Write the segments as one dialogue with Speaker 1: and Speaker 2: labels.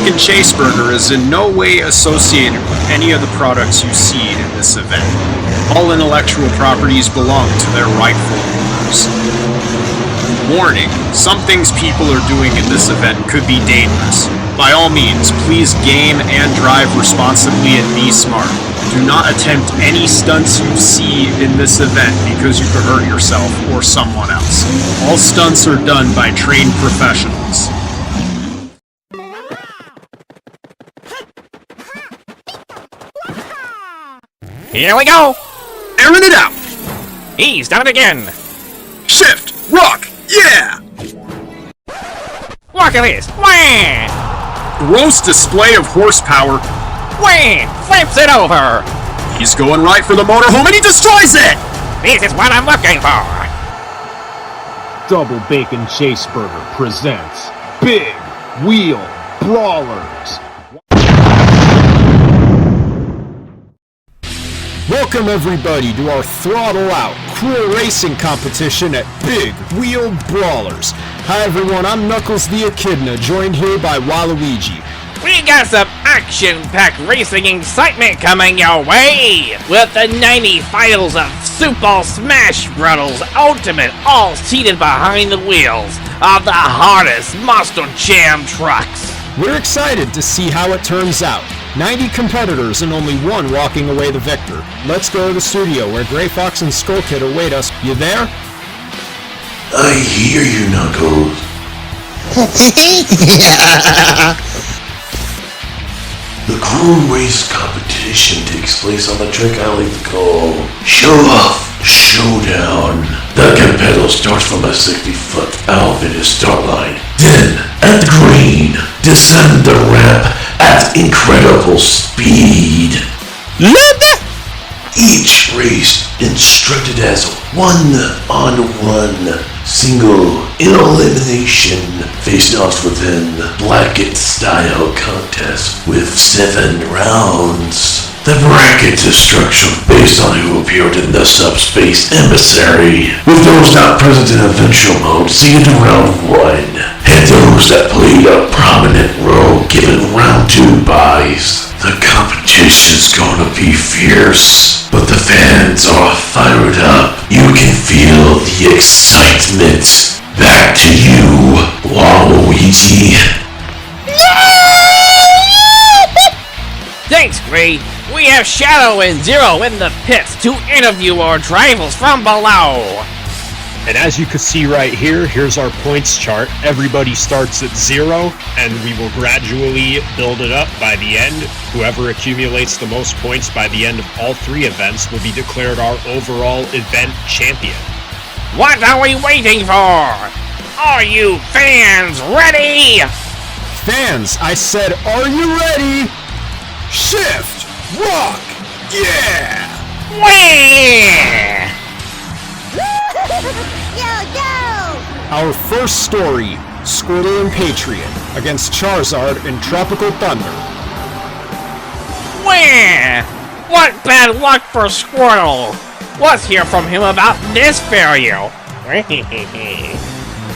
Speaker 1: Bacon Chaseburger is in no way associated with any of the products you see in this event. All intellectual properties belong to their rightful owners. Warning, some things people are doing in this event could be dangerous. By all means, please game and drive responsibly and be smart. Do not attempt any stunts you see in this event because you could hurt yourself or someone else. All stunts are done by trained professionals.
Speaker 2: Here we go!
Speaker 1: Airing it out!
Speaker 2: He's done it again!
Speaker 1: Shift! Rock! Yeah!
Speaker 2: Look at this! Wham!
Speaker 1: Gross display of horsepower.
Speaker 2: Wham! Flips it over!
Speaker 1: He's going right for the motorhome and he destroys it!
Speaker 2: This is what I'm looking for!
Speaker 3: Double Bacon Chaseburger presents Big Wheel Brawlers. Welcome everybody to our Throttle Out Cruel Racing competition at Big Wheel Brawlers. Hi everyone, I'm Knuckles the Echidna, joined here by Waluigi.
Speaker 2: We got some action-packed racing excitement coming your way! With the 90 finals of Super Smash Bros. Ultimate, all seated behind the wheels of the hardest Monster Jam trucks.
Speaker 3: We're excited to see how it turns out. 90 competitors and only one walking away the victor. Let's go to the studio where Gray Fox and Skull Kid await us. You there?
Speaker 4: I hear you, Knuckles. The cruel race competition takes place on the track I like to call Show Off Showdown. The competitor starts from a 60-foot elevated start line. Then, at the green, descend the ramp at incredible speed. Each race instructed as one-on-one, single elimination face-offs within bracket-style contest with 7 rounds. The bracket is structured based on who appeared in the Subspace Emissary, with those not present in Adventure Mode seen in round 1, and those that played a prominent role given round 2 buys. The competition's gonna be fierce, but the fans are fired up. You can feel the excitement. Back to you, Waluigi.
Speaker 2: Thanks, Gray. We have Shadow and Zero in the pits to interview our rivals from below.
Speaker 5: And as you can see right here, here's our points chart. Everybody starts at 0, and we will gradually build it up by the end. Whoever accumulates the most points by the end of all 3 events will be declared our overall event champion.
Speaker 2: What are we waiting for? Are you fans ready?
Speaker 3: Fans, I said, are you ready? Shift! Rock! Yeah!
Speaker 2: Wham!
Speaker 3: Our first story, Squirtle and Patriot against Charizard and Tropical Thunder.
Speaker 2: Wham! What bad luck for Squirtle! Let's hear from him about this failure.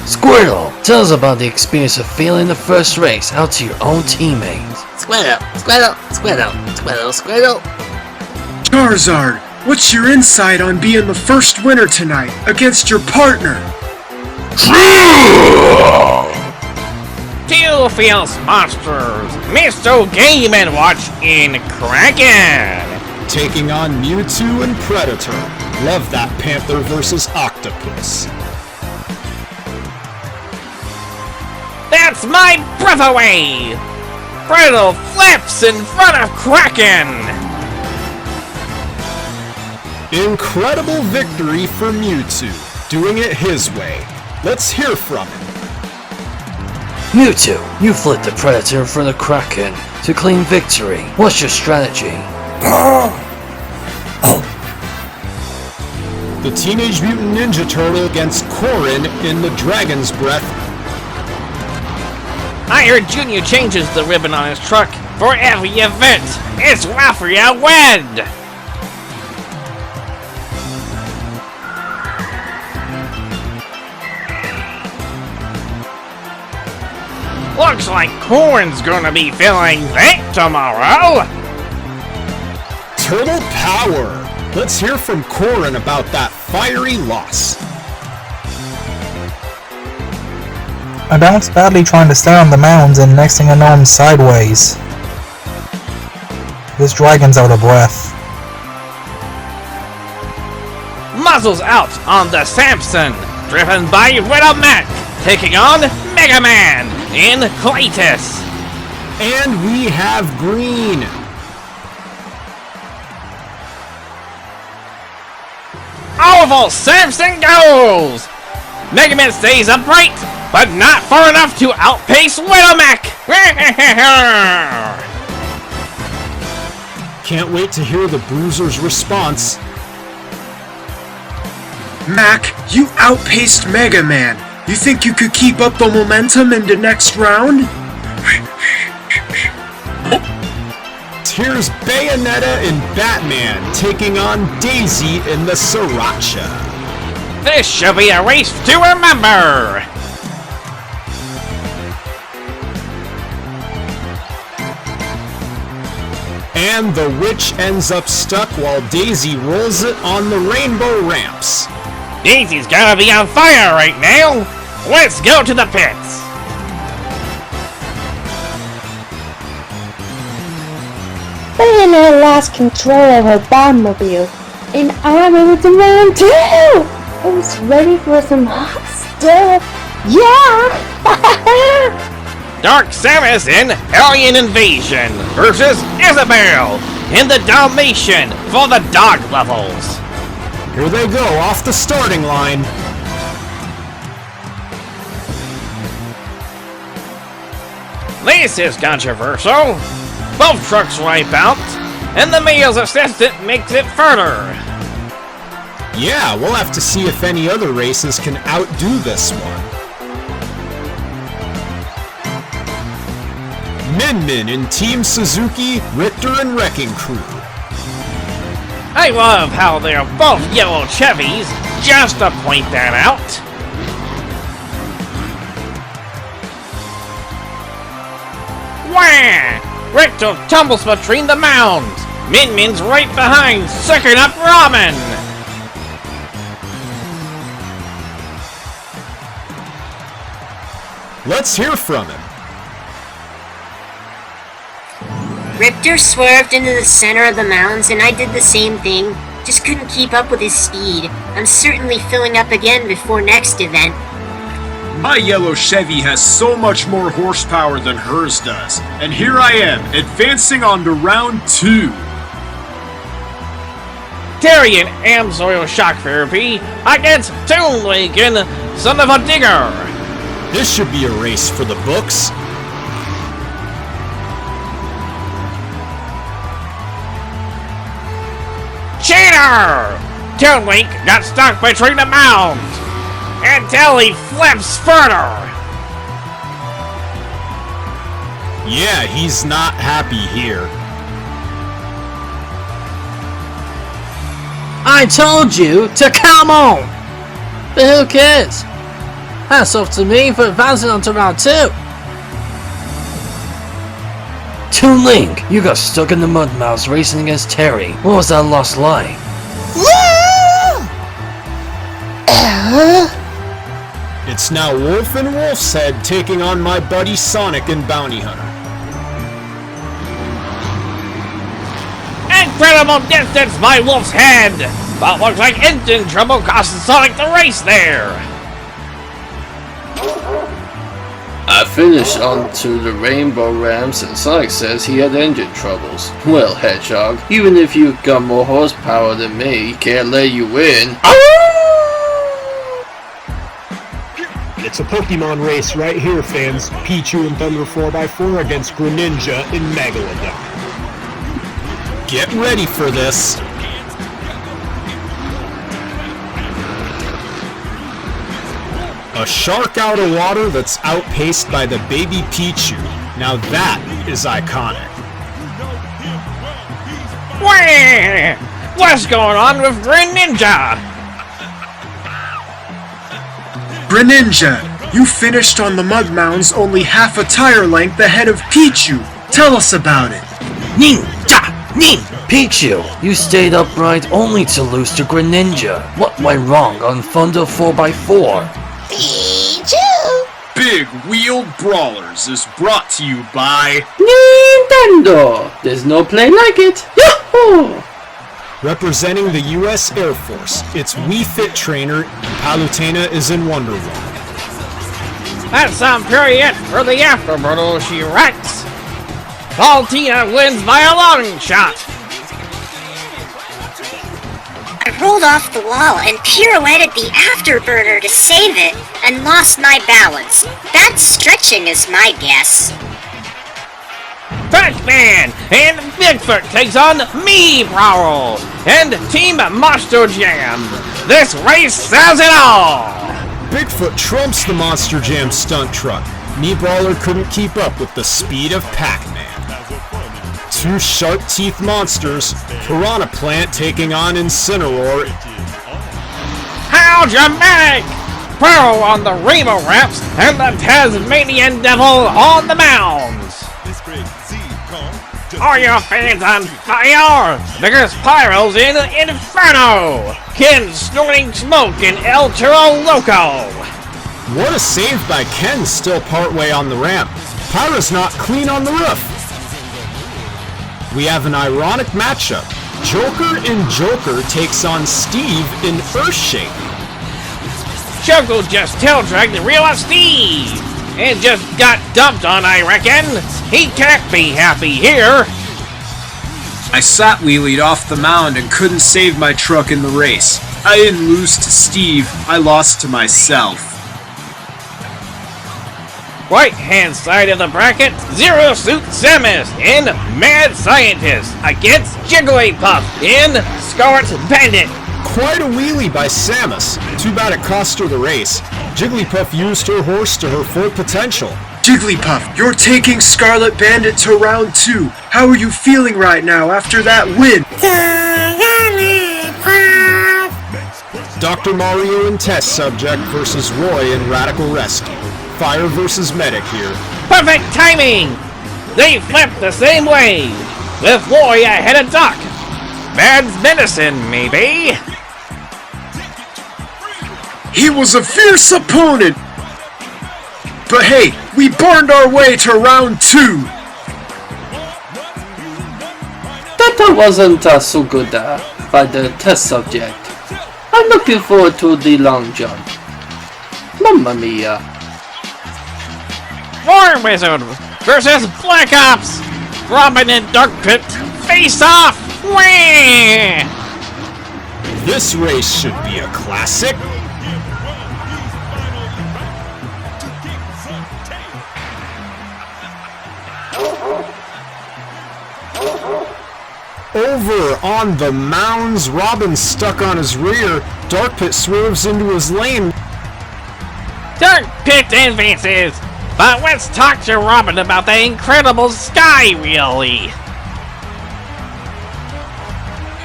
Speaker 6: Squirtle, tell us about the experience of failing the first race out to your own teammates.
Speaker 7: Squirtle, Squirtle, Squirtle, Squirtle, Squirtle.
Speaker 8: Charizard, what's your insight on being the first winner tonight against your partner?
Speaker 2: Two fierce monsters, Mr. Game & Watch in Kraken.
Speaker 3: Taking on Mewtwo and Predator. Love that Panther versus Octopus.
Speaker 2: That's my breath away! Brittle flips in front of Kraken!
Speaker 3: Incredible victory for Mewtwo, doing it his way. Let's hear from him.
Speaker 6: Mewtwo, you flipped the Predator in front of Kraken to claim victory. What's your strategy?
Speaker 3: The Teenage Mutant Ninja Turtle against Corrin in the Dragon's Breath.
Speaker 2: I heard Junior changes the ribbon on his truck for every event. It's Raphael Wed! Looks like Corn's gonna be feeling that tomorrow.
Speaker 3: Turtle power! Let's hear from Corin about that fiery loss.
Speaker 9: My back's badly trying to stay on the mounds, and next thing I know I'm sideways. This dragon's out of breath.
Speaker 2: Muzzles out on the Samson, driven by Riddle Mac, taking on Mega Man in Cletus.
Speaker 3: And we have green.
Speaker 2: Oval Samson goes! Mega Man stays upright, but not far enough to outpace Riddle Mac.
Speaker 3: Can't wait to hear the Bruiser's response.
Speaker 8: Mac, you outpaced Mega Man. You think you could keep up the momentum in the next round?
Speaker 3: Here's Bayonetta and Batman taking on Daisy in the Sriracha.
Speaker 2: This should be a race to remember.
Speaker 3: And the witch ends up stuck while Daisy rolls it on the rainbow ramps.
Speaker 2: Daisy's gotta be on fire right now. Let's go to the pits.
Speaker 10: Bayonetta lost control of her Batmobile, and I moved around too! I was ready for some hot stuff! Yeah!
Speaker 2: Dark Samus in Alien Invasion versus Isabelle in the Dalmatian for the dog levels.
Speaker 3: Here they go off the starting line.
Speaker 2: This is controversial. Both trucks wipe out, and the mayor's assistant makes it further.
Speaker 3: Yeah, we'll have to see if any other races can outdo this one. Min Min in Team Suzuki, Richter and Wrecking Crew.
Speaker 2: I love how they're both yellow Chevys, just to point that out. Wham! Richter tumbles between the mounds. Min Min's right behind, sucking up ramen.
Speaker 3: Let's hear from him.
Speaker 11: Richter swerved into the center of the mounds, and I did the same thing. Just couldn't keep up with his speed. I'm certainly filling up again before next event.
Speaker 1: My yellow Chevy has so much more horsepower than hers does, and here I am, advancing on to round 2.
Speaker 2: Terry and Amsoil Shock Therapy against Toon Lincoln, son of a digger.
Speaker 3: This should be a race for the books.
Speaker 2: Cheater! Toon Link got stuck between the mounds until he flips further.
Speaker 3: Yeah, he's not happy here.
Speaker 6: I told you to come on! But who cares? Hats off to me for advancing on to round 2. Toon Link, you got stuck in the mud mouse racing against Terry. What was that lost line?
Speaker 3: It's now Wolf and Wolf's Head taking on my buddy Sonic and Bounty Hunter.
Speaker 2: Incredible distance by Wolf's Head, but looks like engine trouble costing Sonic the race there.
Speaker 6: I finished onto the rainbow ramps and Sonic says he had engine troubles. Well, Hedgehog, even if you got more horsepower than me, can't let you win.
Speaker 5: It's a Pokemon race right here, fans. Pichu and Thunder 4x4 against Greninja in Megalodon.
Speaker 3: Get ready for this. A shark out of water that's outpaced by the baby Pichu. Now that is iconic.
Speaker 2: Wah! What's going on with Greninja?
Speaker 8: Greninja, You finished on the mud mounds only half a tire length ahead of Pichu. Tell us about it.
Speaker 4: Pichu, you stayed upright only to lose to Greninja. What went wrong on Thunder 4x4?
Speaker 7: Pichu!
Speaker 1: Big Wheeled Brawlers is brought to you by
Speaker 6: Nintendo! There's no play like it. Yahoo!
Speaker 3: Representing the U.S. Air Force, its Wii Fit trainer, Palutena is in Wonder Woman.
Speaker 2: That's some period for the afterburner, she writes. Palutena wins by a long shot.
Speaker 11: I rolled off the wall and pirouetted the afterburner to save it and lost my balance. Bad stretching is my guess.
Speaker 2: Pac-Man and Bigfoot takes on me, Brawl, and Team Monster Jam. This race says it all.
Speaker 3: Bigfoot trumps the Monster Jam stunt truck. Me Brawler couldn't keep up with the speed of Pac-Man. Two sharp-teeth monsters, Piranha Plant taking on Incineroar.
Speaker 2: How dramatic! Pearl on the Rainbow Ramps and the Tasmanian Devil on the mounds. Are your fans on fire? Because Pyro's in Inferno! Ken snorting smoke in El Toro Loco!
Speaker 3: What a save by Ken, still partway on the ramp. Pyro's not clean on the roof. We have an ironic matchup. Joker and Joker takes on Steve in Earthshake.
Speaker 2: Joker just tail-dragged the real Steve! And just got dumped on, I reckon. He can't be happy here.
Speaker 1: I sat wheelied off the mound and couldn't save my truck in the race. I didn't lose to Steve, I lost to myself.
Speaker 2: Right-hand side of the bracket, Zero Suit Samus in Mad Scientist against Jigglypuff in Scarlet Bandit.
Speaker 3: Quite a wheelie by Samus. Too bad it cost her the race. Jigglypuff used her horse to her full potential.
Speaker 8: Jigglypuff, you're taking Scarlet Bandit to round 2. How are you feeling right now after that win?
Speaker 3: Dr. Mario and Test Subject versus Roy in Radical Rescue. Fire versus Medic here.
Speaker 2: Perfect timing! They flipped the same way, with Roy ahead of Doc. Bad's medicine, maybe?
Speaker 8: He was a fierce opponent! But hey, we burned our way to round 2!
Speaker 6: That wasn't so good by the test subject. I'm looking forward to the long jump. Mamma mia.
Speaker 2: War Wizard versus Black Ops. Robin and Dark Pit face off. Whee!
Speaker 3: This race should be a classic. Over on the mounds, Robin's stuck on his rear. Dark Pit swerves into his lane.
Speaker 2: Dark Pit advances, but let's talk to Robin about the incredible sky wheelie.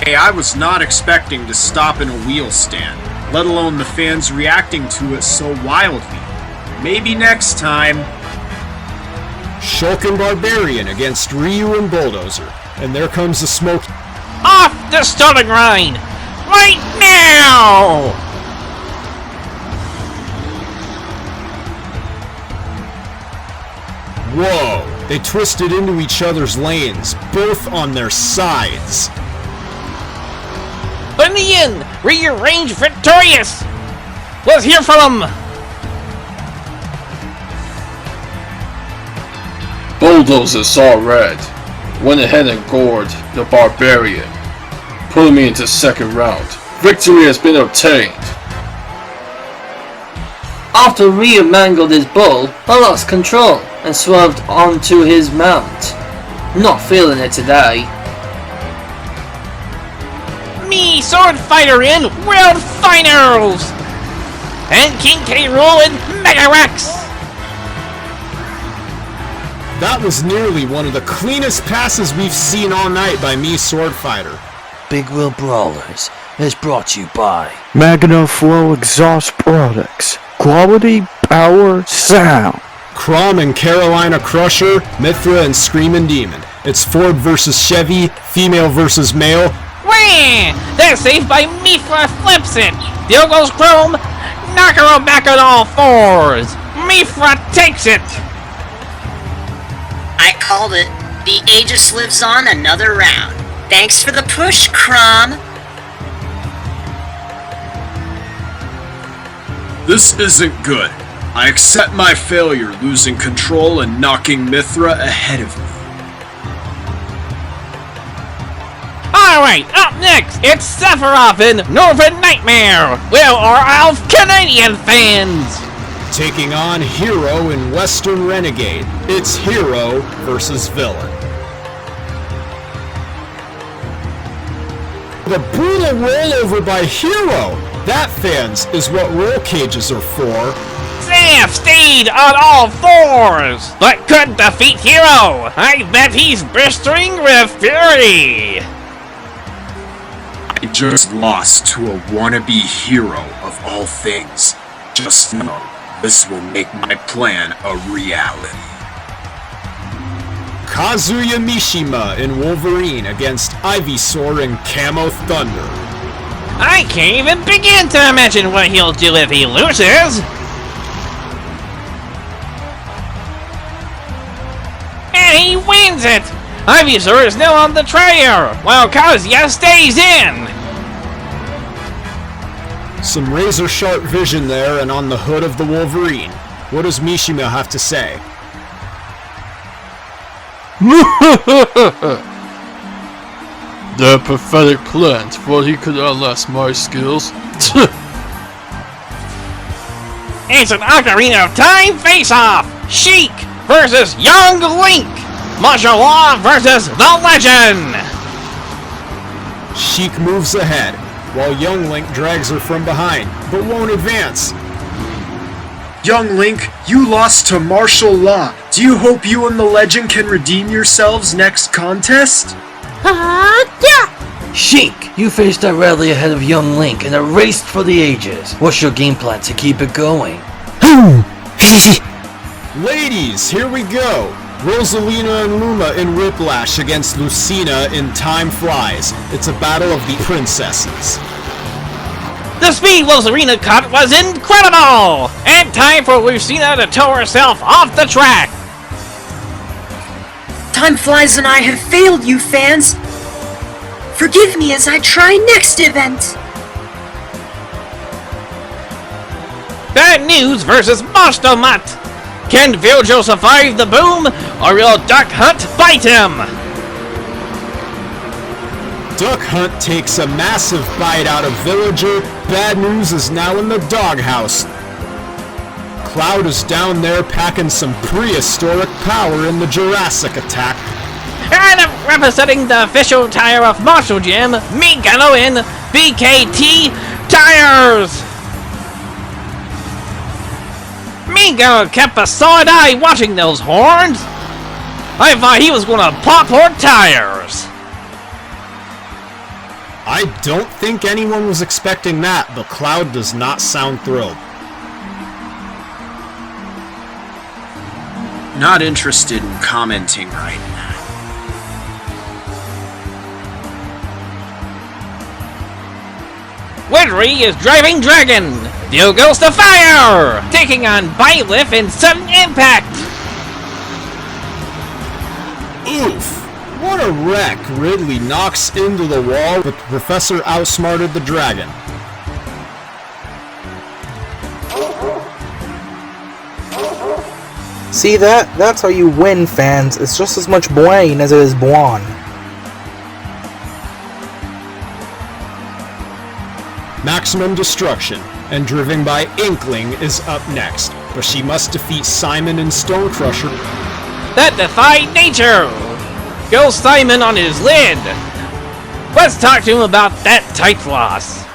Speaker 1: Hey, I was not expecting to stop in a wheel stand, let alone the fans reacting to it so wildly. Maybe next time.
Speaker 3: Shulk and Barbarian against Ryu and Bulldozer. And there comes the smoke.
Speaker 2: Off the starting line! Right now!
Speaker 3: Whoa! They twisted into each other's lanes, both on their sides.
Speaker 2: In the end, rearrange victorious! Let's hear from him!
Speaker 6: Bulldozer saw red. Went ahead and gored the Barbarian, pulling me into second round. Victory has been obtained. After Ryu mangled his bull, I lost control and swerved onto his mount. Not feeling it today.
Speaker 2: Me, Sword Fighter in World Finals! And King K. Rool in Mega Rex!
Speaker 3: That was nearly one of the cleanest passes we've seen all night by me, Sword Fighter.
Speaker 4: Big Wheel Brawlers is brought to you by
Speaker 12: Magna Flow Exhaust Products. Quality Power Sound.
Speaker 3: Crom and Carolina Crusher, Mithra and Screamin' Demon. It's Ford versus Chevy, female versus male.
Speaker 2: Wham! That's saved by Mifra flips it. There goes Chrome. Knock her back on all fours. Mifra takes it.
Speaker 11: I called it. The Aegis lives on another round. Thanks for the push, Crom.
Speaker 1: This isn't good. I accept my failure, losing control and knocking Mithra ahead of me.
Speaker 2: Alright, up next, it's Sephiroth in Northern Nightmare. Where are our Canadian fans?
Speaker 3: Taking on Hero in Western Renegade. It's hero versus villain. The brutal rollover by Hero! That, fans, is what roll cages are for.
Speaker 2: Zeph stayed on all fours, but couldn't defeat Hero. I bet he's bursting with fury.
Speaker 1: I just lost to a wannabe hero of all things. Just know, this will make my plan a reality.
Speaker 3: Kazuya Mishima in Wolverine against Ivysaur in Camo Thunder.
Speaker 2: I can't even begin to imagine what he'll do if he loses. And he wins it! Ivysaur is now on the trier, while Kazuya stays in!
Speaker 3: Some razor-sharp vision there and on the hood of the Wolverine. What does Mishima have to say?
Speaker 6: The pathetic plant thought he could outlast my skills.
Speaker 2: It's an Ocarina of Time face-off! Sheik versus Young Link! Martial Law versus The Legend!
Speaker 3: Sheik moves ahead, while Young Link drags her from behind, but won't advance.
Speaker 8: Young Link, you lost to martial law. Do you hope you and the Legend can redeem yourselves next contest?
Speaker 7: Yeah!
Speaker 13: Sheik, you faced directly ahead of Young Link and raced for the ages. What's your game plan to keep it going?
Speaker 3: Ladies, here we go! Rosalina and Luma in Whiplash against Lucina in Time Flies. It's a battle of the princesses.
Speaker 2: The speed Rosalina cut was incredible! And time for Lucina to tow herself off the track!
Speaker 11: Time Flies and I have failed you, fans. Forgive me as I try next event.
Speaker 2: Bad News versus Monster Mutt! Can Virgil survive the boom, or will Duck Hunt bite him?
Speaker 3: Duck Hunt takes a massive bite out of Villager. Bad News is now in the doghouse. Cloud is down there packing some prehistoric power in the Jurassic attack.
Speaker 2: And representing the official tire of Marshall Gym, Migano in BKT Tires! Mingo kept a side eye watching those horns! I thought he was gonna pop her tires!
Speaker 3: I don't think anyone was expecting that, but Cloud does not sound thrilled.
Speaker 1: Not interested in commenting right now.
Speaker 2: Widry is driving Dragon! There goes the fire! Taking on Byleth in Sudden Impact!
Speaker 3: Oof! What a wreck! Ridley knocks into the wall, but the professor outsmarted the dragon.
Speaker 9: See that? That's how you win, fans. It's just as much Blaine as it is Blonde.
Speaker 3: Maximum Destruction and Driven by Inkling is up next, but she must defeat Simon and Stonecrusher.
Speaker 2: That defied nature! Go Simon on his lid! Let's talk to him about that tight floss.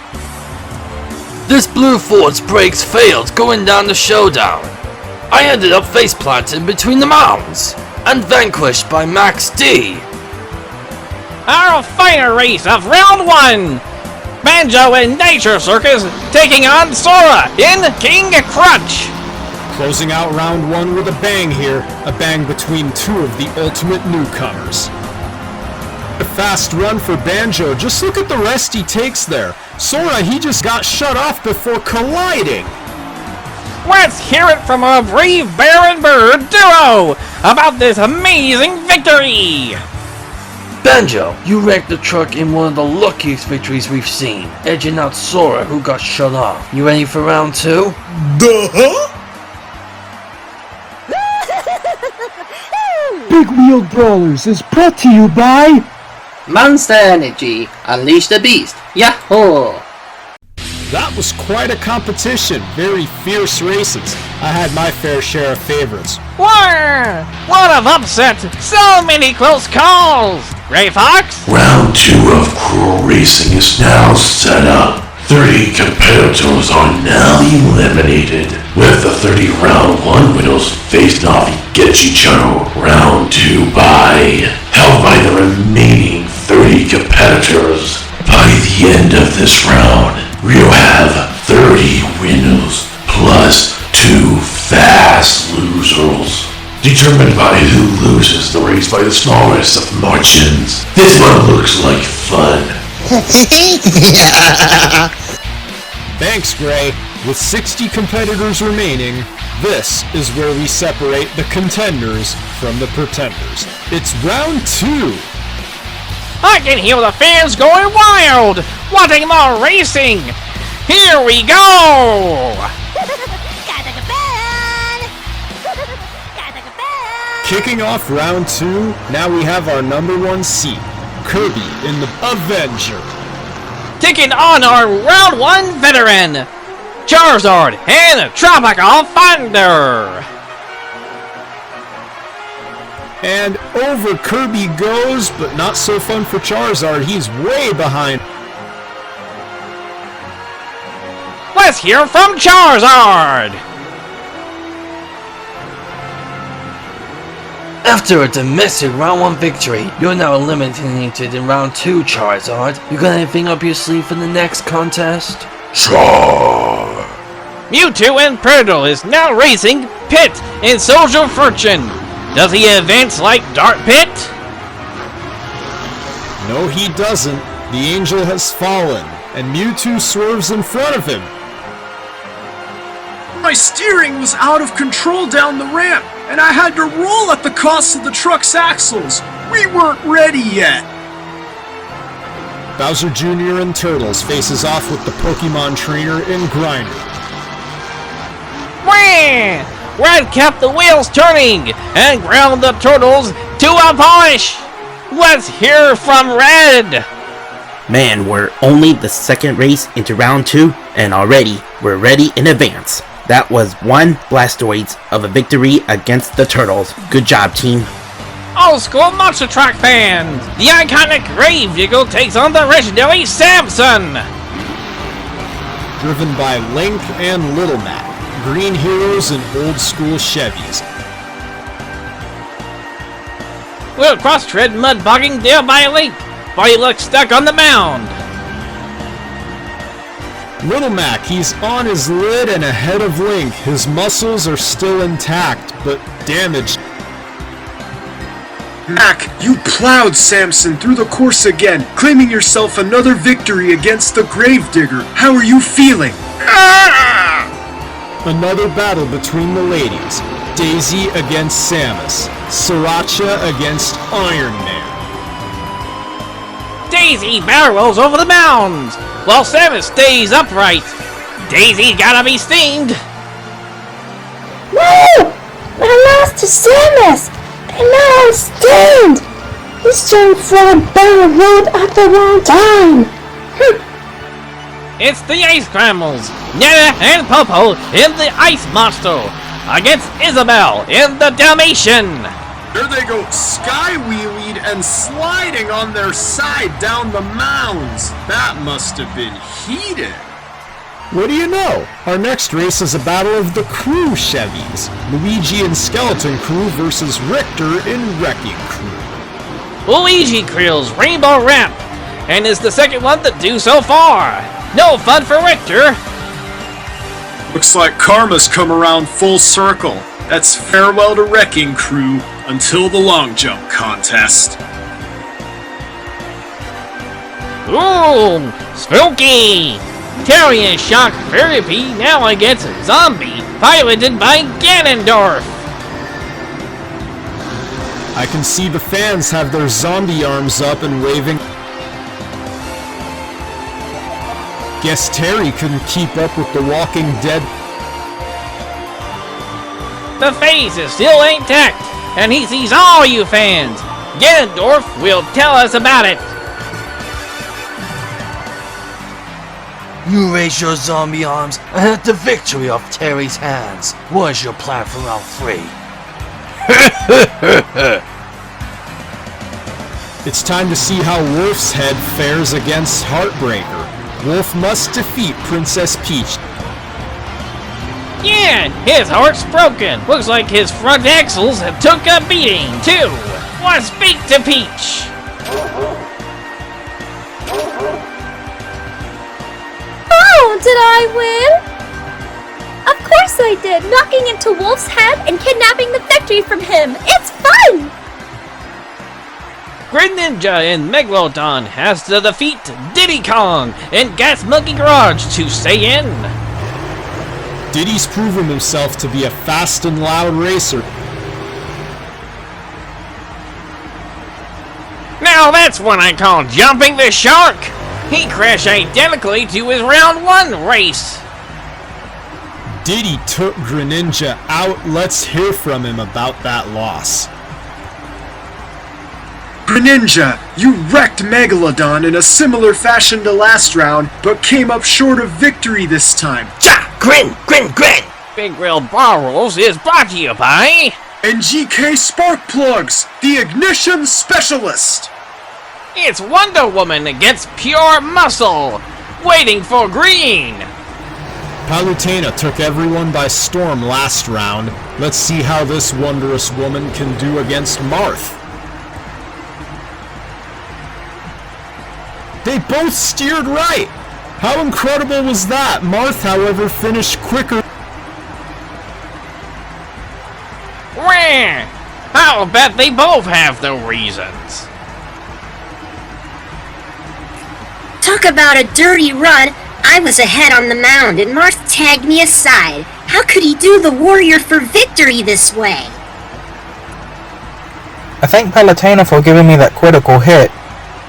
Speaker 13: This Blue Ford's brakes failed going down the showdown. I ended up face planted between the mounds and vanquished by Max D.
Speaker 2: Our final race of round 1! Banjo and Nature Circus taking on Sora in King Crunch!
Speaker 3: Closing out round one with a bang here, a bang between two of the ultimate newcomers. A fast run for Banjo, just look at the rest he takes there. Sora, he just got shut off before colliding.
Speaker 2: Let's hear it from our brave bear and bird duo about this amazing victory!
Speaker 13: Banjo, you wrecked the truck in one of the luckiest victories we've seen, edging out Sora, who got shut off. You ready for round two?
Speaker 12: Big Wheel Brawlers is brought to you by
Speaker 14: Monster Energy. Unleash the beast. Yahoo!
Speaker 3: That was quite a competition. Very fierce races. I had my fair share of favorites.
Speaker 2: Wow! What an upset! So many close calls! Ray Fox?
Speaker 4: Round 2 of Cruel Racing is now set up. 30 competitors are now eliminated, with the 30 round 1 winners facing off against each other round 2 held by the remaining 30 competitors. By the end of this round, we'll have 30 winners plus 2 fast losers, determined by who loses the race by the smallest of margins. This one looks like fun.
Speaker 3: Thanks, Gray. With 60 competitors remaining, this is where we separate the contenders from the pretenders. It's round 2.
Speaker 2: I can hear the fans going wild, wanting more racing. Here we go!
Speaker 3: Kicking off round 2, now we have our number 1 seed, Kirby in the Avenger.
Speaker 2: Taking on our round 1 veteran, Charizard and Tropical Thunder.
Speaker 3: And over Kirby goes, but not so fun for Charizard. He's way behind.
Speaker 2: Let's hear from Charizard!
Speaker 13: After a domestic round 1 victory, you're now eliminated in round 2, Charizard. You got anything up your sleeve for the next contest?
Speaker 4: Sure.
Speaker 2: Mewtwo and Predator is now racing Pit in Soldier Fortune. Does he advance like Dart Pit?
Speaker 3: No, he doesn't. The Angel has fallen, and Mewtwo swerves in front of him.
Speaker 8: My steering was out of control down the ramp, and I had to roll at the cost of the truck's axles. We weren't ready yet.
Speaker 3: Bowser Jr. and Turtles faces off with the Pokemon trainer in Grinder.
Speaker 2: Wham! Red kept the wheels turning and ground the Turtles to a polish. Let's hear from Red.
Speaker 15: Man, we're only the second race into round 2, and already we're ready in advance. That was 1 Blastoise of a victory against the Turtles. Good job, team.
Speaker 2: Old school monster truck fans, the iconic Grave Digger takes on the legendary Samson.
Speaker 3: Driven by Link and Little Mac, green heroes and old school Chevys.
Speaker 2: We'll cross-tread mud bogging there by Link, while he looks stuck on the mound.
Speaker 3: Little Mac, he's on his lid and ahead of Link. His muscles are still intact, but damaged.
Speaker 8: Mac, you plowed Samson through the course again, claiming yourself another victory against the Gravedigger. How are you feeling?
Speaker 3: Another battle between the ladies. Daisy against Samus. Sriracha against Iron Man.
Speaker 2: Daisy barrels over the mounds, while Samus stays upright. Daisy gotta be steamed.
Speaker 10: No! I lost to Samus! And now I'm steamed! This giant frog barrel rolled at the wrong time!
Speaker 2: It's the Ice Scrambles, Nana and Popo in the Ice Monster, against Isabelle in the Dalmatian.
Speaker 8: There they go, sky-wheelied and sliding on their side down the mounds. That must have been heated.
Speaker 3: What do you know? Our next race is a battle of the Crew Chevys. Luigi and Skeleton Crew versus Richter in Wrecking Crew.
Speaker 2: Luigi Crew's Rainbow Ramp, and is the second one to do so far. No fun for Richter.
Speaker 1: Looks like karma's come around full circle. That's farewell to Wrecking Crew until the long jump contest.
Speaker 2: Ooh, spooky! Terry and Shock Therapy now against Zombie, piloted by Ganondorf.
Speaker 3: I can see the fans have their zombie arms up and waving. Guess Terry couldn't keep up with the Walking Dead.
Speaker 2: The face is still intact, and he sees all you fans. Ganondorf will tell us about it.
Speaker 13: You raise your zombie arms and had the victory off Terry's hands. What is your plan for round 3?
Speaker 3: It's time to see how Wolf's Head fares against Heartbreaker. Wolf must defeat Princess Peach.
Speaker 2: Yeah, his heart's broken. Looks like his front axles have took a beating, too. Let's speak to Peach.
Speaker 10: Oh, did I win? Of course I did, knocking into Wolf's head and kidnapping the victory from him. It's fun!
Speaker 2: Greninja in Megalodon has to defeat Diddy Kong in Gas Monkey Garage to stay in.
Speaker 3: Diddy's proven himself to be a fast and loud racer.
Speaker 2: Now that's what I call jumping the shark. He crashed identically to his round 1 race.
Speaker 3: Diddy took Greninja out. Let's hear from him about that loss.
Speaker 8: Greninja, you wrecked Megalodon in a similar fashion to last round, but came up short of victory this time.
Speaker 13: Cha! Grin!
Speaker 2: Big Wheel Brawlers is brought to you by
Speaker 8: NGK Spark Plugs, the ignition specialist.
Speaker 2: It's Wonder Woman against Pure Muscle, waiting for green.
Speaker 3: Palutena took everyone by storm last round. Let's see how this wondrous woman can do against Marth. They both steered right! How incredible was that? Marth, however, finished quicker.
Speaker 2: Wah! I'll bet they both have the reasons.
Speaker 11: Talk about a dirty run. I was ahead on the mound and Marth tagged me aside. How could he do the warrior for victory this way?
Speaker 9: I thank Palutena for giving me that critical hit.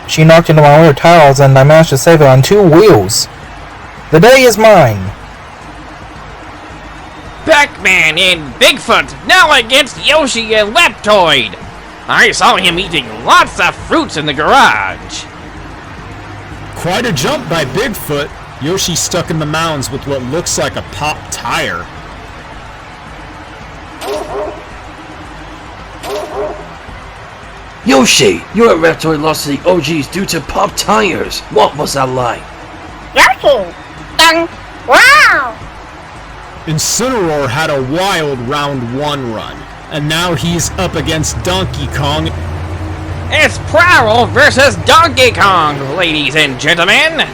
Speaker 9: She knocked into my rear tires and I managed to save it on 2 wheels. The day is mine.
Speaker 2: Pac-Man and Bigfoot now against Yoshi and Leptoid. I saw him eating lots of fruits in the garage.
Speaker 3: Quite a jump by Bigfoot. Yoshi stuck in the mounds with what looks like a popped tire.
Speaker 13: Yoshi, your Reptoid lost to the OGs due to popped tires. What was that like?
Speaker 7: Yoshi! Wow!
Speaker 3: Incineroar had a wild round 1 run, and now he's up against Donkey Kong.
Speaker 2: It's Prowl versus Donkey Kong, ladies and gentlemen.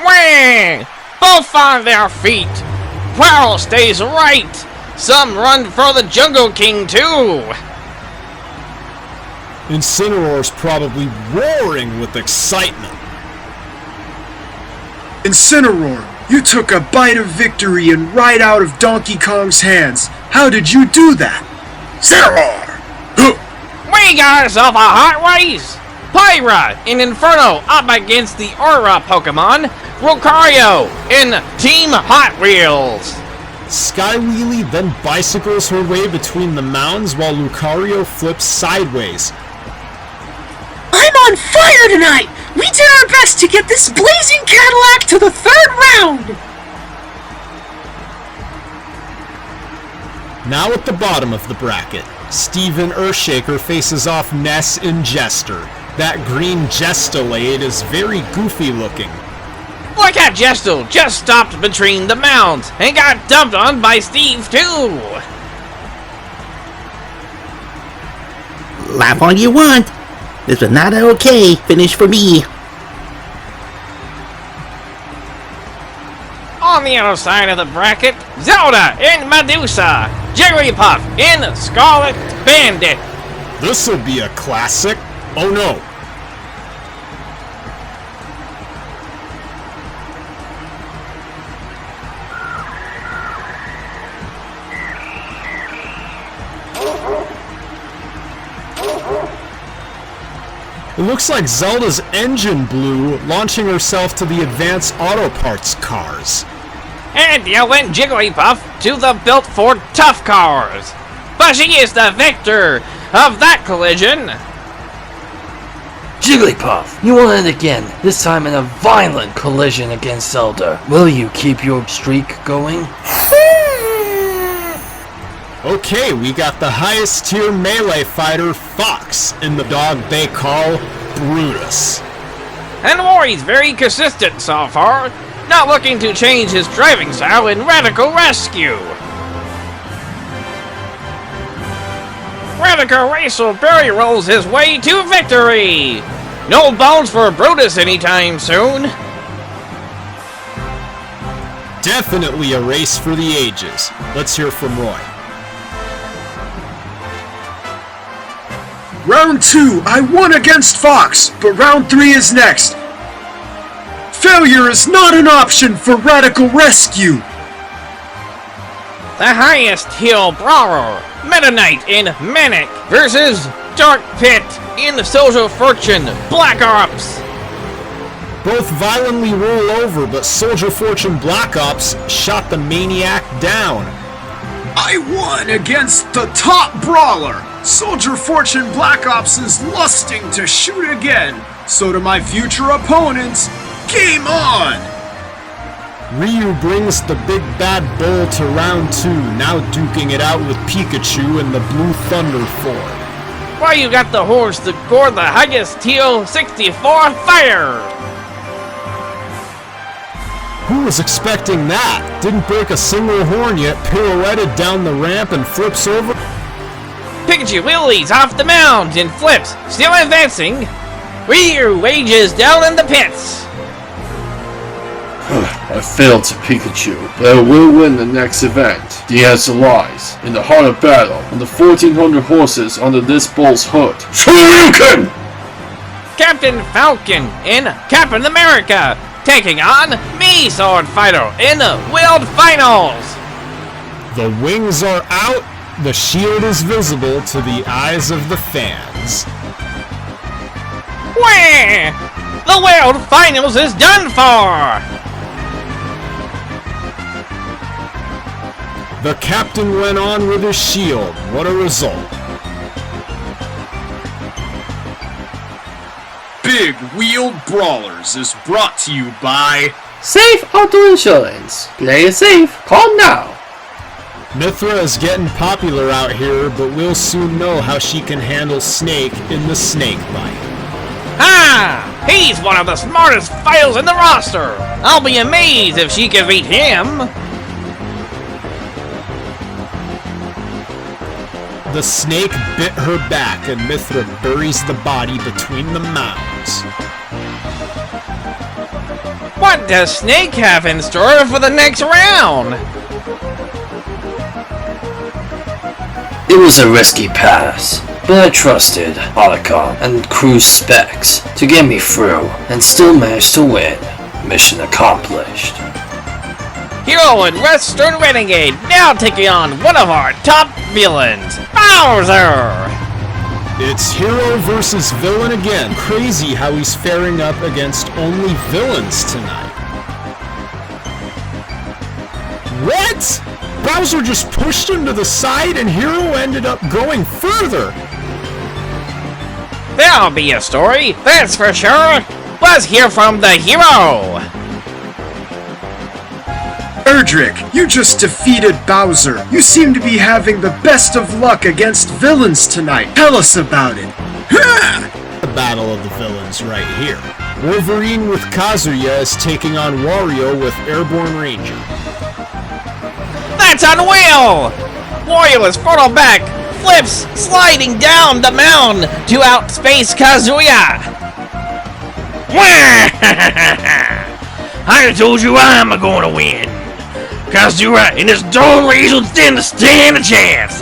Speaker 2: Wah! Both on their feet. Prowl stays right. Some run for the Jungle King too.
Speaker 3: Incineroar's probably roaring with excitement.
Speaker 8: Incineroar, you took a bite of victory and right out of Donkey Kong's hands. How did you do that? Incineroar!
Speaker 2: We got ourselves a hot race. Pyra in Inferno up against the Aura Pokemon, Lucario in Team Hot Wheels.
Speaker 3: Skywheelie then bicycles her way between the mounds while Lucario flips sideways.
Speaker 7: I'm on fire tonight! We did our best to get this blazing Cadillac to the 3rd round!
Speaker 3: Now at the bottom of the bracket, Steven Earthshaker faces off Ness and Jester. That green Gestolade is very goofy looking.
Speaker 2: Look at Gestal just stopped between the mounds and got dumped on by Steve too.
Speaker 15: Laugh all you want. This was not an okay finish for me.
Speaker 2: On the other side of the bracket, Zelda in Medusa, Jigglypuff in Scarlet Bandit.
Speaker 3: This'll be a classic. Oh no. It looks like Zelda's engine blew, launching herself to the advanced auto parts cars.
Speaker 2: And you went Jigglypuff to the built for tough cars. But she is the victor of that collision.
Speaker 13: Jigglypuff, you won it again, this time in a violent collision against Zelda. Will you keep your streak going?
Speaker 3: Okay, we got the highest tier melee fighter, Fox, in the dog they call Brutus.
Speaker 2: And Maury's very consistent so far, not looking to change his driving style in Radical Rescue. Radical Racer barely rolls his way to victory. No bones for Brutus anytime soon.
Speaker 3: Definitely a race for the ages. Let's hear from Roy.
Speaker 8: Round 2, I won against Fox, but round 3 is next. Failure is not an option for Radical Rescue.
Speaker 2: The highest heel brawler, Meta Knight in Manic versus Dark Pit in Social Fortune Black Ops.
Speaker 3: Both violently roll over, but Soldier Fortune Black Ops shot the maniac down.
Speaker 8: I won against the top brawler. Soldier Fortune Black Ops is lusting to shoot again. So to my future opponents, game on!
Speaker 3: Ryu brings the big bad bull to round 2, now duking it out with Pikachu and the Blue Thunder Ford.
Speaker 2: Why you got the horse to score the highest TL64 fire?
Speaker 3: Who was expecting that? Didn't break a single horn yet, pirouetted down the ramp and flips over.
Speaker 2: Pikachu wheelies off the mound and flips, still advancing. Ryu rages down in the pits.
Speaker 6: I failed to Pikachu, but I will win the next event. The answer lies in the heart of battle and the 1,400 horses under this bull's hood. Shoryuken!
Speaker 2: Captain Falcon in Captain America, taking on me, Sword Fighter, in the World Finals.
Speaker 3: The wings are out, the shield is visible to the eyes of the fans.
Speaker 2: Wah! The World Finals is done for!
Speaker 3: The captain went on with his shield. What a result.
Speaker 1: Big Wheeled Brawlers is brought to you by
Speaker 14: Safe Auto Insurance. Play it safe. Call now.
Speaker 3: Mithra is getting popular out here, but we'll soon know how she can handle Snake in the Snake Bite.
Speaker 2: Ah! He's one of the smartest fighters in the roster! I'll be amazed if she can beat him!
Speaker 3: The snake bit her back, and Mithra buries the body between the mounds.
Speaker 2: What does Snake have in store for the next round?
Speaker 13: It was a risky pass, but I trusted Otacon and Crew's specs to get me through and still managed to win. Mission accomplished.
Speaker 2: Hero and Western Renegade now taking on one of our top villains, Bowser!
Speaker 3: It's hero versus villain again. Crazy how he's faring up against only villains tonight. What? Bowser just pushed him to the side and Hero ended up going further.
Speaker 2: There'll be a story, that's for sure. Let's hear from the hero!
Speaker 8: Erdrick, you just defeated Bowser. You seem to be having the best of luck against villains tonight. Tell us about it.
Speaker 3: The battle of the villains right here. Wolverine with Kazuya is taking on Wario with Airborne Ranger.
Speaker 2: That's unreal! Wario is further back, flips, sliding down the mound to outspace Kazuya. I told you I'm gonna win. Cause you're right, and this Dome Weasel didn't stand a chance.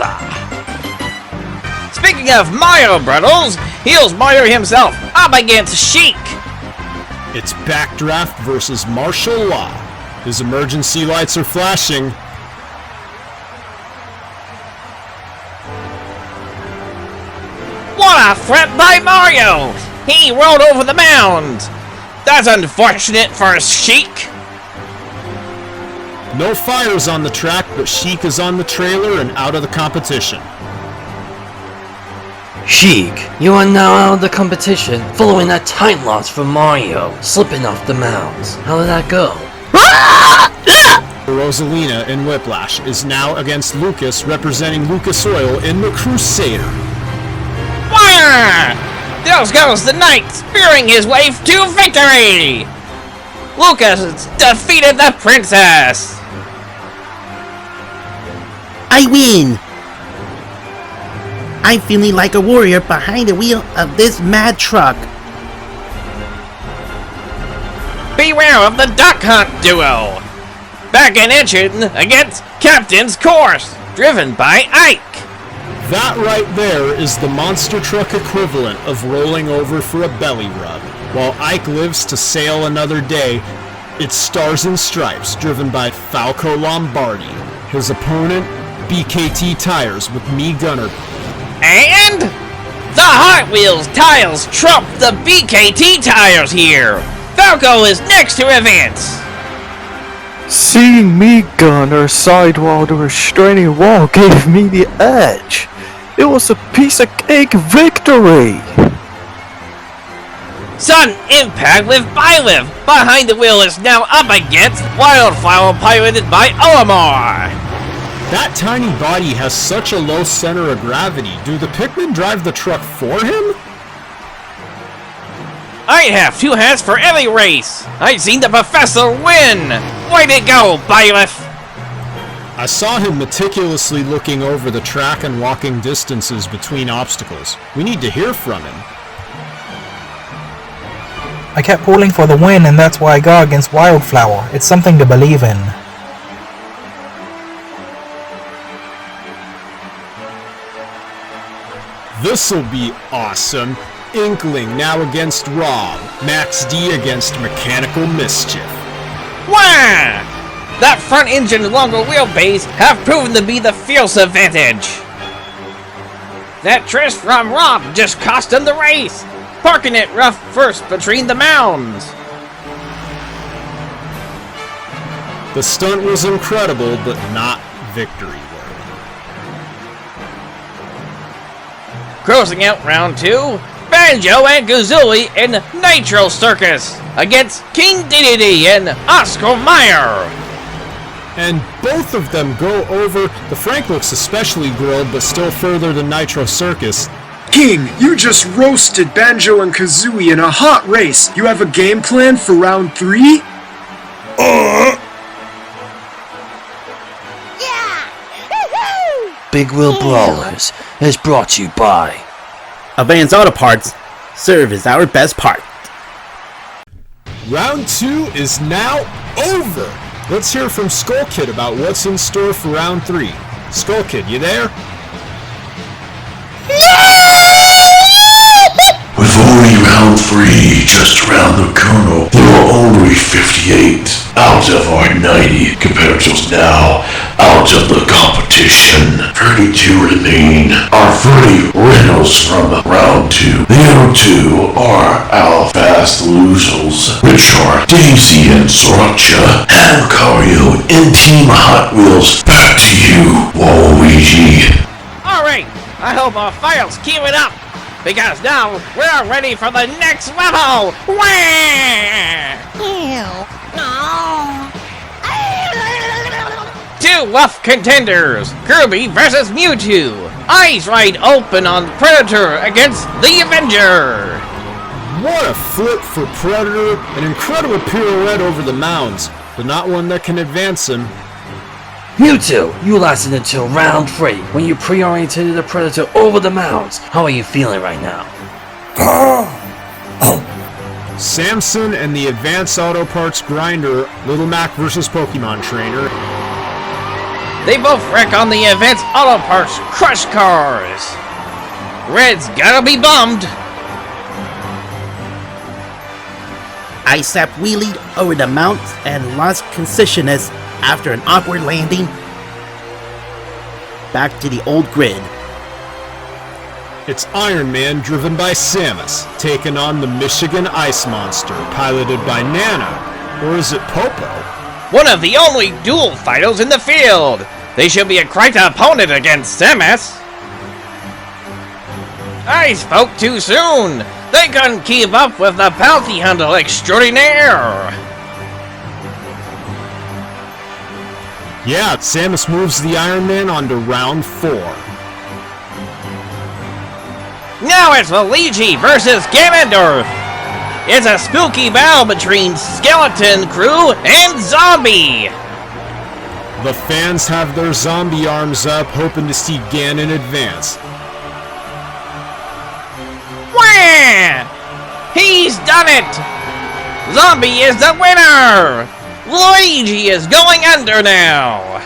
Speaker 2: Speaking of Mario Brothers, here's Mario himself up against Sheik.
Speaker 3: It's Backdraft versus martial law. His emergency lights are flashing.
Speaker 2: What a threat by Mario! He rolled over the mound. That's unfortunate for Sheik.
Speaker 3: No fires on the track, but Sheik is on the trailer and out of the competition.
Speaker 13: Sheik, you are now out of the competition following that time loss from Mario, slipping off the mounds. How did that go?
Speaker 3: Rosalina in Whiplash is now against Lucas, representing Lucas Oil in the Crusader.
Speaker 2: Fire! There goes the knight, spearing his way to victory! Lucas has defeated the princess!
Speaker 15: I win! I'm feeling like a warrior behind the wheel of this mad truck.
Speaker 2: Beware of the Duck Hunt duo! Back in action against Captain's Course, driven by Ike.
Speaker 3: That right there is the monster truck equivalent of rolling over for a belly rub. While Ike lives to sail another day, it's Stars and Stripes, driven by Falco Lombardi. His opponent, BKT Tires with Me Gunner.
Speaker 2: And the Hot Wheels tiles trump the BKT tires here. Falco is next to advance.
Speaker 12: Seeing me gunner sidewall the restraining wall gave me the edge. It was a piece of cake victory.
Speaker 2: Sudden impact with Byleth. Behind the wheel is now up against Wildflower, piloted by Olimar.
Speaker 3: That tiny body has such a low center of gravity. Do the Pikmin drive the truck for him?
Speaker 2: I have two hats for every race. I've seen the professor win. Way to go, Byleth.
Speaker 3: I saw him meticulously looking over the track and walking distances between obstacles. We need to hear from him.
Speaker 9: I kept pulling for the win, and that's why I got against Wildflower. It's something to believe in.
Speaker 3: This'll be awesome. Inkling now against Rob. Max D against Mechanical Mischief.
Speaker 2: Wah! That front engine and longer wheelbase have proven to be the fierce advantage. That twist from Rob just cost him the race, parking it rough first between the mounds.
Speaker 3: The stunt was incredible, but not victory.
Speaker 2: Closing out round two, Banjo and Kazooie in Nitro Circus against King Dedede and Oscar Mayer.
Speaker 3: And both of them go over. The Frank looks especially grilled, but still further than Nitro Circus.
Speaker 8: King, you just roasted Banjo and Kazooie in a hot race. You have a game plan for round 3?
Speaker 13: Big Wheel Brawlers is brought to you by
Speaker 15: Advance Auto Parts. Serve is our best part.
Speaker 3: Round 2 is now over. Let's hear from Skull Kid about what's in store for round 3. Skull Kid, you there?
Speaker 4: With only round 3 just around the corner, there are only 58 out of our 90 competitors now out of the competition. 32 remain. Our 30 winners from round 2. The other 2 are our fast losers, which are Daisy and Sriracha, and Cario in Team Hot Wheels. Back to you, Waluigi.
Speaker 2: Alright, I hope our files keep it up, because now we're ready for the next level! Wah! Two rough contenders, Kirby versus Mewtwo. Eyes wide open on Predator against the Avenger.
Speaker 3: What a flip for Predator. An incredible pirouette over the mounds, but not one that can advance him.
Speaker 13: Mewtwo, you lasted until round 3 when you pre-orientated the Predator over the mounds. How are you feeling right now?
Speaker 3: Samson and the Advanced Auto Parts Grinder, Little Mac versus Pokemon Trainer.
Speaker 2: They both wreck on the event's auto parts crush cars. Red's gotta be bummed.
Speaker 15: I sap-wheelied over the mounts and lost consciousness after an awkward landing. Back to the old grid.
Speaker 3: It's Iron Man driven by Samus, taking on the Michigan Ice Monster, piloted by Nana. Or is it Popo?
Speaker 2: One of the only dual fighters in the field. They should be a great opponent against Samus. I spoke too soon. They couldn't keep up with the bounty hunter extraordinaire.
Speaker 3: Yeah, Samus moves the Iron Man on to round 4.
Speaker 2: Now it's Luigi versus Ganondorf. It's a spooky battle between Skeleton Crew and Zombie.
Speaker 3: The fans have their zombie arms up, hoping to see Ganon advance.
Speaker 2: Wham! He's done it! Zombie is the winner! Luigi is going under now!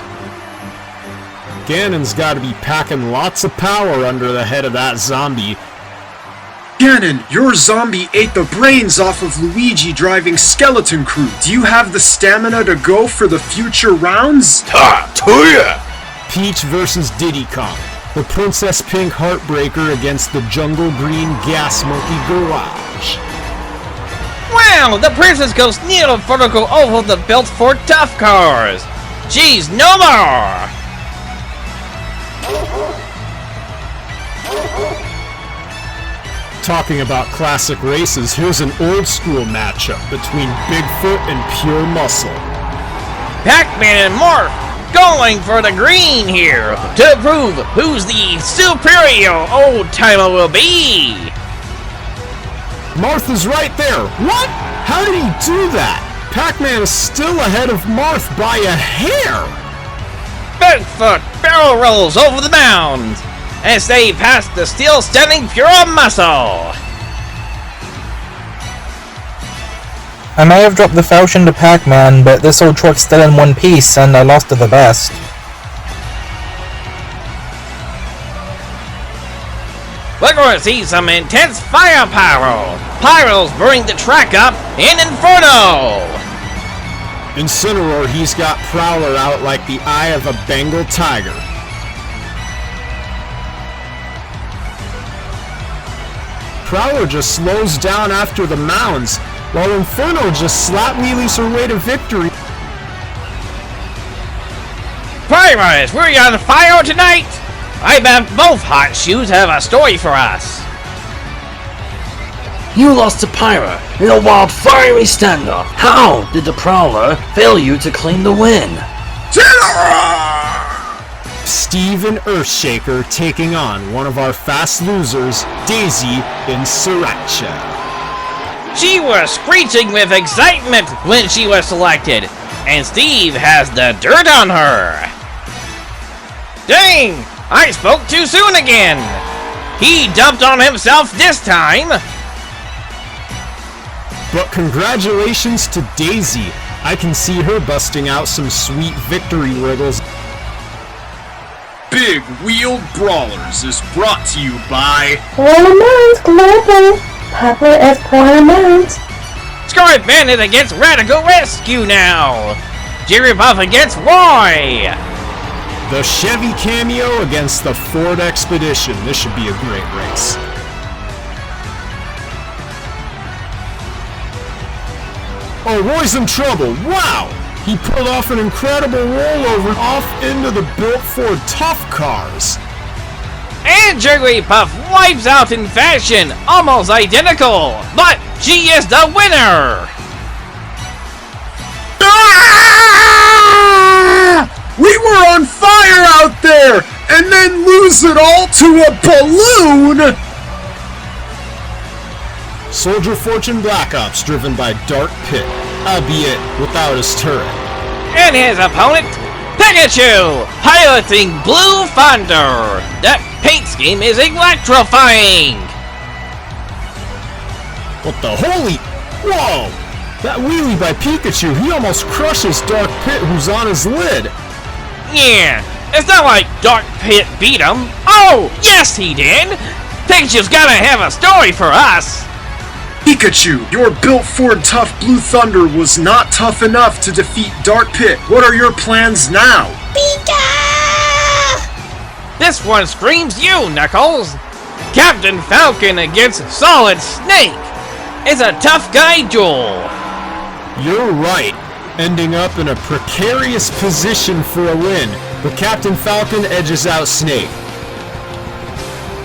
Speaker 3: Ganon's gotta be packing lots of power under the head of that zombie.
Speaker 8: Ganon, your zombie ate the brains off of Luigi driving Skeleton Crew. Do you have the stamina to go for the future rounds?
Speaker 3: Ta-tuya! Peach versus Diddy Kong. The Princess Pink Heartbreaker against the Jungle Green Gas Monkey Garage.
Speaker 2: Wow, the princess goes near vertical over the built for tough cars. Geez, no more!
Speaker 3: Talking about classic races, here's an old school matchup between Bigfoot and Pure Muscle.
Speaker 2: Pac-Man and Morph going for the green here to prove who's the superior old-timer will be.
Speaker 3: Martha's right there. What? How did he do that? Pac-Man is still ahead of Marth by a hair.
Speaker 2: Bigfoot barrel rolls over the mound and stay past the still standing Pure Muscle.
Speaker 9: I may have dropped the falchion to Pac-Man, but this old truck's still in one piece, and I lost to the best.
Speaker 2: We're going to see some intense firepower. Pyros bring the track up in Inferno.
Speaker 3: Incineroar, he's got Prowler out like the eye of a Bengal tiger. Prowler just slows down after the mounds, while Inferno just slap wheelies her way to victory.
Speaker 2: Pyros, we're on fire tonight. I bet both hot shoes have a story for us.
Speaker 13: You lost to Pyra in a wild fiery standoff. How did the Prowler fail you to claim the win?
Speaker 3: Steve and Earthshaker taking on one of our fast losers, Daisy in Sriracha.
Speaker 2: She was screeching with excitement when she was selected, and Steve has the dirt on her. Dang! I spoke too soon again! He dumped on himself this time!
Speaker 3: But congratulations to Daisy. I can see her busting out some sweet victory wriggles.
Speaker 8: Big Wheeled Brawlers is brought to you by
Speaker 10: Tournaments Global, popular as tournaments.
Speaker 2: Scarlet Bandit against Radical Rescue now! Jigglypuff against Roy!
Speaker 3: The Chevy Cameo against the Ford Expedition. This should be a great race. Oh, Roy's in trouble. Wow! He pulled off an incredible rollover off into the built Ford Tough Cars.
Speaker 2: And Jigglypuff wipes out in fashion, almost identical, but she is the winner!
Speaker 8: Ah! We were on fire out there, and then lose it all to a balloon!
Speaker 3: Soldier Fortune Black Ops driven by Dark Pit, albeit without his turret.
Speaker 2: And his opponent, Pikachu, piloting Blue Thunder. That paint scheme is electrifying!
Speaker 3: What the holy... Whoa! That wheelie by Pikachu, he almost crushes Dark Pit who's on his lid.
Speaker 2: Yeah, it's not like Dark Pit beat him. Oh, yes he did! Pikachu's gotta have a story for us!
Speaker 8: Pikachu, your built Ford tough Blue Thunder was not tough enough to defeat Dark Pit. What are your plans now?
Speaker 2: This one screams you, Knuckles! Captain Falcon against Solid Snake! It's a tough guy duel!
Speaker 3: You're right, ending up in a precarious position for a win, but Captain Falcon edges out Snake.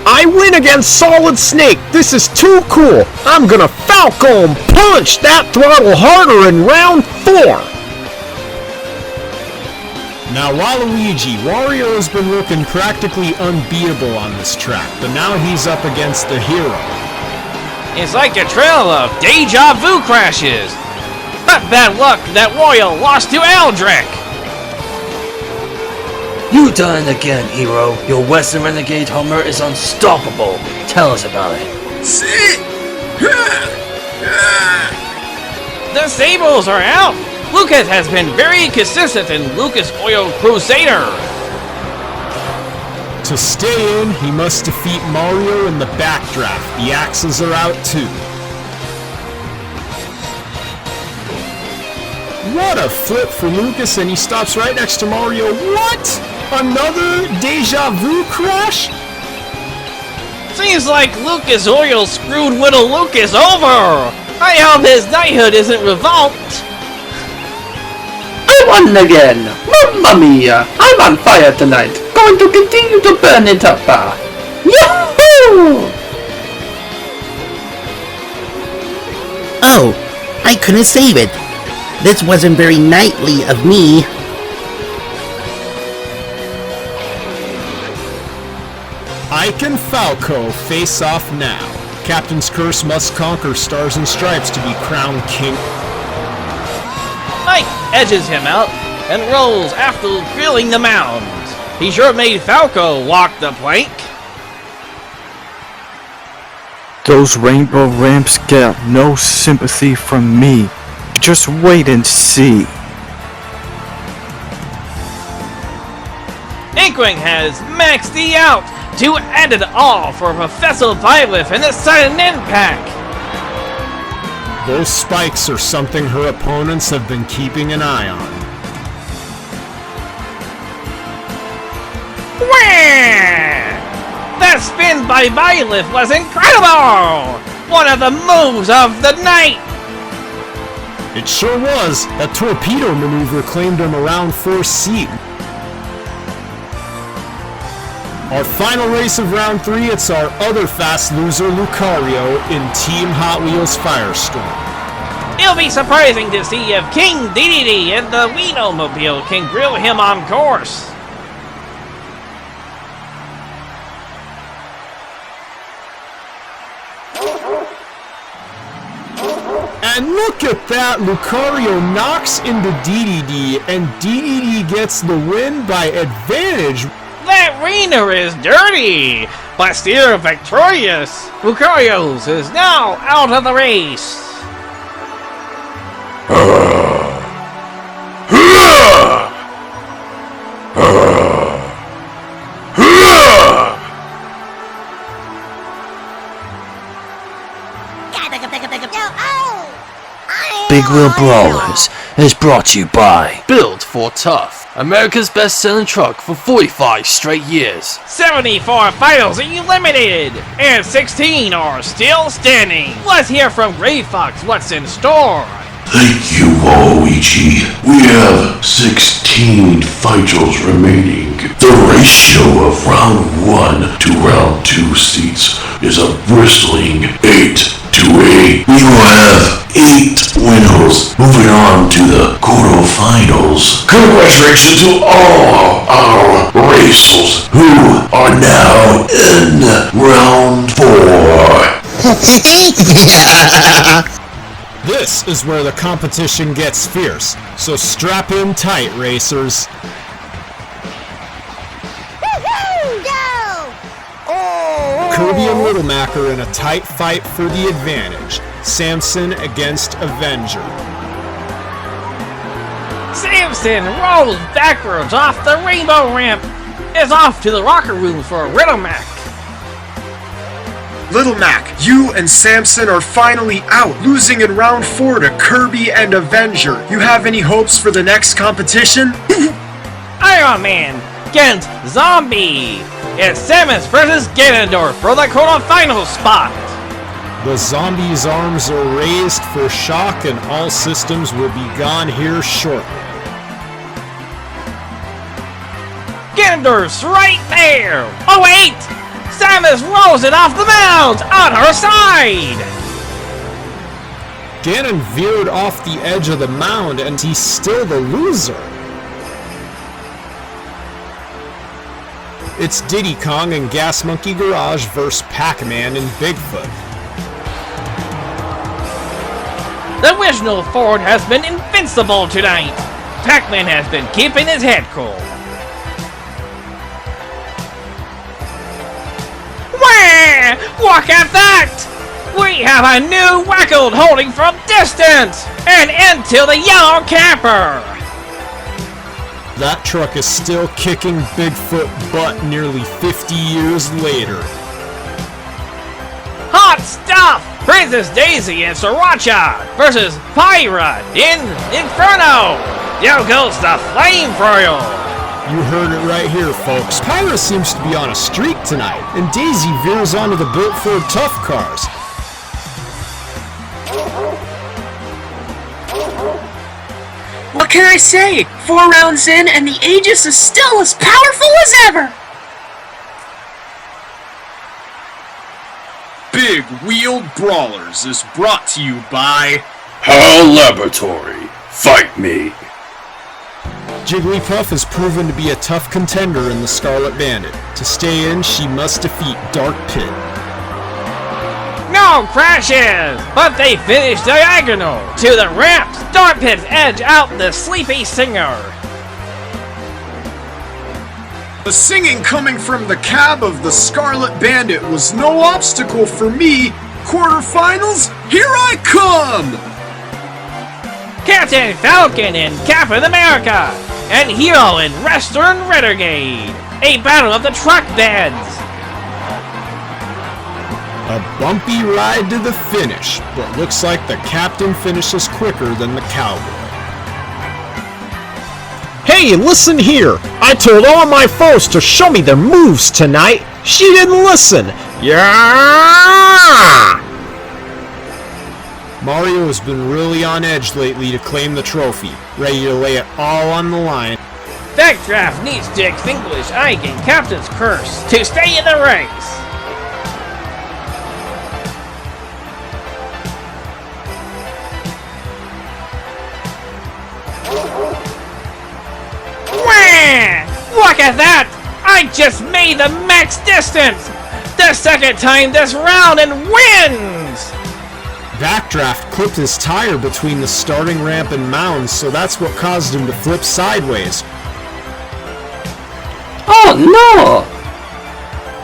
Speaker 5: I win against Solid Snake! This is too cool! I'm gonna Falcon punch that throttle harder in round 4!
Speaker 3: Now Waluigi, Wario has been looking practically unbeatable on this track, but now he's up against the hero.
Speaker 2: It's like a trail of deja vu crashes! But bad luck that Wario lost to Aldrich!
Speaker 13: You done it again, hero. Your Western Renegade Hummer is unstoppable. Tell us about it.
Speaker 2: The Sables are out! Lucas has been very consistent in Lucas Oil Crusader!
Speaker 3: To stay in, he must defeat Mario in the backdraft. The axes are out too. What a flip for Lucas, and he stops right next to Mario. What? Another deja vu crash?
Speaker 2: Seems like Lucas Oil screwed Little Lucas over! I hope his knighthood isn't revoked!
Speaker 14: I won again! Mamma mia! I'm on fire tonight! Going to continue to burn it up! Yahoo!
Speaker 15: Oh, I couldn't save it. This wasn't very knightly of me.
Speaker 3: Ike and Falco face off now. Captain's Curse must conquer Stars and Stripes to be crowned king.
Speaker 2: Mike edges him out and rolls after feeling the mounds. He sure made Falco walk the plank.
Speaker 12: Those rainbow ramps get no sympathy from me. Just wait and see.
Speaker 2: Inkwing has maxed D out to end it all for Professor Violet and the Sudden Impact.
Speaker 3: Those spikes are something her opponents have been keeping an eye on.
Speaker 2: Wham! That spin by Violet was incredible! One of the moves of the night!
Speaker 3: It sure was. That torpedo maneuver claimed him a round 4 seat. Our final race of round 3, it's our other fast loser, Lucario, in Team Hot Wheels Firestorm.
Speaker 2: It'll be surprising to see if King Dedede and the Wienomobile can grill him on course.
Speaker 3: And look at that! Lucario knocks into Dedede, and Dedede gets the win by advantage.
Speaker 2: That Rena is dirty, but still victorious. Lucario's is now out of the race.
Speaker 13: Big Wheel Brawlers is brought to you by
Speaker 6: Built for Tough, America's best-selling truck for 45 straight years.
Speaker 2: 74 finals are eliminated, and 16 are still standing. Let's hear from Gray Fox what's in store.
Speaker 4: Thank you, Waluigi. We have 16 fighters remaining. The ratio of round 1 to round 2 seats is a bristling 8 to 8. We will have 8 winners moving on to the quarterfinals. Congratulations to all our racers who are now in round 4.
Speaker 3: This is where the competition gets fierce, so strap in tight, racers. Kirby and Little Mac are in a tight fight for the advantage. Samson against Avenger.
Speaker 2: Samson rolls backwards off the rainbow ramp. Is off to the locker room for a Riddle Mac.
Speaker 8: Little Mac, you and Samson are finally out, losing in round 4 to Kirby and Avenger. You have any hopes for the next competition?
Speaker 2: Iron Man against Zombie. It's Samus versus Ganondorf for the quarterfinal spot.
Speaker 3: The zombie's arms are raised for shock and all systems will be gone here shortly.
Speaker 2: Ganondorf's right there. Oh wait! Samus rolls it off the mound on her side!
Speaker 3: Ganon veered off the edge of the mound and he's still the loser. It's Diddy Kong and Gas Monkey Garage vs. Pac-Man and Bigfoot.
Speaker 2: The original Ford has been invincible tonight. Pac-Man has been keeping his head cool. Look at that! We have a new Wackold holding from distance and into the yellow camper!
Speaker 3: That truck is still kicking Bigfoot butt nearly 50 years later.
Speaker 2: Hot stuff! Princess Daisy and Sriracha versus Pyra in Inferno! Yo goes the flamethrower!
Speaker 3: You heard it right here, folks. Pyra seems to be on a streak tonight, and Daisy veers onto the built Ford Tough cars.
Speaker 7: What can I say? 4 rounds in and the Aegis is still as powerful as ever!
Speaker 8: Big Wheeled Brawlers is brought to you by
Speaker 4: HAL Laboratory. Fight me.
Speaker 3: Jigglypuff has proven to be a tough contender in the Scarlet Bandit. To stay in, she must defeat Dark Pit.
Speaker 2: No crashes, but they finish diagonal to the ramps. Dark Pit's edge out the Sleepy Singer.
Speaker 8: The singing coming from the cab of the Scarlet Bandit was no obstacle for me. Quarterfinals, here I come!
Speaker 2: Captain Falcon in Captain America, and Hero in Western Renegade. A battle of the truck beds.
Speaker 3: A bumpy ride to the finish, but looks like the captain finishes quicker than the cowboy.
Speaker 16: Hey, listen here! I told all my foes to show me their moves tonight. She didn't listen. Yeah!
Speaker 3: Mario has been really on edge lately to claim the trophy, ready to lay it all on the line.
Speaker 2: Backdraft needs to extinguish Ike and Captain's curse to stay in the race. Wah! Look at that! I just made the max distance! The second time this round and wins!
Speaker 3: Backdraft clipped his tire between the starting ramp and mounds, so that's what caused him to flip sideways.
Speaker 14: Oh no!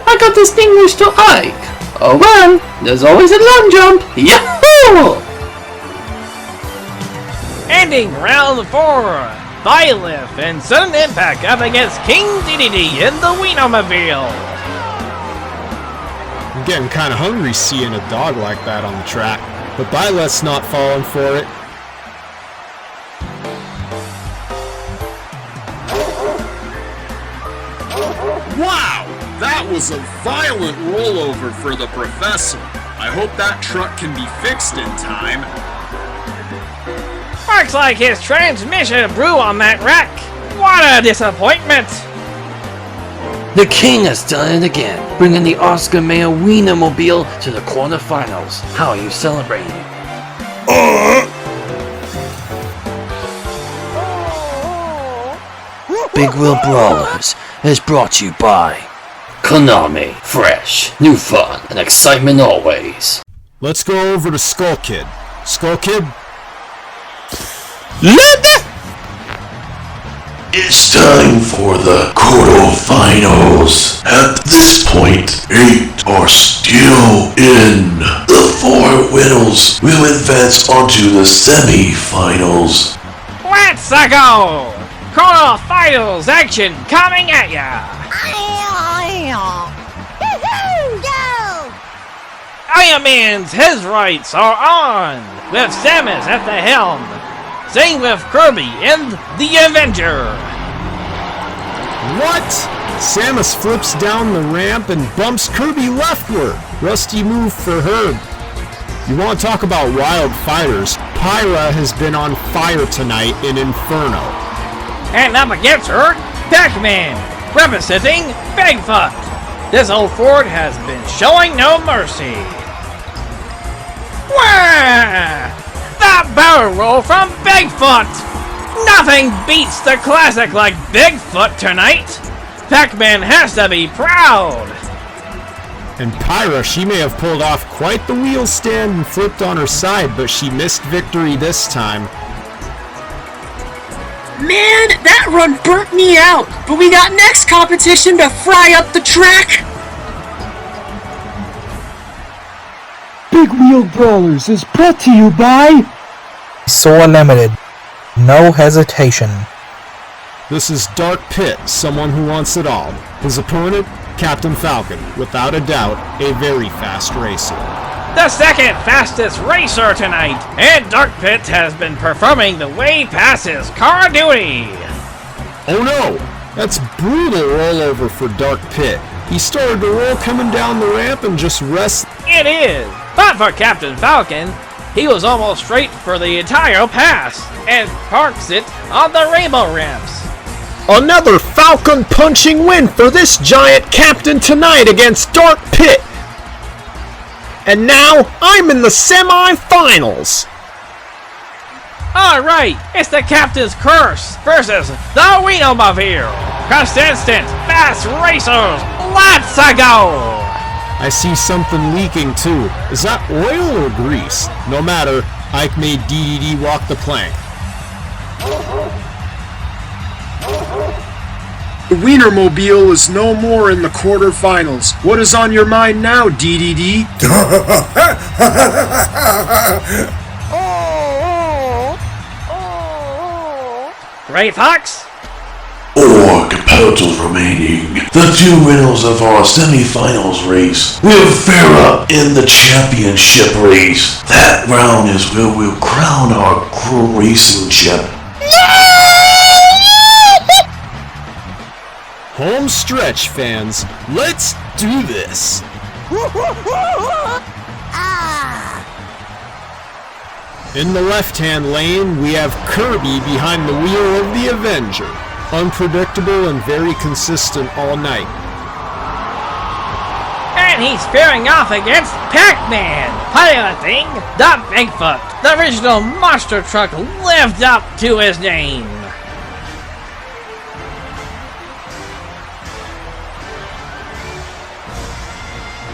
Speaker 14: I got distinguished to Ike. Oh well, there's always a long jump. Yahoo!
Speaker 2: Ending round 4. Byleth and Sudden Impact up against King DDD in the Wienermobile.
Speaker 3: I'm getting kind of hungry seeing a dog like that on the track, but Byleth's not falling for it.
Speaker 8: Wow! That was a violent rollover for the Professor. I hope that truck can be fixed in time.
Speaker 2: Looks like his transmission blew on that wreck. What a disappointment!
Speaker 13: The King has done it again, bringing the Oscar Mayer Wienermobile to the quarterfinals. How are you celebrating? Big Wheel Brawlers is brought to you by Konami. Fresh, new fun, and excitement always.
Speaker 3: Let's go over to Skull Kid. Skull Kid?
Speaker 4: It's time for the quarterfinals. At this point, 8 are still in. The 4 winners will advance onto the semi-finals.
Speaker 2: Let's go! Quarter finals action coming at ya! Iron Man's his rights are on, with Samus at the helm. Same with Kirby and the Avenger.
Speaker 3: What? Samus flips down the ramp and bumps Kirby leftward. Rusty move for her. You want to talk about wild fighters? Pyra has been on fire tonight in Inferno.
Speaker 2: And up against her, Pac-Man, representing Bigfoot. This old Ford has been showing no mercy. Wah! The barrel roll from Bigfoot! Nothing beats the classic like Bigfoot tonight. Pac-Man has to be proud.
Speaker 3: And Pyra, she may have pulled off quite the wheel stand and flipped on her side, but she missed victory this time.
Speaker 7: Man, that run burnt me out, but we got next competition to fry up the track.
Speaker 17: Big Wheel Brawlers is brought to you by
Speaker 9: Soar Limited. No hesitation.
Speaker 3: This is Dark Pit, someone who wants it all. His opponent, Captain Falcon, without a doubt, a very fast racer.
Speaker 2: The second fastest racer tonight, and Dark Pit has been performing the way past his car duty.
Speaker 3: Oh no! That's brutal rollover for Dark Pit. He started to roll coming down the ramp and just rest.
Speaker 2: It is, but for Captain Falcon, he was almost straight for the entire pass, and parks it on the rainbow ramps.
Speaker 16: Another Falcon punching win for this giant captain tonight against Dark Pit. And now, I'm in the semi-finals.
Speaker 2: Alright, it's the Captain's Curse versus the Wienermobile. Consistent, fast racers, let's go!
Speaker 3: I see something leaking too. Is that oil or grease? No matter, Ike made DDD walk the plank.
Speaker 8: The Wienermobile is no more in the quarterfinals. What is on your mind now, DDD?
Speaker 2: Ray Fox?
Speaker 4: 4 competitors remaining. The 2 winners of our semi-finals race will fare up in the championship race. That round is where we'll crown our crew racing champ.
Speaker 3: Home stretch, fans. Let's do this. In the left-hand lane, we have Kirby behind the wheel of the Avenger. Unpredictable and very consistent all night.
Speaker 2: And he's squaring off against Pac-Man, piloting the Bigfoot. The original monster truck lived up to his name.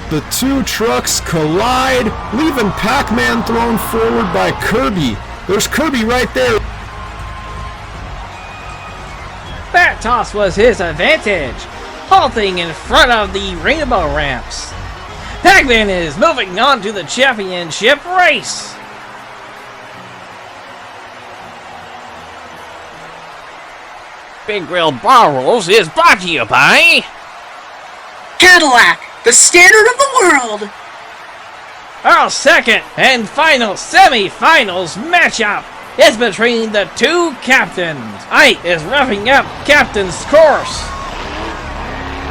Speaker 3: The 2 trucks collide, leaving Pac-Man thrown forward by Kirby. There's Kirby right there.
Speaker 2: That toss was his advantage, halting in front of the rainbow ramps. Pac-Man is moving on to the championship race. Big Wheel Brawlers is brought to you by
Speaker 7: Cadillac, the standard of the world.
Speaker 2: Our second and final semi-finals matchup is between the 2 captains. Ike is roughing up Captain's course.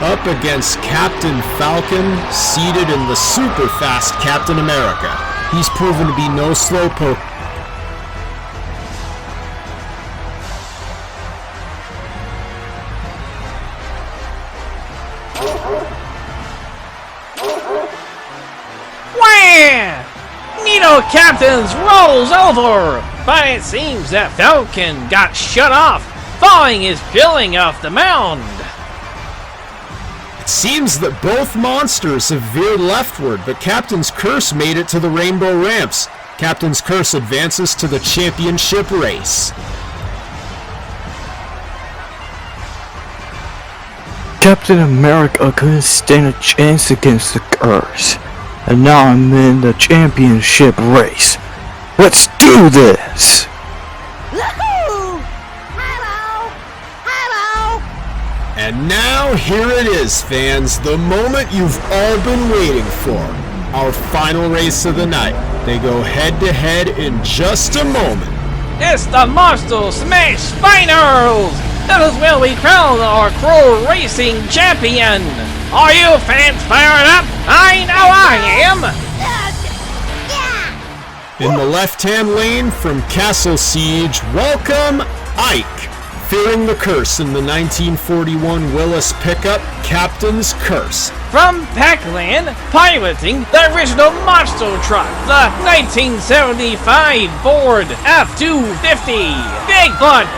Speaker 3: Up against Captain Falcon, seated in the super fast Captain America. He's proven to be no slowpoke.
Speaker 2: Wham! Nito Captains rolls over, but it seems that Falcon got shut off, following his killing off the mound.
Speaker 3: It seems that both monsters have veered leftward, but Captain's Curse made it to the rainbow ramps. Captain's Curse advances to the championship race.
Speaker 12: Captain America couldn't stand a chance against the Curse. And now I'm in the championship race. Let's do this!
Speaker 3: And now here it is, fans, the moment you've all been waiting for. Our final race of the night. They go head-to-head in just a moment.
Speaker 2: It's the Monster Smash Finals! That is where we crown our Crow Racing Champion! Are you fans fired up? I know I am!
Speaker 3: In the left-hand lane from Castle Siege, welcome Ike. Fearing the curse in the 1941 Willis pickup, Captain's Curse.
Speaker 2: From Pac-Land, piloting the original monster truck, the 1975 Ford F-250, Bigfoot.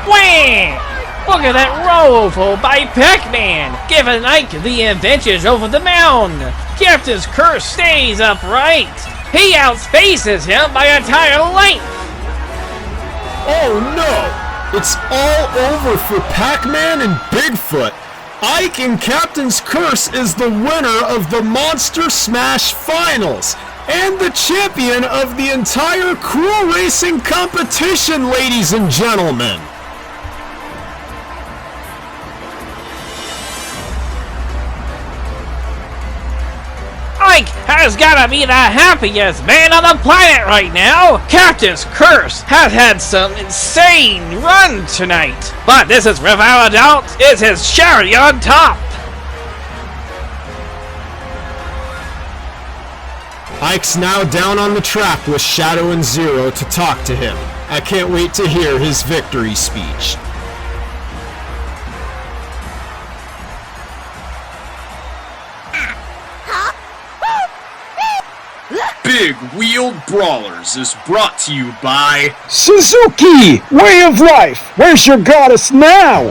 Speaker 2: Wham! Look at that roll by Pac-Man, giving Ike the advantage over the mound. Captain's Curse stays upright. He outspaces him by a tire length.
Speaker 3: Oh no! It's all over for Pac-Man and Bigfoot. Ike and Captain's Curse is the winner of the Monster Smash Finals and the champion of the entire Cool Racing competition, ladies and gentlemen.
Speaker 2: Ike has gotta be the happiest man on the planet right now! Captain's Curse has had some insane run tonight, but this is without a doubt is his cherry on top!
Speaker 3: Ike's now down on the track with Shadow and Zero to talk to him. I can't wait to hear his victory speech.
Speaker 8: Big Wheeled Brawlers is brought to you by
Speaker 16: Suzuki! Way of Life! Where's your goddess now?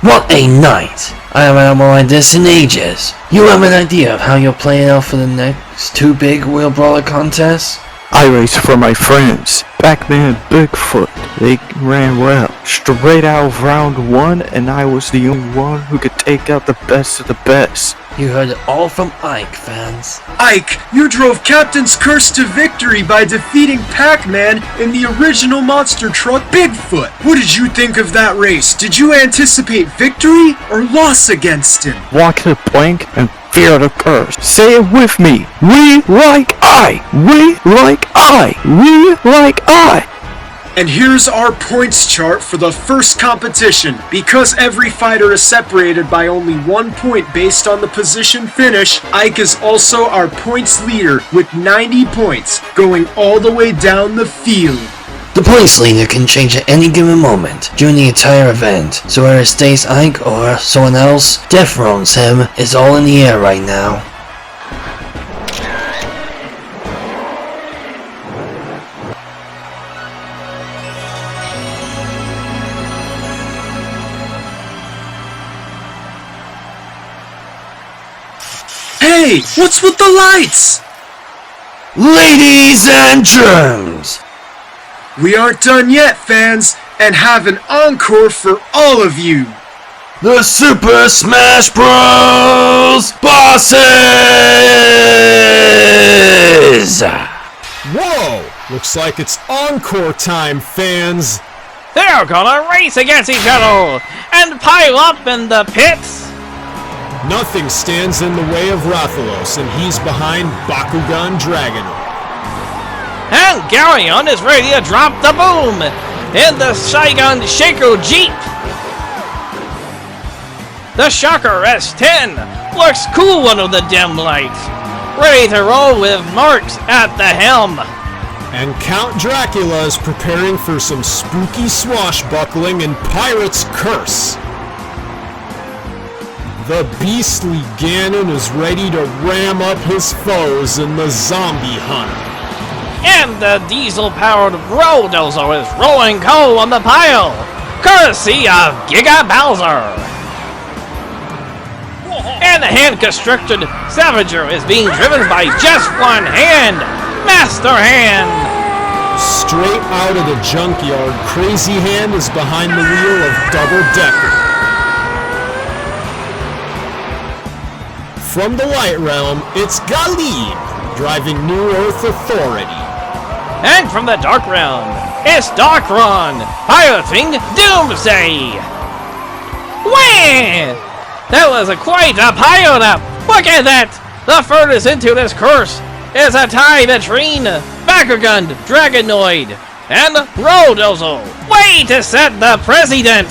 Speaker 13: What a night! I haven't had one like this in ages. You have an idea of how you're playing out for the next two Big Wheel Brawler contests?
Speaker 12: I race for my friends, Pac-Man and Bigfoot. They ran well, straight out of round one, and I was the only one who could take out the best of the best.
Speaker 13: You heard it all from Ike, fans.
Speaker 8: Ike, you drove Captain's Curse to victory by defeating Pac-Man in the original monster truck Bigfoot. What did you think of that race? Did you anticipate victory or loss against him?
Speaker 12: Walk the plank and fear the curse. Say it with me. We like I. We like I. We like I.
Speaker 8: And here's our points chart for the first competition. Because every fighter is separated by only 1 point based on the position finish, Ike is also our points leader with 90 points, going all the way down the field.
Speaker 13: The points leader can change at any given moment during the entire event, so whether it stays Ike or someone else dethrones him is all in the air right now.
Speaker 8: Hey, what's with the lights?
Speaker 13: Ladies and germs!
Speaker 8: We aren't done yet, fans, and have an encore for all of you.
Speaker 13: The Super Smash Bros. Bosses!
Speaker 3: Whoa! Looks like it's encore time, fans.
Speaker 2: They're gonna race against each other and pile up in the pits.
Speaker 3: Nothing stands in the way of Rathalos, and he's behind Bakugan Dragonoid.
Speaker 2: And Garyon is ready to drop the boom in the Saigon Shaker Jeep. The Shocker S10 looks cool under the dim lights, ready to roll with Marks at the helm.
Speaker 3: And Count Dracula is preparing for some spooky swashbuckling in Pirate's Curse. The beastly Ganon is ready to ram up his foes in the Zombie Hunter.
Speaker 2: And the diesel-powered Bulldozer is rolling coal on the pile, courtesy of Giga Bowser. And the hand-constructed Avenger is being driven by just one hand, Master Hand.
Speaker 3: Straight out of the junkyard, Crazy Hand is behind the wheel of Double Decker. from the Light Realm, it's Galib, driving New Earth Authority.
Speaker 2: And from the Dark Realm, it's Darkron, piloting Doomsday. Wham! That was quite a pileup! Look at that! The furthest into this course is a tie between Bakugan, Dragonoid, and Rodozo. Way to set the president!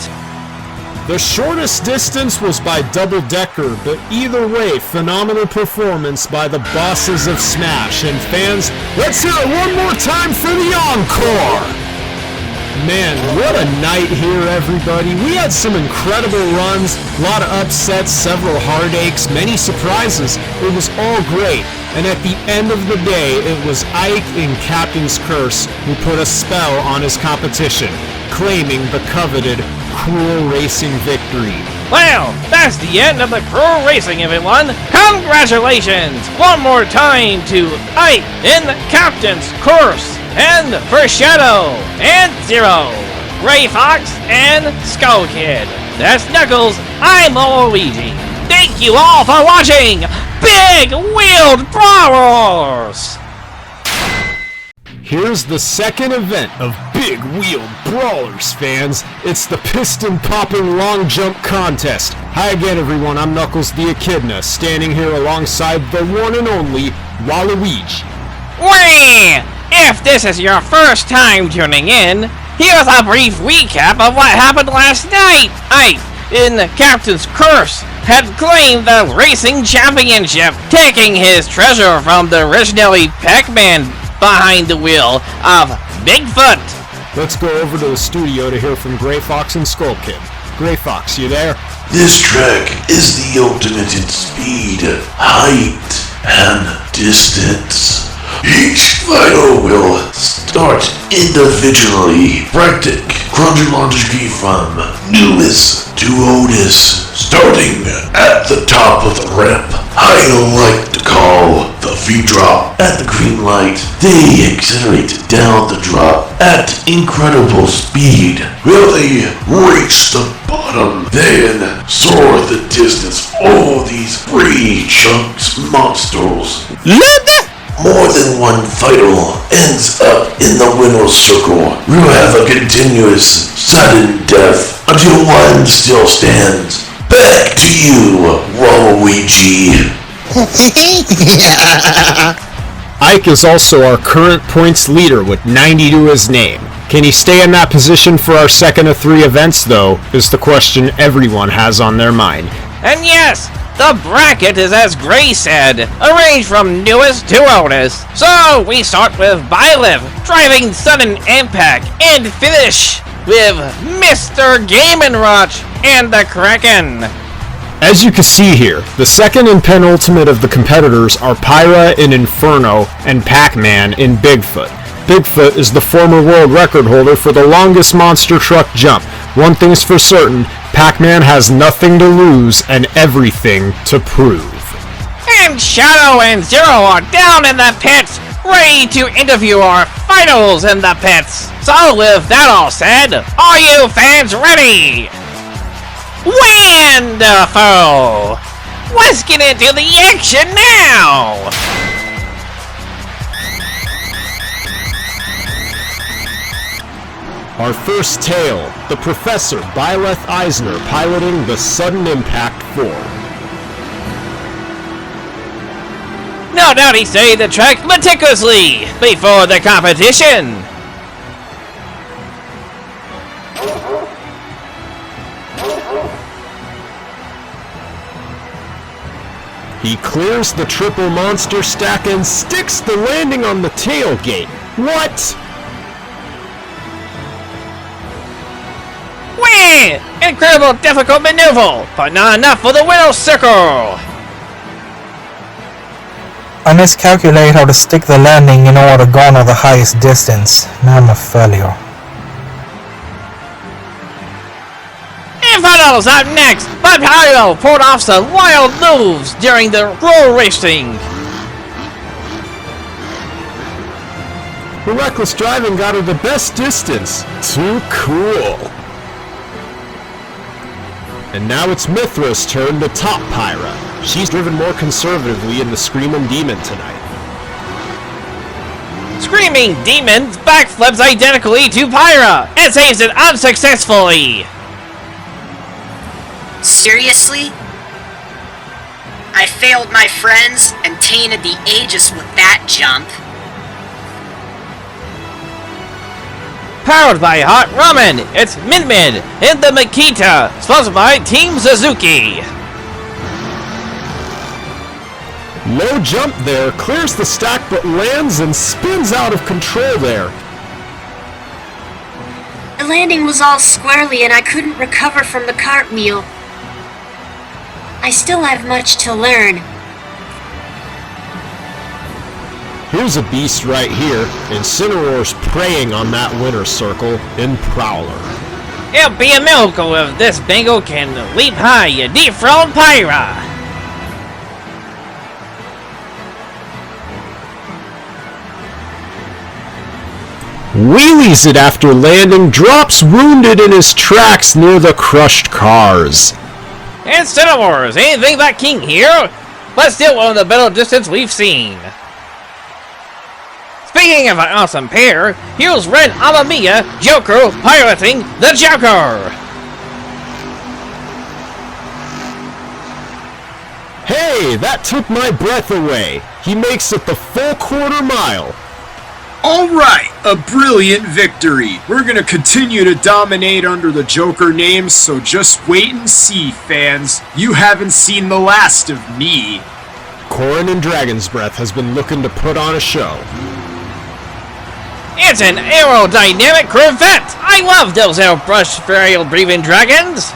Speaker 3: The shortest distance was by Double Decker, but either way, phenomenal performance by the bosses of Smash. And fans, let's hear it one more time for the encore! Man, what a night here, everybody. We had some incredible runs, a lot of upsets, several heartaches, many surprises. It was all great. And at the end of the day, it was Ike in Captain's Curse who put a spell on his competition, claiming the coveted Cruel Racing victory.
Speaker 2: Well, that's the end of the Cruel Racing, everyone. Congratulations one more time to Ike in Captain's Curse, and for Shadow and Zero, Gray Fox and Skull Kid. That's Knuckles, I'm Luigi. Thank you all for watching Big Wheeled Brawlers!
Speaker 3: Here's the second event of Big Wheeled Brawlers, fans. It's the piston popping long jump contest. Hi again, everyone. I'm Knuckles the Echidna, standing here alongside the one and only Waluigi.
Speaker 2: Whee! If this is your first time tuning in, here's a brief recap of what happened last night. Ike, in the Captain's Curse, had claimed the racing championship, taking his treasure from the originally Pac-Man behind the wheel of Bigfoot.
Speaker 3: Let's go over to the studio to hear from Gray Fox and Skull Kid. Gray Fox, you there?
Speaker 4: This track is the ultimate in speed, height, and distance. Each fighter will start individually, practic chronologically from newest to oldest, starting at the top of the ramp. I like to call the V-drop at the green light. They accelerate down the drop at incredible speed. Will they reach the bottom, then soar the distance for these free chunks monsters. More than one fighter ends up in the winner's circle. We will have a continuous sudden death until one still stands. Back to you, Waluigi.
Speaker 3: Ike is also our current points leader with 90 to his name. Can he stay in that position for our second of three events, though, is the question everyone has on their mind.
Speaker 2: And yes, the bracket is, as Gray said, arranged from newest to oldest. So we start with Byleth, driving Sudden Impact, and finish with Mr. Game & Watch and the Kraken.
Speaker 3: As you can see here, the second and penultimate of the competitors are Pyra in Inferno and Pac-Man in Bigfoot. Bigfoot is the former world record holder for the longest monster truck jump. One thing's for certain, Pac-Man has nothing to lose and everything to prove.
Speaker 2: And Shadow and Zero are down in the pits, ready to interview our finals in the pits. So with that all said, are you fans ready? Wonderful! Let's get into the action now!
Speaker 3: Our first tale, the Professor Byleth Eisner piloting the Sudden Impact 4.
Speaker 2: No doubt he studied the track meticulously before the competition.
Speaker 3: He clears the triple monster stack and sticks the landing on the tailgate. What?
Speaker 2: Whee! Incredible difficult maneuver, but not enough for the winner's circle.
Speaker 9: I miscalculate how to stick the landing in order to garner the highest distance. Now I'm a failure.
Speaker 2: Inferno's up next, but Pyro pulled off some wild moves during the roll racing.
Speaker 3: The reckless driving got her the best distance. Too cool. And now it's Mithra's turn to top Pyra. She's driven more conservatively in the Screamin' Demon tonight.
Speaker 2: Screaming Demons backflips identically to Pyra and saves it unsuccessfully.
Speaker 7: Seriously? I failed my friends and tainted the Aegis with that jump.
Speaker 2: Powered by Hot Ramen, it's Min Min in the Makita, sponsored by Team Suzuki.
Speaker 3: Low jump there, clears the stack but lands and spins out of control there.
Speaker 11: The landing was all squirrely and I couldn't recover from the cartwheel. I still have much to learn.
Speaker 3: Here's a beast right here. Incineroar's preying on that winner circle in Prowler.
Speaker 2: It'll be a miracle if this bingo can leap high and dethrone Pyra.
Speaker 3: Wheelies it after landing, drops wounded in his tracks near the crushed cars.
Speaker 2: Incineroar's anything but king here, but still one of the better distance we've seen. Speaking of an awesome pair, here's Red Amamiya Joker piloting the Joker!
Speaker 3: Hey, that took my breath away. He makes it the full quarter mile.
Speaker 8: Alright, a brilliant victory. We're gonna continue to dominate under the Joker name, so just wait and see, fans. You haven't seen the last of me.
Speaker 3: Corrin and Dragon's Breath has been looking to put on a show.
Speaker 2: It's an aerodynamic Corvette! I love those airbrush burial breathing dragons!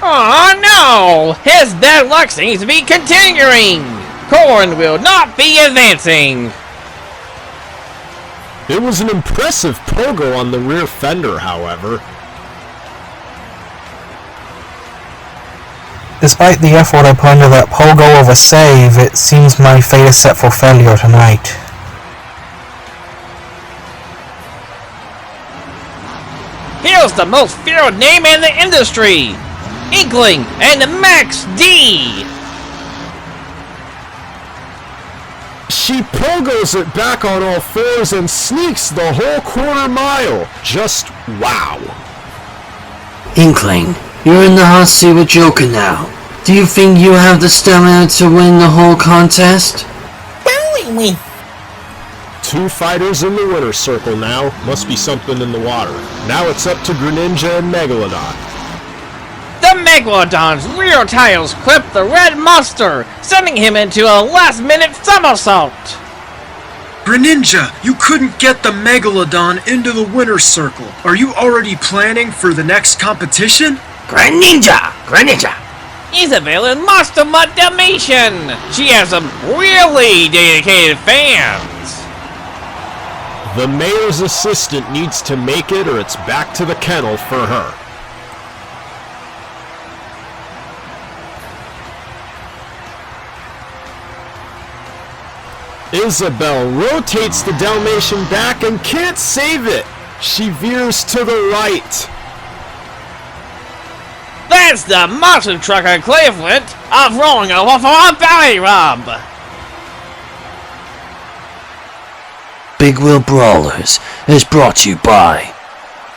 Speaker 2: Oh no! His bad luck seems to be continuing! Corrin will not be advancing!
Speaker 3: It was an impressive pogo on the rear fender, however.
Speaker 9: Despite the effort I put into that pogo of a save, it seems my fate is set for failure tonight.
Speaker 2: Here's the most feared name in the industry! Inkling and Max D!
Speaker 3: She pogos it back on all fours and sneaks the whole quarter mile. Just wow.
Speaker 13: Inkling, you're in the hot seat with Joker now. Do you think you have the stamina to win the whole contest?
Speaker 3: Two fighters in the winner's circle now. Must be something in the water. Now it's up to Greninja and Megalodon.
Speaker 2: The Megalodon's rear tires clipped the red monster, sending him into a last-minute somersault!
Speaker 8: Greninja, you couldn't get the Megalodon into the winner's circle. Are you already planning for the next competition?
Speaker 14: Greninja!
Speaker 2: Isabel and Monster Mutt Dalmatian! She has some really dedicated fans!
Speaker 3: The mayor's assistant needs to make it or it's back to the kennel for her. Isabel rotates the Dalmatian back and can't save it. She veers to the right.
Speaker 2: That's the monster truck equivalent of rolling over for a belly rub!
Speaker 13: Big Wheel Brawlers is brought to you by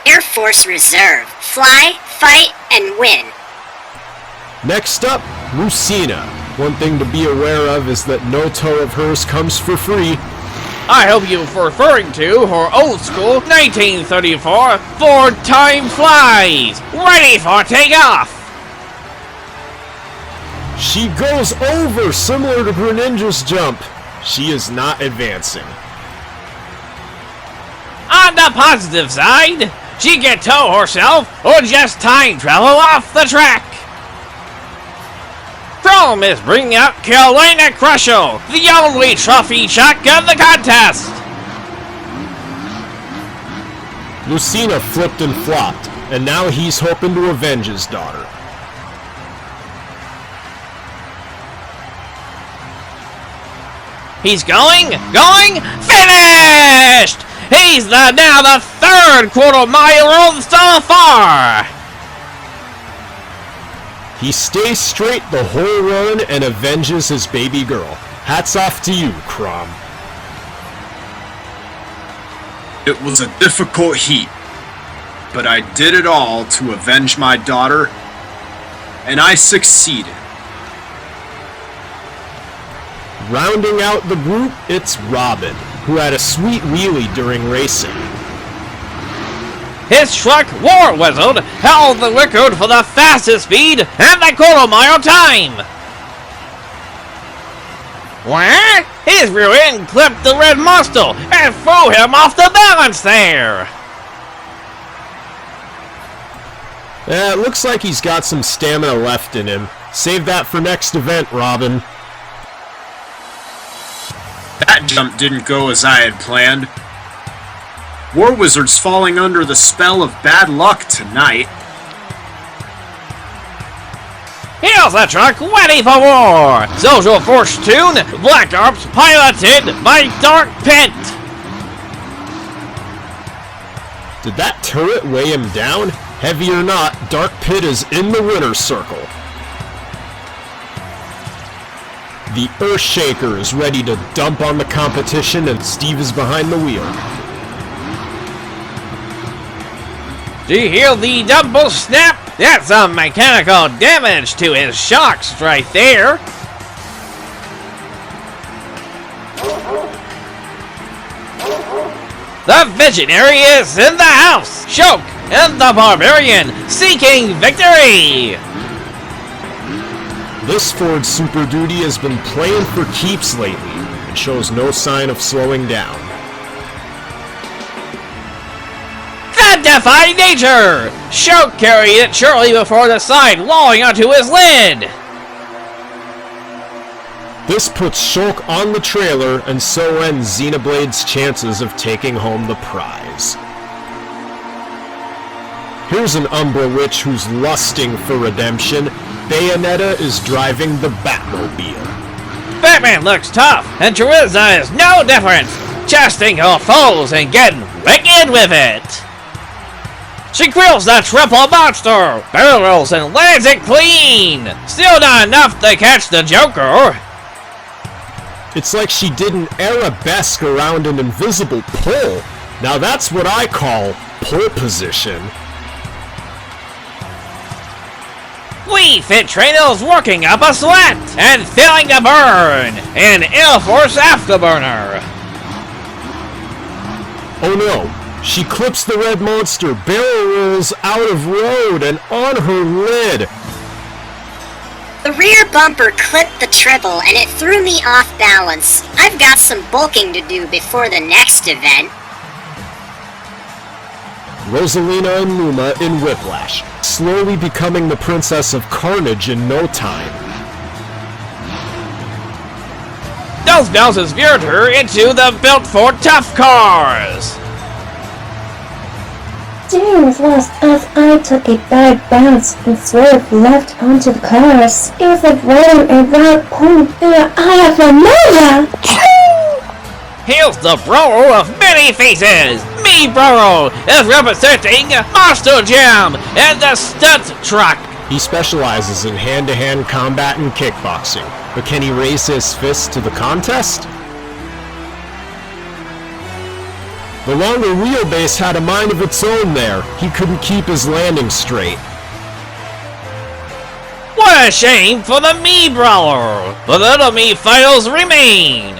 Speaker 11: Air Force Reserve. Fly, fight, and win.
Speaker 3: Next up, Lucina. One thing to be aware of is that no toe of hers comes for free.
Speaker 2: I hope you're referring to her old school 1934 Ford Time Flies, ready for takeoff!
Speaker 3: She goes over, similar to Greninja's jump. She is not advancing.
Speaker 2: On the positive side, she can tow herself or just time travel off the track. Chrome is bringing out Carolina Crusher, the only trophy chuck of the contest.
Speaker 3: Lucina flipped and flopped, and now he's hoping to avenge his daughter.
Speaker 2: He's going, finished! He He's now the third quarter-mile so far!
Speaker 3: He stays straight the whole run and avenges his baby girl. Hats off to you, Crom.
Speaker 1: It was a difficult heat, but I did it all to avenge my daughter, and I succeeded.
Speaker 3: Rounding out the group, it's Robin, who had a sweet wheelie during racing.
Speaker 2: His truck, War Wizard, held the record for the fastest speed and the quarter-mile time. What? His rear end clipped the red monster and threw him off the balance there.
Speaker 3: It looks like he's got some stamina left in him. Save that for next event, Robin.
Speaker 1: That jump didn't go as I had planned. War Wizard's falling under the spell of bad luck tonight.
Speaker 2: Here's the truck ready for war! Social Fortune, Black Ops, piloted by Dark Pit!
Speaker 3: Did that turret weigh him down? Heavy or not, Dark Pit is in the winner's circle. The Earthshaker is ready to dump on the competition, and Steve is behind the wheel.
Speaker 2: Do you hear the double snap? That's some mechanical damage to his shocks right there. The Visionary is in the house! Shoke and the Barbarian seeking victory!
Speaker 3: This Ford Super Duty has been playing for keeps lately and shows no sign of slowing down.
Speaker 2: The Defy Nature! Shoke carried it shortly before the side, lolling onto his lid!
Speaker 3: This puts Shulk on the trailer, and so ends Xenoblade's chances of taking home the prize. Here's an Umbra Witch who's lusting for redemption. Bayonetta is driving the Batmobile.
Speaker 2: Batman looks tough, and Teresa is no different, chesting her foes and getting wicked with it. She grills the triple monster, barrel rolls and lands it clean. Still not enough to catch the Joker.
Speaker 3: It's like she did an arabesque around an invisible pole. Now that's what I call pole position.
Speaker 2: Wii Fit Traino's working up a sweat and feeling the burn in Air Force Afterburner.
Speaker 3: Oh no, she clips the red monster, barrel rolls out of road and on her lid.
Speaker 11: The rear bumper clipped the triple and it threw me off balance. I've got some bulking to do before the next event.
Speaker 3: Rosalina and Luma in Whiplash, slowly becoming the Princess of Carnage in no time.
Speaker 2: Those bouncers veered her into the built for tough cars.
Speaker 10: Steering was lost as I took a bad bounce and swerved left onto the cars. It was like riding a round point through an eye of Amnesia!
Speaker 2: Here's the Brawler of many faces! Me Brawler is representing Monster Jam and the Stunt Truck!
Speaker 3: He specializes in hand-to-hand combat and kickboxing, but can he raise his fist to the contest? The longer wheelbase had a mind of its own there. He couldn't keep his landing straight.
Speaker 2: What a shame for the Me Brawler! The little Me fighters remain!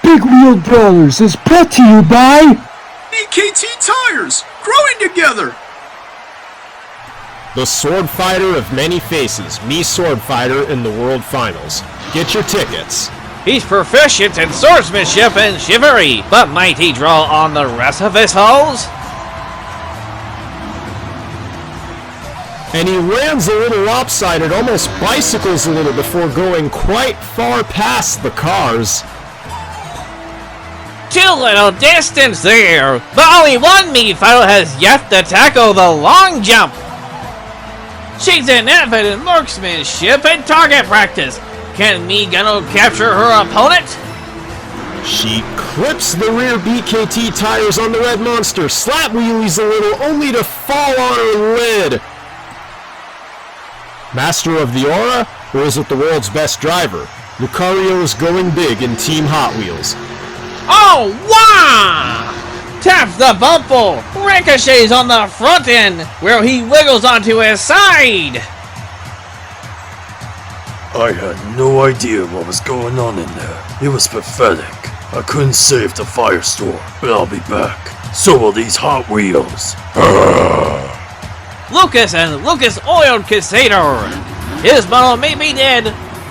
Speaker 17: Big Wheel Brawlers is brought to you by
Speaker 1: BKT Tires! Growing together!
Speaker 3: The sword fighter of many faces, Me Sword Fighter in the World Finals. Get your tickets.
Speaker 2: He's proficient in swordsmanship and chivalry, but might he draw on the rest of his hoes?
Speaker 3: And he lands a little lopsided, almost bicycles a little before going quite far past the cars.
Speaker 2: Too little distance there, but only one Me fighter has yet to tackle the long jump. She's an avid in marksmanship and target practice. Can Me Gunno capture her opponent?
Speaker 3: She clips the rear BKT tires on the red monster, slap wheelies a little, only to fall on her lid. Master of the Aura, or is it the world's best driver? Lucario is going big in Team Hot Wheels.
Speaker 2: Oh, wow! Taps the bumper, ricochets on the front end, where he wiggles onto his side.
Speaker 4: I had no idea what was going on in there. It was pathetic. I couldn't save the firestorm, but I'll be back. So will these Hot Wheels.
Speaker 2: Lucas and Lucas Oil Crusader. His model may be dead,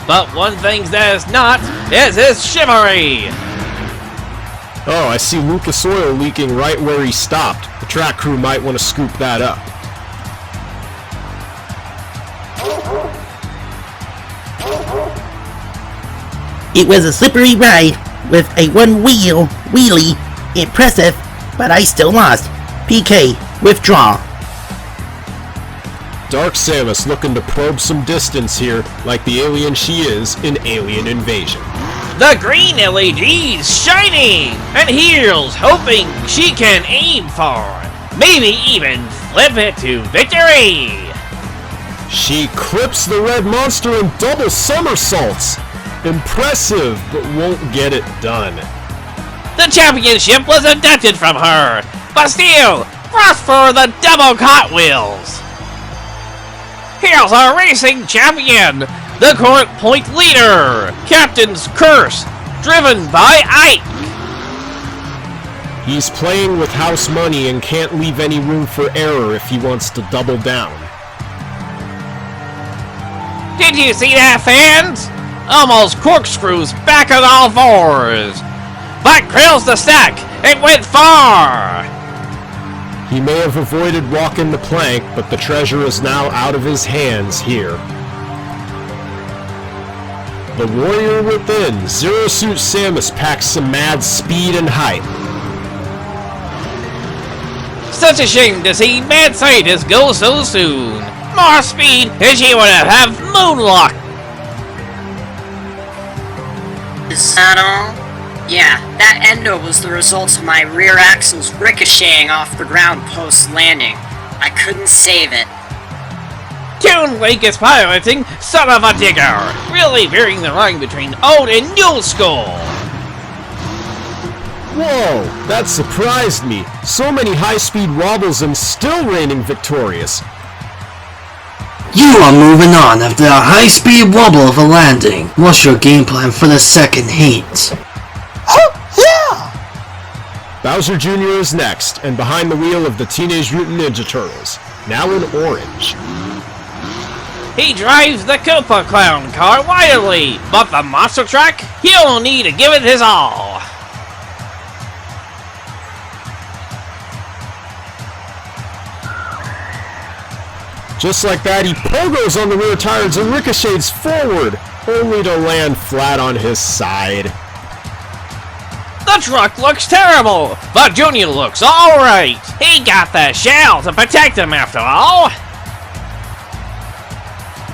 Speaker 2: but one thing that is not is his chivalry.
Speaker 3: Oh, I see Lucas Oil leaking right where he stopped. The track crew might want to scoop that up.
Speaker 15: It was a slippery ride with a one-wheel wheelie. Impressive, but I still lost. PK, withdraw.
Speaker 3: Dark Samus looking to probe some distance here, like the alien she is in Alien Invasion.
Speaker 2: The green LED's shining, and Heel's hoping she can aim for, maybe even flip it to victory.
Speaker 3: She clips the red monster in double somersaults. Impressive, but won't get it done.
Speaker 2: The championship was adapted from her, but still, rush for the double Hot Wheels. Here's our racing champion, the current point leader, Captain's Curse, driven by Ike.
Speaker 3: He's playing with house money and can't leave any room for error if he wants to double down.
Speaker 2: Did you see that, fans? Almost corkscrews back on all fours. But Krill's the stack. It went far.
Speaker 3: He may have avoided walking the plank, but the treasure is now out of his hands here. The warrior within, Zero Suit Samus packs some mad speed and height.
Speaker 2: Such a shame to see Mad Scientist go so soon. More speed, and she would have moonwalked.
Speaker 7: Is that all? Yeah, that endo was the result of my rear axles ricocheting off the ground post-landing. I couldn't save it.
Speaker 2: Toon Link is piloting Son of a Digger, really veering the line between old and new school.
Speaker 3: Whoa, that surprised me. So many high-speed wobbles and still reigning victorious.
Speaker 13: You are moving on after a high-speed wobble of a landing. What's your game plan for the second heat?
Speaker 3: Bowser Jr. is next, and behind the wheel of the Teenage Mutant Ninja Turtles, now in orange.
Speaker 2: He drives the Koopa Clown car wildly, but the monster truck, he'll need to give it his all.
Speaker 3: Just like that, he pogos on the rear tires and ricochets forward, only to land flat on his side.
Speaker 2: The truck looks terrible, but Junior looks alright. He got the shell to protect him after all.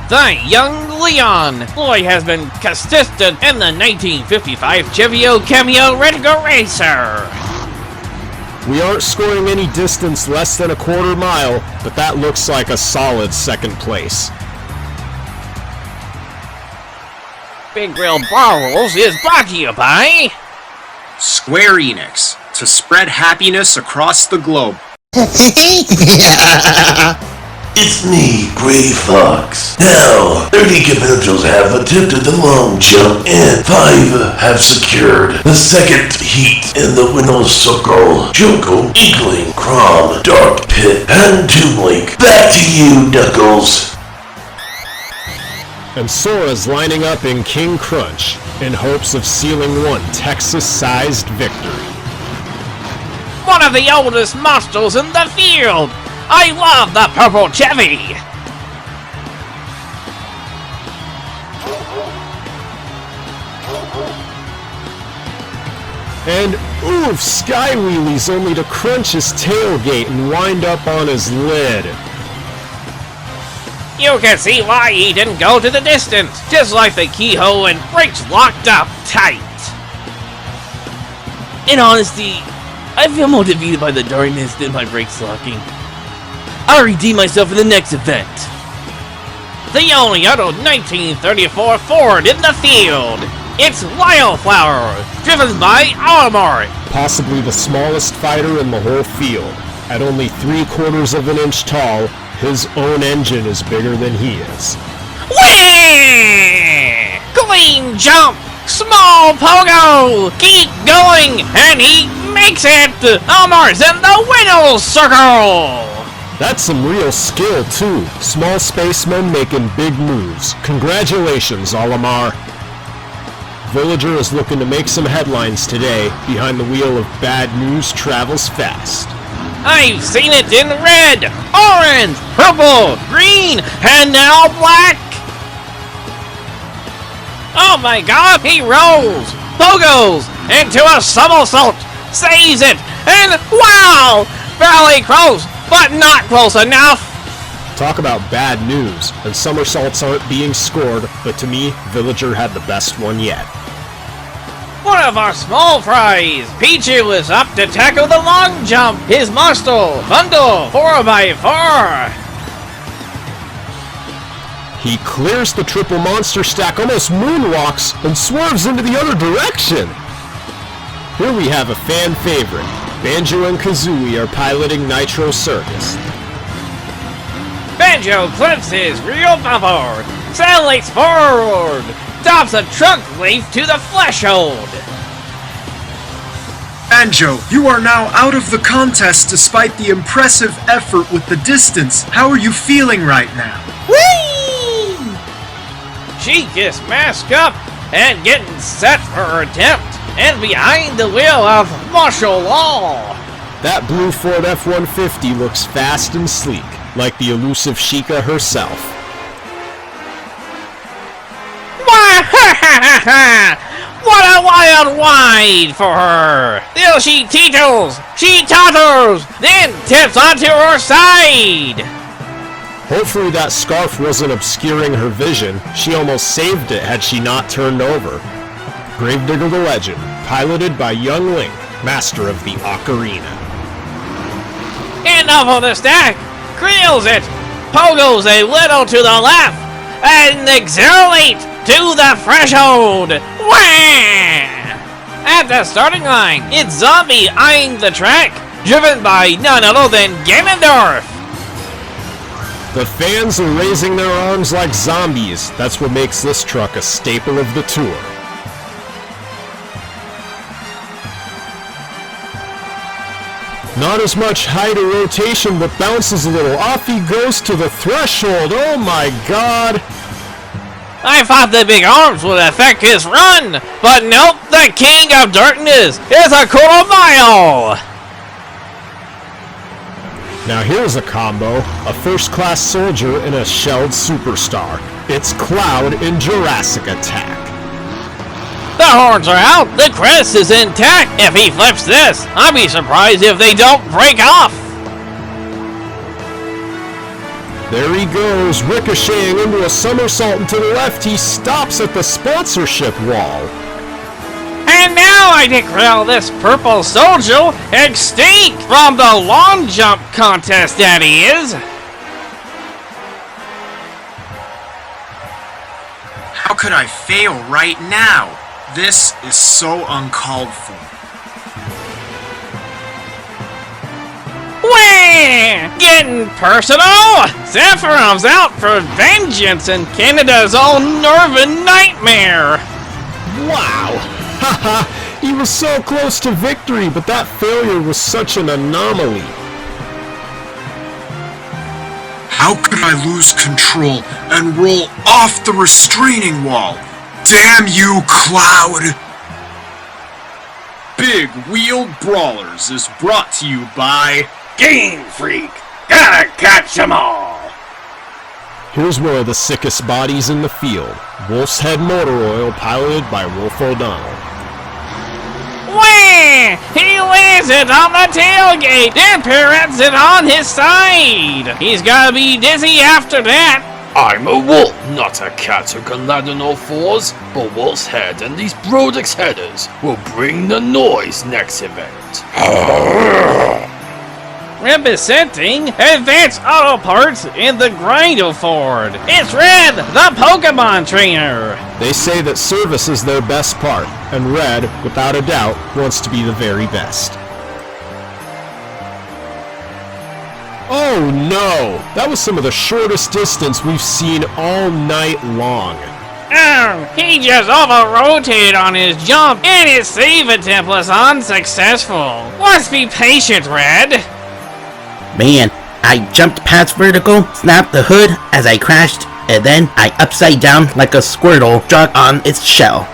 Speaker 2: The young Leon boy has been consistent in the 1955 Chevio Cameo Retro Racer.
Speaker 3: We aren't scoring any distance less than a quarter mile, but that looks like a solid second place.
Speaker 2: Big Grill Brawlers is brought to you by
Speaker 1: Square Enix, to spread happiness across the globe.
Speaker 4: It's me, Gray Fox. Now, 30 Capitos have attempted the long jump, and 5 have secured the second heat in the winner's circle. Joko, Inkling, Crom, Dark Pit, and Toon Link. Back to you, Knuckles.
Speaker 3: And Sora's lining up in King Crunch in hopes of sealing one Texas-sized victory.
Speaker 2: one of the oldest monsters in the field. I love the purple Chevy.
Speaker 3: And oof, Sky Wheelies only to crunch his tailgate and wind up on his lid.
Speaker 2: You can see why he didn't go to the distance, just like the keyhole and brakes locked up tight. In honesty, I feel more defeated by the darkness than by brakes locking. I'll redeem myself in the next event. The only other 1934 Ford in the field. It's Wildflower, driven by Armor.
Speaker 3: Possibly the smallest fighter in the whole field. At only 3/4 of an inch tall, his own engine is bigger than he is.
Speaker 2: Whee! Clean jump! Small pogo! Keep going! And he makes it! Omar's in the winner's circle!
Speaker 3: That's some real skill, too. Small spacemen making big moves. Congratulations, Olimar. Villager is looking to make some headlines today. Behind the wheel of bad news travels fast.
Speaker 2: I've seen it in red, orange, purple, green, and now black! Oh my god, he rolls, pogos, into a somersault, saves it, and wow! Barely close, but not close enough!
Speaker 3: Talk about bad news, and somersaults aren't being scored, but to me, Villager had the best one yet.
Speaker 2: One of our small fries, Pichu, is up to tackle the long jump, his muscle bundle 4x4.
Speaker 3: He clears the triple monster stack, almost moonwalks, and swerves into the other direction. Here we have a fan favorite. Banjo and Kazooie are piloting Nitro Circus.
Speaker 2: Banjo clips his real bumper, accelerates forward, stops a trunk leaf to the threshold.
Speaker 8: Banjo, you are now out of the contest despite the impressive effort with the distance. How are you feeling right now?
Speaker 2: Whee! She gets masked up and getting set for her attempt, and behind the wheel of martial law.
Speaker 3: That blue Ford F-150 looks fast and sleek, like the elusive Sheikah herself.
Speaker 2: What a wild ride for her! Till she teetles, she totters, then tips onto her side!
Speaker 3: Hopefully that scarf wasn't obscuring her vision. She almost saved it had she not turned over. Gravedigger the Legend, piloted by Young Link, master of the ocarina.
Speaker 2: And over the stack, creels it, pogos a little to the left, and accelerate to the threshold! Wham! At the starting line, it's Zombie eyeing the track, driven by none other than Ganondorf!
Speaker 3: The fans are raising their arms like zombies. That's what makes this truck a staple of the tour. Not as much height or rotation, but bounces a little. Off he goes to the threshold. Oh my god!
Speaker 2: I thought the big arms would affect his run, but nope, the King of Darkness is a quarter mile!
Speaker 3: Now here's a combo, a first-class soldier and a shelled superstar. It's Cloud in Jurassic Attack.
Speaker 2: The horns are out, the crest is intact. If he flips this, I'd be surprised if they don't break off.
Speaker 3: There he goes, ricocheting into a somersault, and to the left he stops at the sponsorship wall.
Speaker 2: And now I declare this purple soldier extinct from the long jump contest that he is.
Speaker 8: How could I fail right now? This is so uncalled for.
Speaker 2: Wah! Getting personal! Sephiroth's out for vengeance in Canada's own Northern Nightmare!
Speaker 3: Wow! Haha! He was so close to victory, but that failure was such an anomaly.
Speaker 8: How could I lose control and roll off the restraining wall? Damn you, Cloud! Big Wheeled Brawlers is brought to you by
Speaker 2: Game Freak! Gotta catch 'em all!
Speaker 3: Here's one of the sickest bodies in the field. Wolf's Head Motor Oil, piloted by Wolf O'Donnell.
Speaker 2: Wah! He lands it on the tailgate and parents it on his side! He's gotta be dizzy after that!
Speaker 18: I'm a wolf, not a cat who can land on all fours. But Wolf's Head and these Brodix headers will bring the noise next event.
Speaker 2: Representing Advanced Auto Parts in the Grindoford, it's Red, the Pokemon Trainer!
Speaker 3: They say that service is their best part, and Red, without a doubt, wants to be the very best. Oh no! That was some of the shortest distance we've seen all night long.
Speaker 2: Oh, he just over-rotated on his jump, and his save attempt was unsuccessful. Let's be patient, Red.
Speaker 15: Man, I jumped past vertical, snapped the hood as I crashed, and then I upside down like a Squirtle stuck on its shell.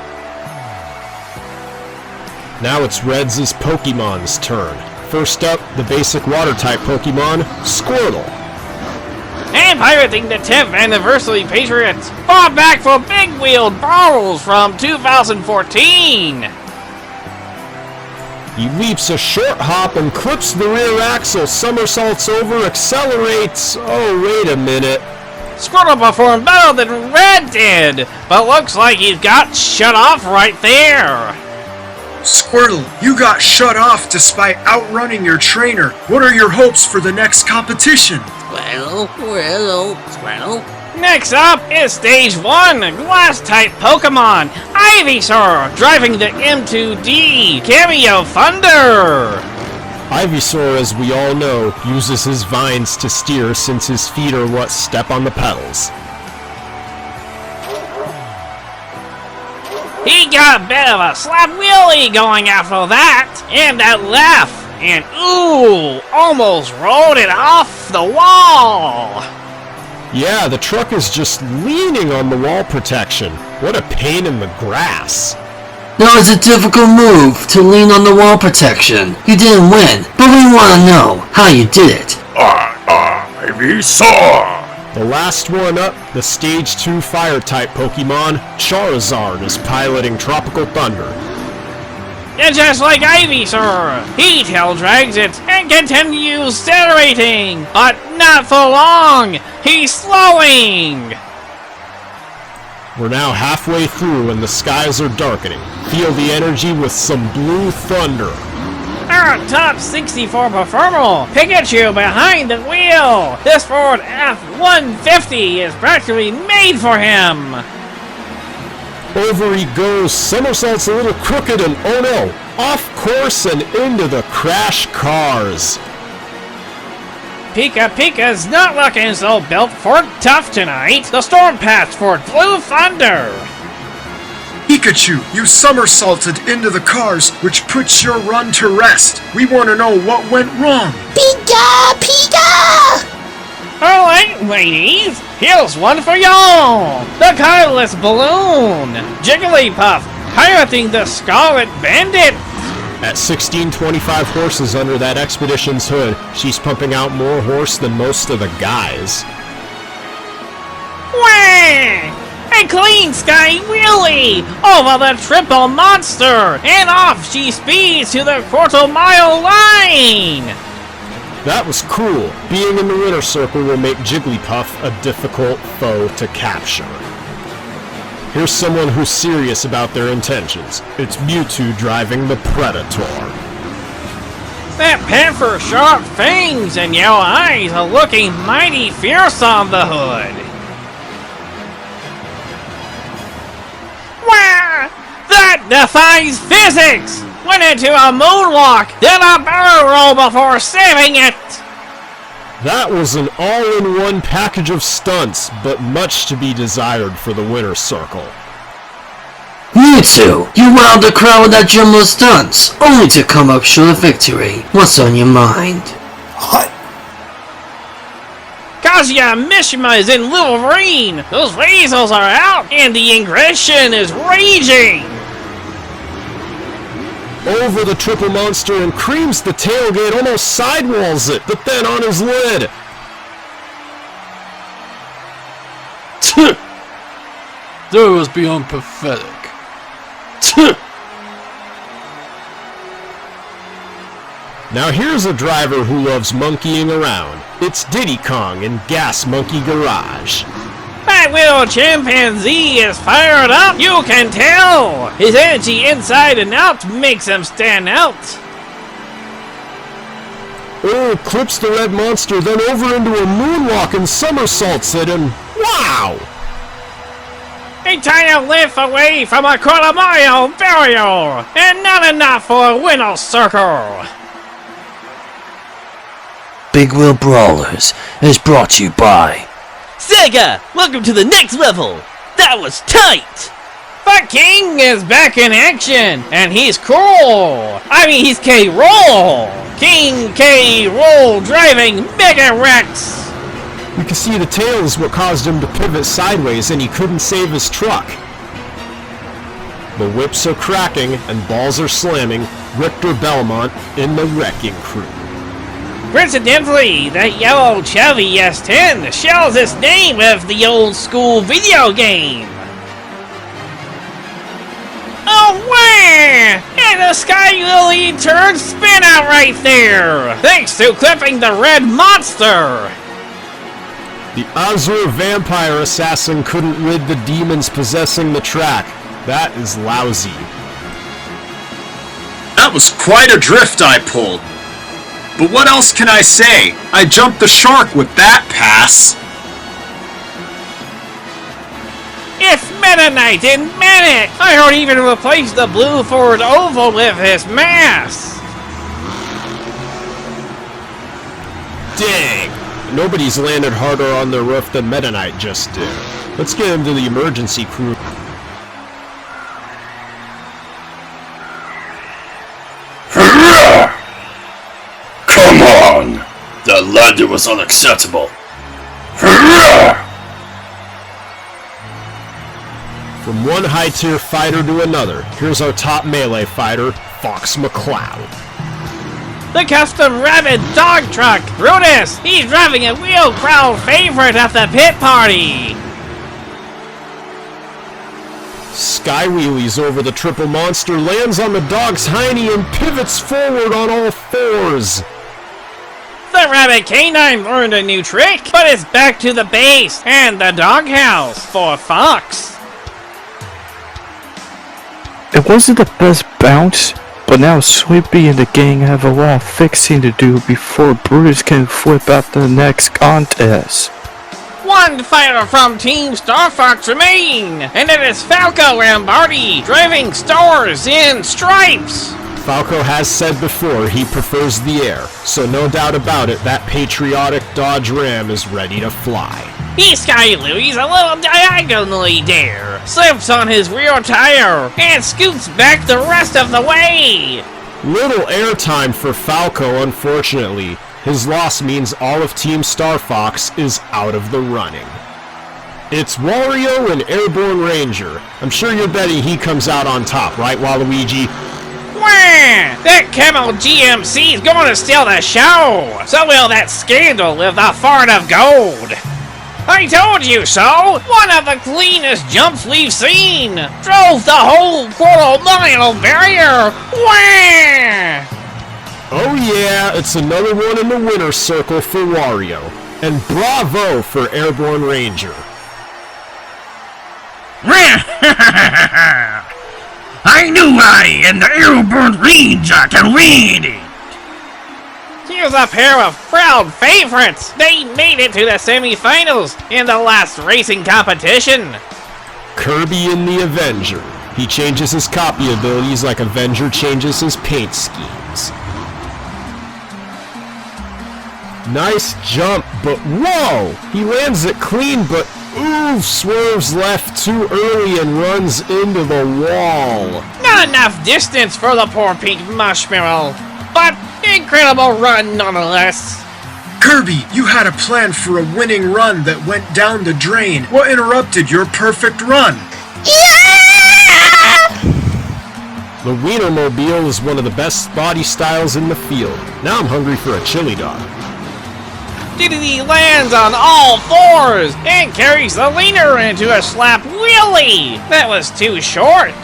Speaker 3: Now it's Red's Pokemon's turn. First up, the basic water-type Pokemon, Squirtle.
Speaker 2: And pirating the 10th Anniversary Patriots, fought back for big-wheeled Brawlers from 2014.
Speaker 3: He leaps a short hop and clips the rear axle, somersaults over, accelerates... Oh, wait a minute.
Speaker 2: Squirtle performed better than Red did, but looks like he's got shut off right there.
Speaker 8: Squirtle, you got shut off despite outrunning your trainer. What are your hopes for the next competition?
Speaker 11: Squirtle.
Speaker 2: Next up is Stage 1, Glass-type Pokemon, Ivysaur, driving the M2D, Cameo Thunder!
Speaker 3: Ivysaur, as we all know, uses his vines to steer since his feet are what step on the pedals.
Speaker 2: He got a bit of a slap wheelie going after that, and that left, and ooh, almost rolled it off the wall!
Speaker 3: Yeah, the truck is just leaning on the wall protection. What a pain in the grass.
Speaker 13: That was a difficult move to lean on the wall protection. You didn't win, but we want to know how you did it.
Speaker 18: Ivysaur!
Speaker 3: The last one up, the Stage 2 Fire-type Pokemon, Charizard is piloting Tropical Thunder.
Speaker 2: And just like Ivysaur, he tail drags it and continues accelerating, but not for long. He's slowing.
Speaker 3: We're now halfway through and the skies are darkening. Feel the energy with some blue thunder.
Speaker 2: Our top 64 performer, Pikachu behind the wheel. This Ford F-150 is practically made for him.
Speaker 3: Over he goes, somersaults a little crooked and oh no, off course and into the crash cars.
Speaker 2: Pika's not looking so built for tough tonight. The Storm Patch for Blue Thunder.
Speaker 8: Pikachu, you somersaulted into the cars, which puts your run to rest. We want to know what went wrong.
Speaker 11: Pika!
Speaker 2: Alright, ladies, here's one for y'all! The Colorless Balloon! Jigglypuff, piloting the Scarlet Bandit!
Speaker 3: At 1625 horses under that expedition's hood, she's pumping out more horse than most of the guys.
Speaker 2: Wah! A clean sky wheelie over the triple monster, and off she speeds to the quarter-mile line!
Speaker 3: That was cool. Being in the winner circle will make Jigglypuff a difficult foe to capture. Here's someone who's serious about their intentions. It's Mewtwo driving the Predator.
Speaker 2: That panther's sharp fangs and yellow eyes are looking mighty fierce on the hood. Wow! That defies physics! Went into a moonwalk, then a barrel roll before saving it!
Speaker 3: That was an all-in-one package of stunts, but much to be desired for the winner's circle.
Speaker 13: Mewtwo, you wowed the crowd with that jumbo of stunts, only to come up short of victory. What's on your mind?
Speaker 2: Kazuya Mishima is in Wolverine! Those lasers are out, and the ingression is raging!
Speaker 3: Over the triple monster and creams the tailgate, almost sidewalls it, but then on his lid.
Speaker 18: That was beyond pathetic.
Speaker 3: Now here's a driver who loves monkeying around. It's Diddy Kong in Gas Monkey Garage.
Speaker 2: That little chimpanzee is fired up, you can tell! His energy inside and out makes him stand out.
Speaker 16: Oh, clips the red monster, then over into a moonwalk and somersaults it, and wow!
Speaker 2: A tiny lift away from a quarter-mile barrier, and not enough for a winner's circle.
Speaker 13: Big Wheel Brawlers is brought to you by
Speaker 2: Sega, welcome to the next level. That was tight. The King is back in action, and he's cool. I mean, he's K-Roll. King K-Roll driving Mega Rex.
Speaker 16: You can see the tail is what caused him to pivot sideways and he couldn't save his truck. The whips are cracking and balls are slamming. Richter Belmont in the wrecking crew.
Speaker 2: Coincidentally, that yellow Chevy S10 shares its name with the old school video game. Oh wow! And the Sky Lily turned spin out right there! Thanks to clipping the red monster!
Speaker 16: The Azure vampire assassin couldn't rid the demons possessing the track. That is lousy.
Speaker 1: That was quite a drift I pulled. But what else can I say? I jumped the shark with that pass.
Speaker 2: It's Meta Knight in Manic! I heard even replaced the blue Ford Oval with his mask!
Speaker 16: Dang! Nobody's landed harder on their roof than Meta Knight just did. Let's get him to the emergency crew.
Speaker 18: Come on! That ladder was unacceptable.
Speaker 16: From one high-tier fighter to another, here's our top melee fighter, Fox McCloud.
Speaker 2: The custom rabbit dog truck, Brutus! He's driving a real crowd favorite at the pit party!
Speaker 16: Sky wheelies over the triple monster, lands on the dog's hiney, and pivots forward on all fours.
Speaker 2: The rabbit canine learned a new trick, but it's back to the base and the doghouse for Fox.
Speaker 12: It wasn't the best bounce, but now Sweepy and the gang have a lot of fixing to do before Brutus can flip out the next contest.
Speaker 2: One fighter from Team Star Fox remain, and it is Falco Rambardi driving stars in stripes.
Speaker 16: Falco has said before he prefers the air, so no doubt about it, that patriotic Dodge Ram is ready to fly.
Speaker 2: He Sky Louie's a little diagonally there, slips on his rear tire, and scoots back the rest of the way.
Speaker 16: Little airtime for Falco, unfortunately. His loss means all of Team Star Fox is out of the running. It's Wario and Airborne Ranger. I'm sure you're betting he comes out on top, right, Waluigi?
Speaker 2: Wah! That Camel GMC's going to steal the show! So will that scandal with the fart of gold! I told you so! One of the cleanest jumps we've seen! Drove the whole quarter-mile barrier! Wah!
Speaker 16: Oh yeah, it's another one in the winner's circle for Wario. And bravo for Airborne Ranger.
Speaker 19: I knew I and the Airborne Ranger can win!
Speaker 2: Here's a pair of proud favorites! They made it to the semifinals in the last racing competition!
Speaker 16: Kirby and the Avenger. He changes his copy abilities like Avenger changes his paint schemes. Nice jump, but whoa! He lands it clean, but ooh, swerves left too early and runs into the wall.
Speaker 2: Not enough distance for the poor pink marshmallow, but incredible run nonetheless.
Speaker 8: Kirby, you had a plan for a winning run that went down the drain. What interrupted your perfect run?
Speaker 16: The Wienermobile is one of the best body styles in the field. Now I'm hungry for a chili dog.
Speaker 2: DDD lands on all fours and carries the wiener into a slap wheelie. That was too short.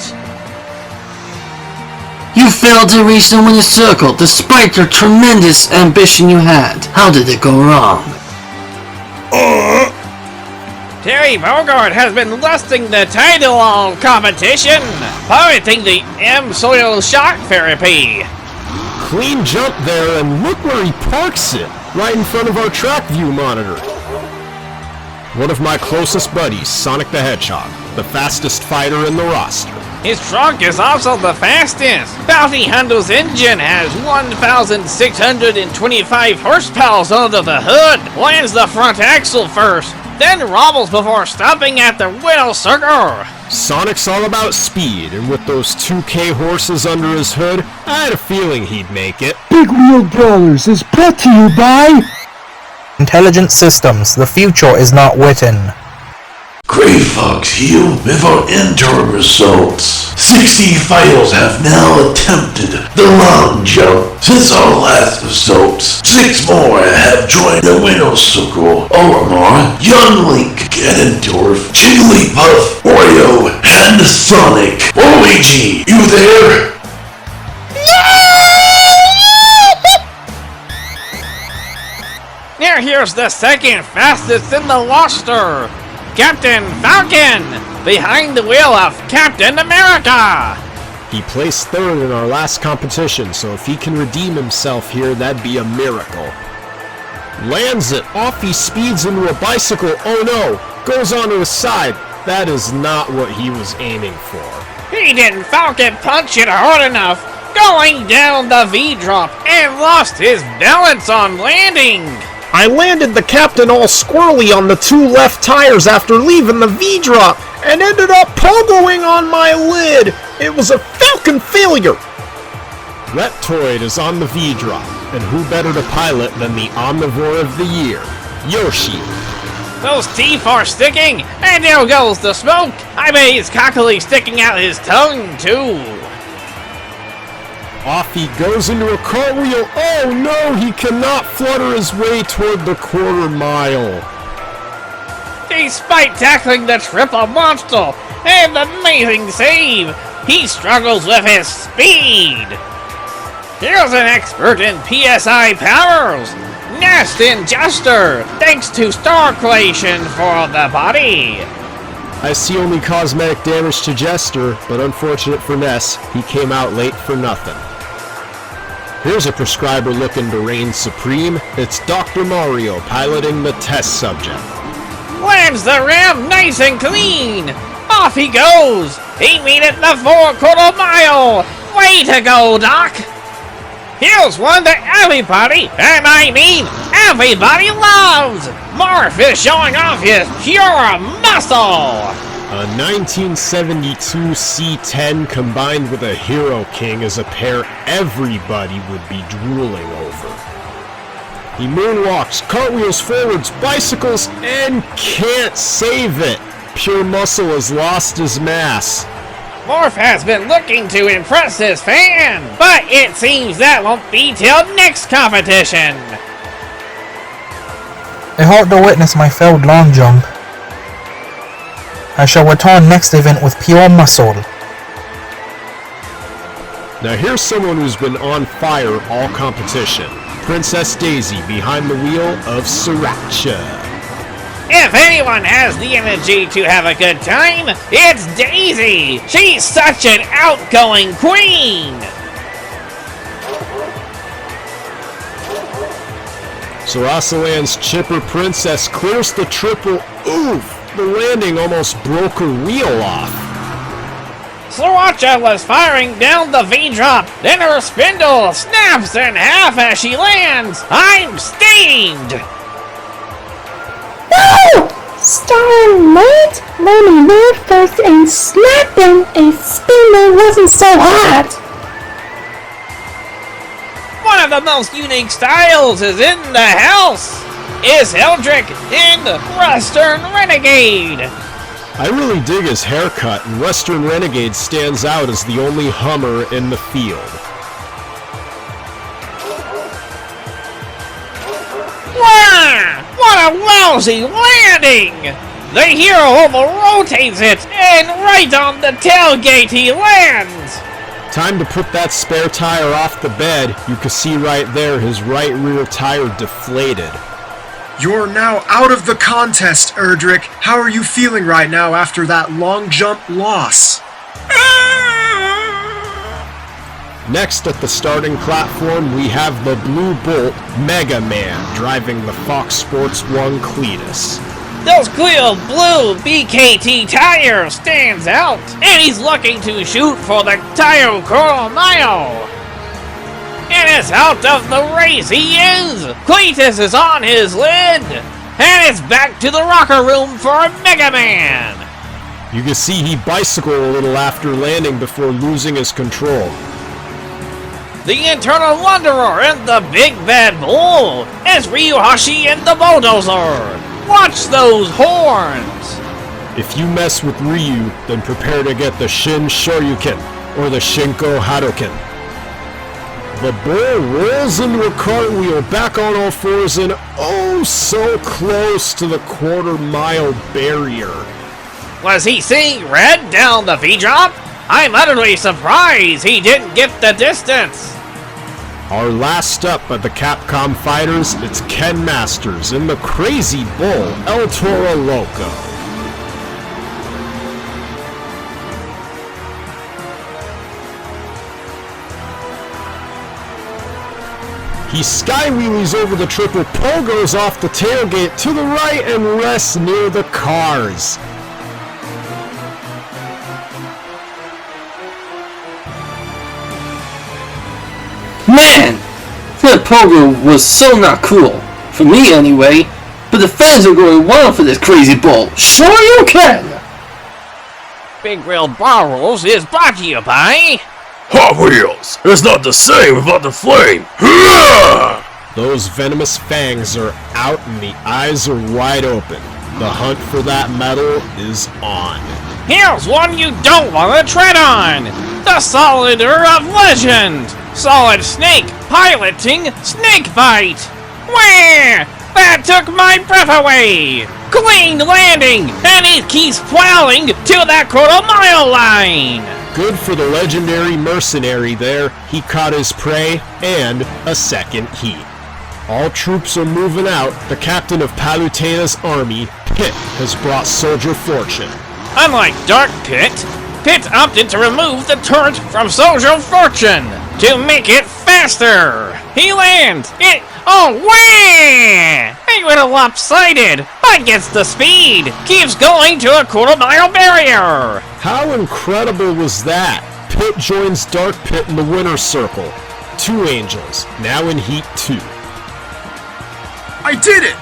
Speaker 13: You failed to reach the winner's circle despite the tremendous ambition you had. How did it go wrong?
Speaker 2: Terry Bogard has been lusting the title all competition, piloting the M-Soil Shock Therapy.
Speaker 16: Clean jump there, and look where he parks it, right in front of our track view monitor. One of my closest buddies, Sonic the Hedgehog, the fastest fighter in the roster.
Speaker 2: His truck is also the fastest. Bounty Hunter's engine has 1,625 horsepower under the hood. Lands the front axle first, then rumbles before stopping at the window circle.
Speaker 16: Sonic's all about speed, and with those 2K horses under his hood, I had a feeling he'd make it.
Speaker 17: Big Wheel Brawlers is brought to you by
Speaker 9: Intelligent Systems. The future is not written.
Speaker 4: Gray Fox here with our interim results. 60 fighters have now attempted the long jump since our last results. 6 more have joined the winner's circle. Orimar, Young Link, Ganondorf, Jigglypuff, Oreo, and Sonic. Luigi, you there?
Speaker 2: Now here's the second fastest in the roster. Captain Falcon, behind the wheel of Captain America.
Speaker 16: He placed 3rd in our last competition, so if he can redeem himself here, that'd be a miracle. Lands it, off he speeds into a bicycle, oh no, goes onto his side. That is not what he was aiming for.
Speaker 2: He didn't Falcon punch it hard enough, going down the V-drop and lost his balance on landing.
Speaker 3: I landed the captain all squirrely on the 2 left tires after leaving the V-drop and ended up pogoing on my lid. It was a Falcon failure.
Speaker 16: Reptoid is on the V-drop, and who better to pilot than the omnivore of the year, Yoshi.
Speaker 2: Those teeth are sticking, and there goes the smoke. I bet he's cockily sticking out his tongue too.
Speaker 16: Off he goes into a cartwheel. Oh no, he cannot flutter his way toward the quarter mile.
Speaker 2: Despite tackling the triple monster and amazing save, he struggles with his speed. Here's an expert in PSI powers, Nest Adjuster, thanks to Star Creation for the body.
Speaker 16: I see only cosmetic damage to Jester, but unfortunate for Ness, he came out late for nothing. Here's a prescriber looking to reign supreme. It's Dr. Mario piloting the test subject.
Speaker 2: Lands the ram nice and clean. Off he goes. He made it the 4/4 mile. Way to go, Doc. Here's one that everybody, and I mean everybody loves. Morph is showing off his pure muscle.
Speaker 16: A 1972 C10 combined with a Hero King is a pair everybody would be drooling over. He moonwalks, cartwheels forwards, bicycles, and can't save it. Pure muscle has lost his mass.
Speaker 2: Morph has been looking to impress his fan, but it seems that won't be till next competition.
Speaker 9: I hope to witness my failed long jump. I shall return next event with pure muscle.
Speaker 16: Now here's someone who's been on fire all competition. Princess Daisy behind the wheel of Sriracha.
Speaker 2: If anyone has the energy to have a good time, it's Daisy! She's such an outgoing queen!
Speaker 16: Sarasaland's Chipper Princess clears the triple. Oof! The landing almost broke her wheel off.
Speaker 2: Sriracha was firing down the V-drop, then her spindle snaps in half as she lands. I'm steamed!
Speaker 10: No! Starting late, learning word first, and snapping a spindle wasn't so hard.
Speaker 2: One of the most unique styles is in the house. Is Eldrick in Western Renegade.
Speaker 16: I really dig his haircut, and Western Renegade stands out as the only Hummer in the field.
Speaker 2: Wow! What a lousy landing! The hero over-rotates it, and right on the tailgate he lands!
Speaker 16: Time to put that spare tire off the bed. You can see right there his right rear tire deflated.
Speaker 8: You're now out of the contest, Erdrick. How are you feeling right now after that long jump loss?
Speaker 16: Next at the starting platform, we have the Blue Bolt Mega Man driving the Fox Sports 1 Cletus.
Speaker 2: Those clear blue BKT tires stands out, and he's looking to shoot for the tire quarter mile. And it's out of the race he is! Cletus is on his lid, and it's back to the rocker room for Mega Man.
Speaker 16: You can see he bicycled a little after landing before losing his control.
Speaker 2: The Internal Wanderer and the Big Bad Bull is Yoshi and the Bulldozer. Watch those horns!
Speaker 16: If you mess with Ryu, then prepare to get the Shin Shoryuken, or the Shinko Hadouken. The bull rolls into a cartwheel back on all fours and oh so close to the quarter-mile barrier.
Speaker 2: Was he seeing red down the V-drop? I'm utterly surprised he didn't get the distance.
Speaker 16: Our last up at the Capcom Fighters, it's Ken Masters in the Crazy Bull El Toro Loco. He skywheelies over the triple, pogos off the tailgate to the right and rests near the cars.
Speaker 13: Man! That pogo was so not cool. For me anyway. But the fans are going wild for this crazy bull. Sure you can!
Speaker 2: Big Wheel Brawlers is brought to you by
Speaker 18: Hot Wheels! It's not the same without the flame!
Speaker 16: Those venomous fangs are out and the eyes are wide open. The hunt for that metal is on.
Speaker 2: Here's one you don't want to tread on! The Solider of Legend! Solid Snake piloting Snake Bite! Wah! That took my breath away! Clean landing! And he keeps plowing to that quarter-mile line!
Speaker 16: Good for the legendary mercenary there. He caught his prey and a second heat. All troops are moving out. The captain of Palutena's army, Pit, has brought Soldier Fortune.
Speaker 2: Unlike Dark Pit, Pit opted to remove the turret from Soldier Fortune to make it faster. He lands. Oh, wah! A little lopsided, but gets the speed. Keeps going to a quarter-mile barrier.
Speaker 16: How incredible was that? Pit joins Dark Pit in the winner's circle. 2 angels, now in Heat 2.
Speaker 8: I did it!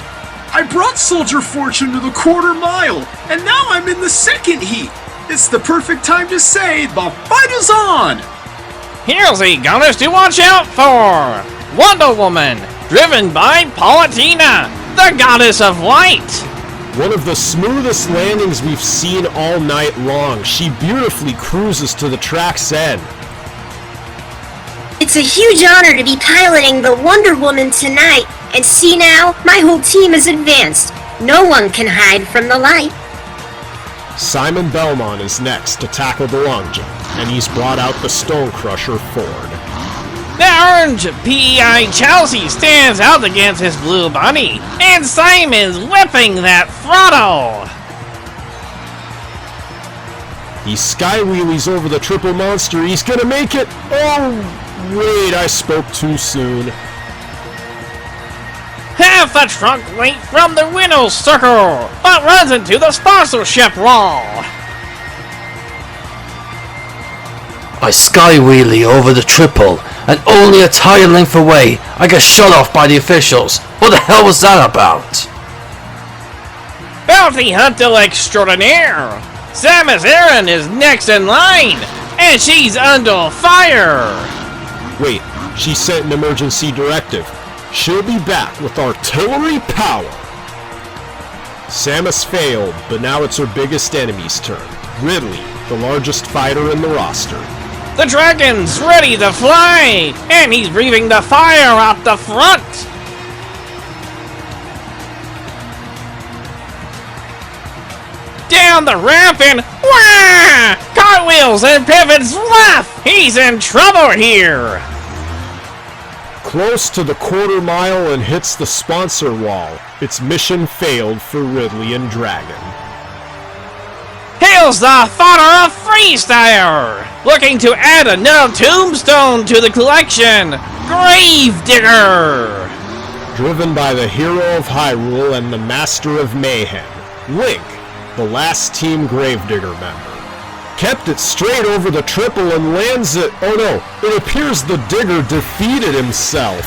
Speaker 8: I brought Soldier Fortune to the quarter-mile, and now I'm in the second heat. It's the perfect time to say the fight is on!
Speaker 2: Here's a goddess to watch out for! Wonder Woman, driven by Palutena, the goddess of light!
Speaker 16: One of the smoothest landings we've seen all night long. She beautifully cruises to the track's end.
Speaker 11: It's a huge honor to be piloting the Wonder Woman tonight, and see now, my whole team is advanced. No one can hide from the light.
Speaker 16: Simon Belmont is next to tackle the long jump, and he's brought out the Stone Crusher Ford.
Speaker 2: The orange PEI Chelsea stands out against his blue bunny, and Simon's whipping that throttle!
Speaker 16: He skywheelies over the triple monster. He's gonna make it! Oh, wait, I spoke too soon.
Speaker 2: Half the trunk length from the Winnows Circle, but runs into the sponsorship wall.
Speaker 13: I skywheelie over the triple, and only a tire length away, I get shut off by the officials. What the hell was that about?
Speaker 2: Bounty Hunter Extraordinaire! Samus Aran is next in line, and she's under fire!
Speaker 16: Wait, she sent an emergency directive. She'll be back with artillery power! Samus failed, but now it's her biggest enemy's turn. Ridley, the largest fighter in the roster.
Speaker 2: The dragon's ready to fly, and he's breathing the fire out the front! Down the ramp and wah! Cartwheels and pivots left! He's in trouble here!
Speaker 16: close to the quarter mile and hits the sponsor wall. Its mission failed for Ridley and Dragon.
Speaker 2: Here's the father of freestyle, looking to add another tombstone to the collection, Gravedigger.
Speaker 16: Driven by the hero of Hyrule and the master of mayhem, Link, the last Team Gravedigger member. Kept it straight over the triple and lands it. Oh no, it appears the digger defeated himself.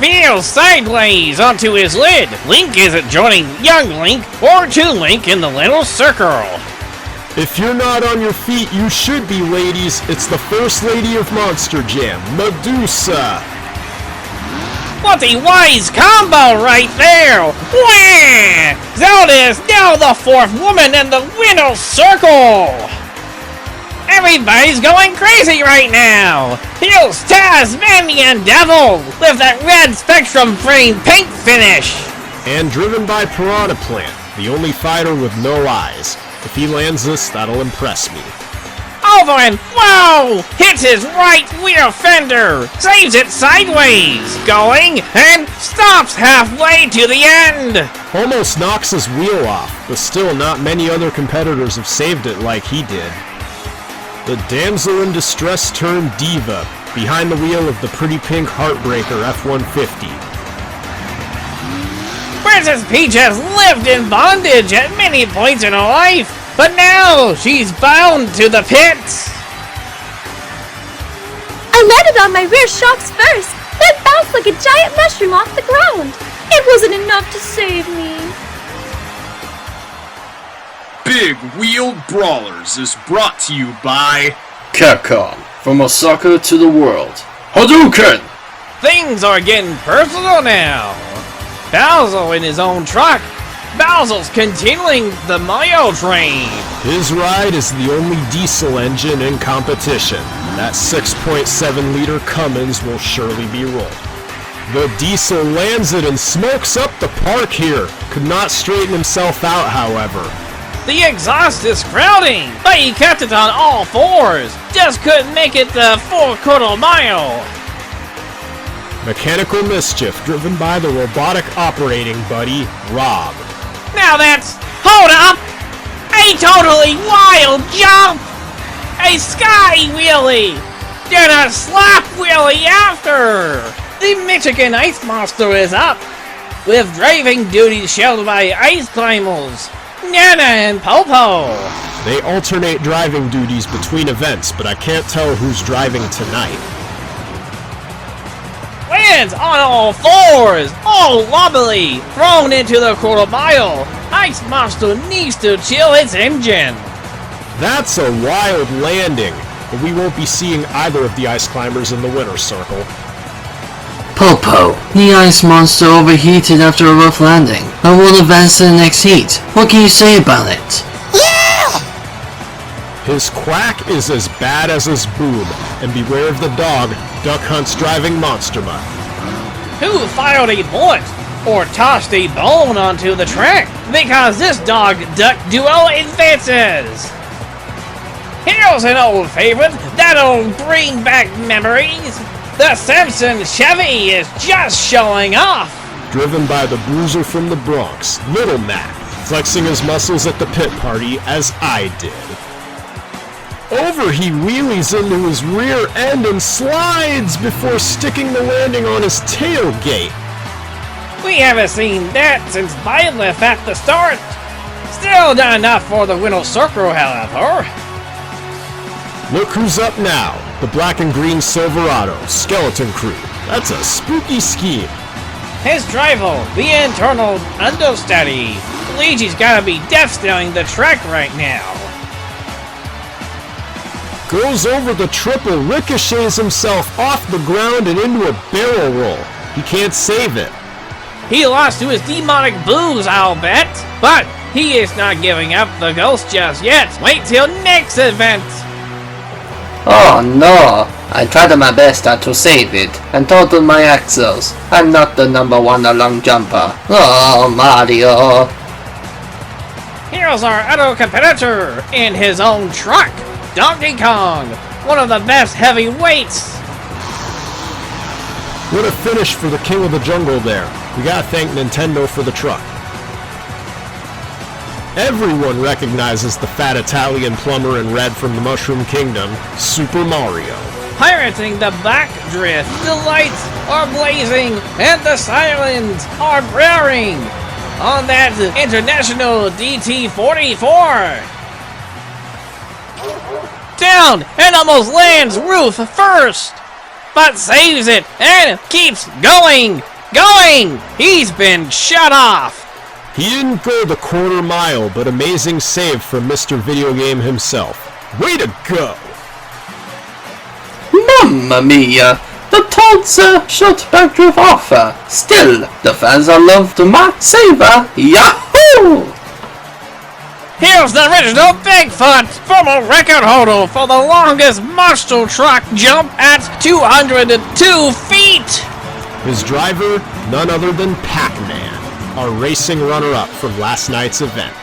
Speaker 2: Feels sideways onto his lid. Link isn't joining young Link or Toon Link in the little circle.
Speaker 16: If you're not on your feet, you should be, ladies. It's the First Lady of Monster Jam, Medusa.
Speaker 2: What a wise combo right there! Wah! Zelda is now the fourth woman in the winner circle! Everybody's going crazy right now! Here's Tasmanian Devil with that red Spectrum frame paint finish!
Speaker 16: And driven by Piranha Plant, the only fighter with no eyes. If he lands this, that'll impress me.
Speaker 2: Over and whoa! Hits his right rear fender, saves it sideways, going and stops halfway to the end.
Speaker 16: Almost knocks his wheel off, but still not many other competitors have saved it like he did. The damsel in distress turned diva, behind the wheel of the pretty pink Heartbreaker F-150.
Speaker 2: Princess Peach has lived in bondage at many points in her life, but now she's bound to the pits.
Speaker 20: I landed on my rear shocks first, then bounced like a giant mushroom off the ground. It wasn't enough to save me.
Speaker 8: Big Wheeled Brawlers is brought to you by
Speaker 6: Capcom, from Osaka to the world. Hadouken!
Speaker 2: Things are getting personal now. Bowser in his own truck. Bowser's continuing the Mario train.
Speaker 16: His ride is the only diesel engine in competition. That 6.7 liter Cummins will surely be rolled. The diesel lands it and smokes up the park here. Could not straighten himself out, however.
Speaker 2: The exhaust is crowding, but he kept it on all fours. Just couldn't make it the 4-quarter mile.
Speaker 16: Mechanical Mischief, driven by the robotic operating buddy, Rob.
Speaker 2: Now that's... hold up! A totally wild jump! A sky wheelie! Then a slap wheelie after! The Michigan Ice Monster is up, with driving duties shelled by ice climbers, Nana and Popo.
Speaker 16: They alternate driving duties between events, but I can't tell who's driving tonight.
Speaker 2: Lands on all fours, all wobbly, thrown into the quarter mile. Ice Monster needs to chill its engine.
Speaker 16: That's a wild landing, but we won't be seeing either of the ice climbers in the winner's circle.
Speaker 13: Popo, the ice monster overheated after a rough landing, and will advance to the next heat. What can you say about it?
Speaker 16: His quack is as bad as his boom, and beware of the dog, Duck Hunt's driving monster mutt.
Speaker 2: Who fired a bullet or tossed a bone onto the track? Because this dog-duck duo advances. Here's an old favorite that'll bring back memories. The Simpson Chevy is just showing off.
Speaker 16: Driven by the bruiser from the Bronx, Little Mac, flexing his muscles at the pit party as I did. Over he wheelies into his rear end and slides before sticking the landing on his tailgate.
Speaker 2: We haven't seen that since Byleth at the start. Still not enough for the winner circle, however.
Speaker 16: Look who's up now. The black and green Silverado, Skeleton Crew. That's a spooky scheme.
Speaker 2: His driver, the internal understudy. Luigi's gotta be death-stealing the track right now.
Speaker 16: Goes over the triple, ricochets himself off the ground and into a barrel roll. He can't save it.
Speaker 2: He lost to his demonic booze, I'll bet. But he is not giving up the ghost just yet. Wait till next event.
Speaker 13: Oh no! I tried my best to save it, and totaled my axles. I'm not the #1 long jumper. Oh, Mario!
Speaker 2: Here's our other competitor in his own truck, Donkey Kong, one of the best heavyweights.
Speaker 16: What a finish for the king of the jungle there. We gotta thank Nintendo for the truck. Everyone recognizes the fat Italian plumber in red from the Mushroom Kingdom, Super Mario.
Speaker 2: Pirating the backdrift, the lights are blazing, and the sirens are blaring on that International DT-44. Down and almost lands roof first, but saves it and keeps going. He's been shut off.
Speaker 16: He didn't go the quarter mile, but amazing save from Mr. Video Game himself. Way to go!
Speaker 14: Mamma mia! The Toads shot backdrift off. Still, the fans are love to Max Saver. Yahoo!
Speaker 2: Here's the original Bigfoot, former record holder for the longest monster truck jump at 202 feet.
Speaker 16: His driver, none other than Pac-Man, our racing runner-up from last night's event.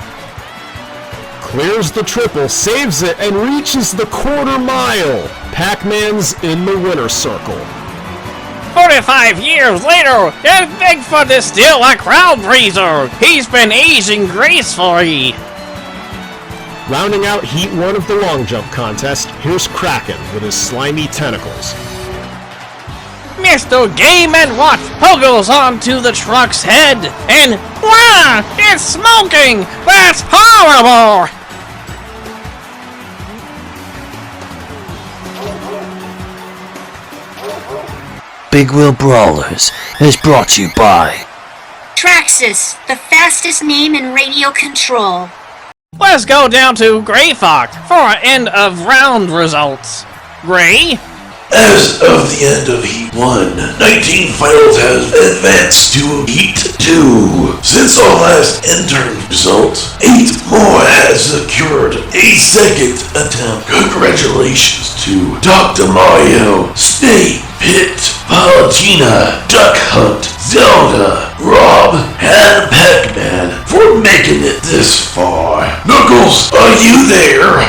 Speaker 16: Clears the triple, saves it, and reaches the quarter mile. Pac-Man's in the winner's circle.
Speaker 2: 45 years later, and Bigfoot is still a crowd pleaser. He's been aging gracefully.
Speaker 16: Rounding out Heat 1 of the long jump contest, here's Kraken with his slimy tentacles.
Speaker 2: Mr. Game & Watch poggles onto the truck's head, and wow, it's smoking! That's horrible!
Speaker 13: Big Wheel Brawlers is brought to you by
Speaker 11: Traxxas, the fastest name in radio control.
Speaker 2: Let's go down to Gray Fox for our end of round results. Gray?
Speaker 4: As of the end of Heat 1, 19 finals have advanced to Heat 2. Since our last intern results, 8 more have secured a second attempt. Congratulations to Dr. Mario, Snake, Pit, Palutena, Duck Hunt, Zelda, Rob, and Pac-Man for making it this far. Knuckles, are you there?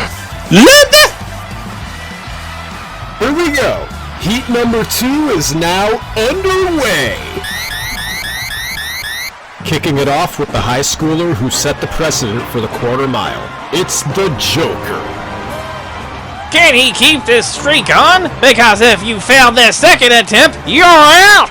Speaker 16: Here we go. Heat number 2 is now underway. Kicking it off with the high schooler who set the precedent for the quarter mile. It's the Joker.
Speaker 2: Can he keep this streak on? Because if you fail this second attempt, you're out!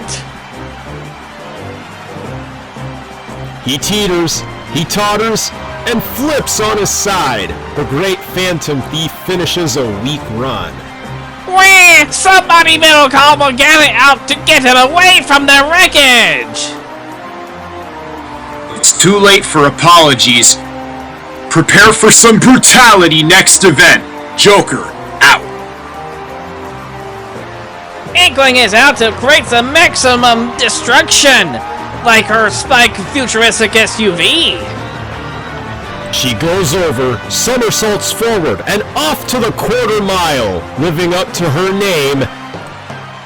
Speaker 16: He teeters, he totters, and flips on his side. The great Phantom Thief finishes a weak run.
Speaker 2: Wah! Somebody better call Morgana out to get him away from the wreckage!
Speaker 8: It's too late for apologies. Prepare for some brutality next event. Joker, out.
Speaker 2: Inkling is out to create some maximum destruction, like her Spike futuristic SUV.
Speaker 16: She goes over, somersaults forward, and off to the quarter mile, living up to her name.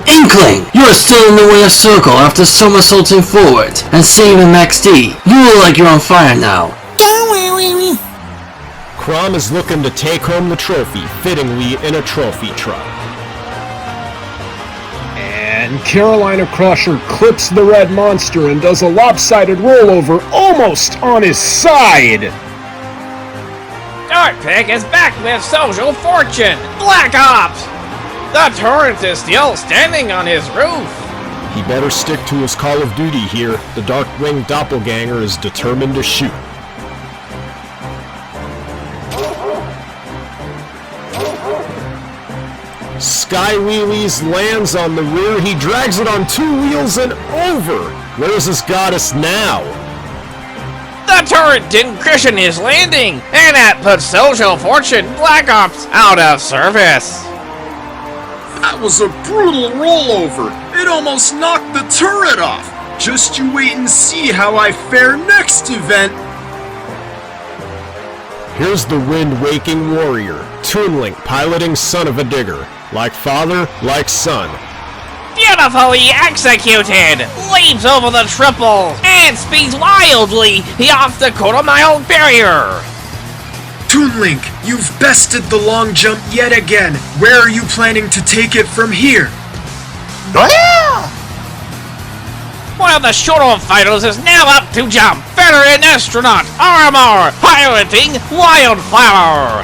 Speaker 13: Inkling! You are still in the winner's circle after somersaulting forward and saving Max D. You look like you're on fire now.
Speaker 16: Crom is looking to take home the trophy, fittingly in a trophy truck.
Speaker 5: And Carolina Crusher clips the red monster and does a lopsided rollover almost on his side.
Speaker 2: Dartpick is back with Social Fortune! Black Ops! The turret is still standing on his roof!
Speaker 16: He better stick to his Call of Duty here. The Darkwing Doppelganger is determined to shoot. Sky Wheelies lands on the rear. He drags it on 2 wheels and over. Where's his goddess now?
Speaker 2: The turret didn't cushion his landing, and that puts Social Fortune Black Ops out of service.
Speaker 8: That was a brutal rollover. It almost knocked the turret off. Just you wait and see how I fare next event.
Speaker 16: Here's the wind-waking warrior, Toon Link piloting Son of a Digger. Like father, like son.
Speaker 2: Beautifully executed! Leaps over the triple and speeds wildly off the quarter-mile barrier!
Speaker 8: Toon Link, you've bested the long jump yet again. Where are you planning to take it from here?
Speaker 2: One of the shorter fighters is now up to jump. Veteran astronaut RMR piloting Wildflower.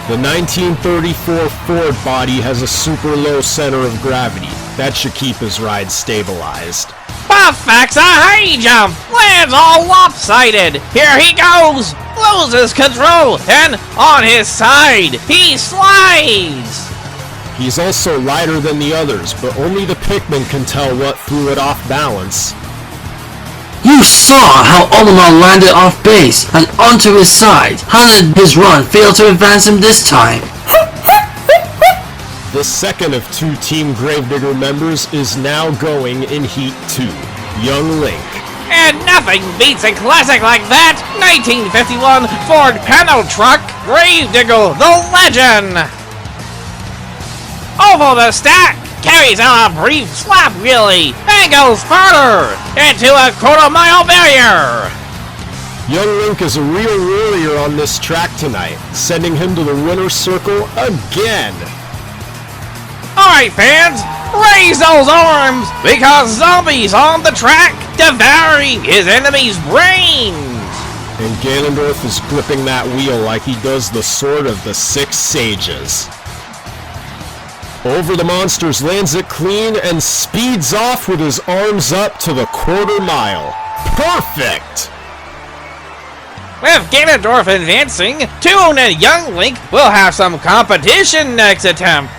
Speaker 16: The 1934 Ford body has a super low center of gravity. That should keep his ride stabilized.
Speaker 2: Perfects a high jump. Lands all lopsided. Here he goes. Loses control. And on his side, he slides.
Speaker 16: He's also lighter than the others, but only the Pikmin can tell what threw it off balance.
Speaker 13: You saw how Olimar landed off base and onto his side. How did his run fail to advance him this time?
Speaker 16: The second of two Team Gravedigger members is now going in Heat 2, Young Link.
Speaker 2: And nothing beats a classic like that. 1951 Ford panel truck, Gravedigger the Legend. Over the stack, carries out a brief slap wheelie, and goes further into a quarter-mile barrier.
Speaker 16: Young Link is a real warrior on this track tonight, sending him to the winner's circle again.
Speaker 2: Alright fans, raise those arms, because zombies on the track, devouring his enemy's brains.
Speaker 16: And Ganondorf is gripping that wheel like he does the Sword of the Six Sages. Over the monsters, lands it clean, and speeds off with his arms up to the quarter mile. Perfect!
Speaker 2: With Ganondorf advancing, Toon and Young Link will have some competition next attempt.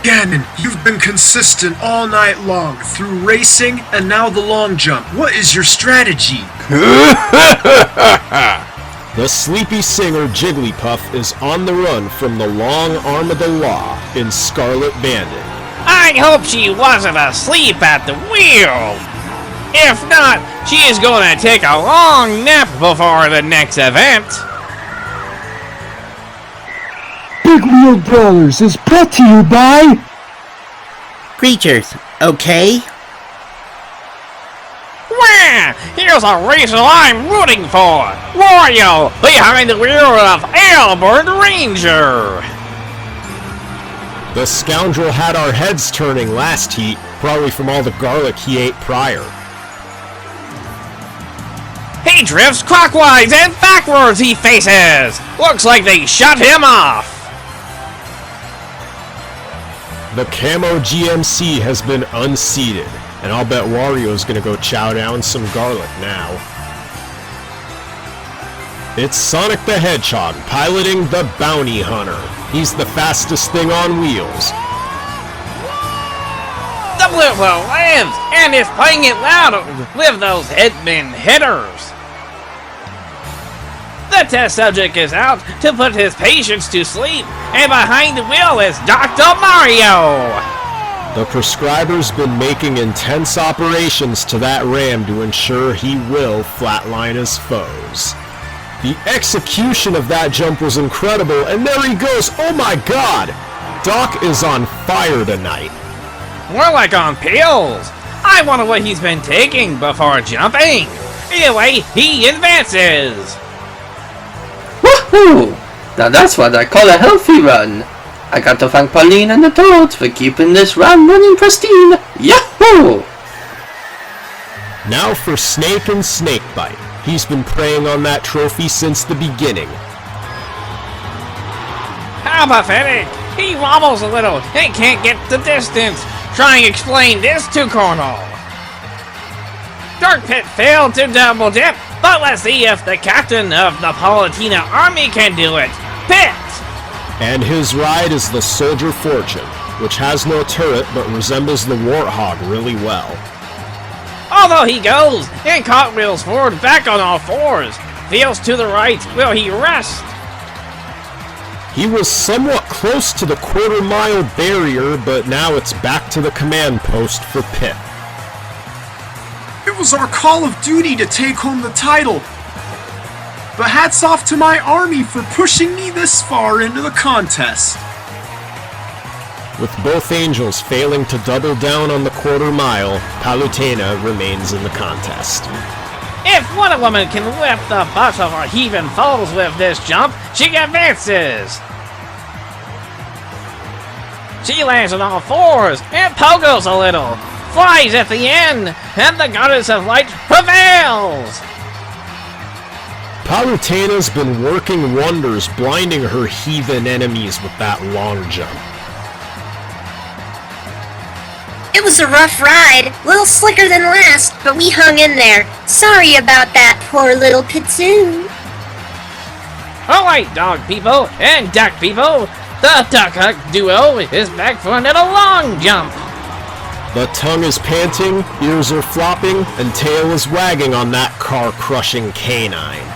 Speaker 8: Ganon, you've been consistent all night long, through racing and now the long jump. What is your strategy?
Speaker 16: The sleepy singer Jigglypuff is on the run from the long arm of the law in Scarlet Bandit.
Speaker 2: I hope she wasn't asleep at the wheel. If not, she is going to take a long nap before the next event.
Speaker 17: Big Wheel Brawlers is brought to you by...
Speaker 15: Creatures, okay?
Speaker 2: Wah! Here's a racer I'm rooting for! Wario, behind the wheel of Airborne Ranger!
Speaker 16: The scoundrel had our heads turning last heat, probably from all the garlic he ate prior.
Speaker 2: He drifts clockwise and backwards, he faces! Looks like they shut him off!
Speaker 16: The Camo GMC has been unseated, and I'll bet Wario's gonna go chow down some garlic now. It's Sonic the Hedgehog piloting the Bounty Hunter. He's the fastest thing on wheels.
Speaker 2: The blue whale lands and is playing it loud with those Hitman hitters. The test subject is out to put his patients to sleep, and behind the wheel is Dr. Mario!
Speaker 16: The prescriber's been making intense operations to that ram to ensure he will flatline his foes. The execution of that jump was incredible, and there he goes! Oh my god! Doc is on fire tonight.
Speaker 2: More like on pills. I wonder what he's been taking before jumping. Either way, he advances.
Speaker 14: Woohoo! Now that's what I call a healthy run. I got to thank Pauline and the Toads for keeping this run running pristine. Yahoo!
Speaker 16: Now for Snake and Snakebite. He's been preying on that trophy since the beginning.
Speaker 2: How pathetic! He wobbles a little and can't get the distance. Try and explain this to Cornell. Dark Pit failed to double dip, but let's see if the captain of the Palutena army can do it. Pit!
Speaker 16: And his ride is the Soldier Fortune, which has no turret but resembles the Warthog really well.
Speaker 2: Although he goes and cartwheels forward back on all fours, feels to the right, will he rest?
Speaker 16: He was somewhat close to the quarter-mile barrier, but now it's back to the command post for Pit.
Speaker 8: It was our call of duty to take home the title. But hats off to my army for pushing me this far into the contest.
Speaker 16: With both angels failing to double down on the quarter mile, Palutena remains in the contest.
Speaker 2: If Wonder Woman can whip the butts of her heathen foes with this jump, she advances. She lands on all fours and pogos a little. flies at the end, and the goddess of light prevails!
Speaker 16: Palutena's been working wonders, blinding her heathen enemies with that long jump.
Speaker 11: It was a rough ride, a little slicker than last, but we hung in there. Sorry about that poor little kitsune.
Speaker 2: Alright, dog people and duck people, the Duck Huck duo is back for another long jump.
Speaker 16: The tongue is panting, ears are flopping, and tail is wagging on that car-crushing canine.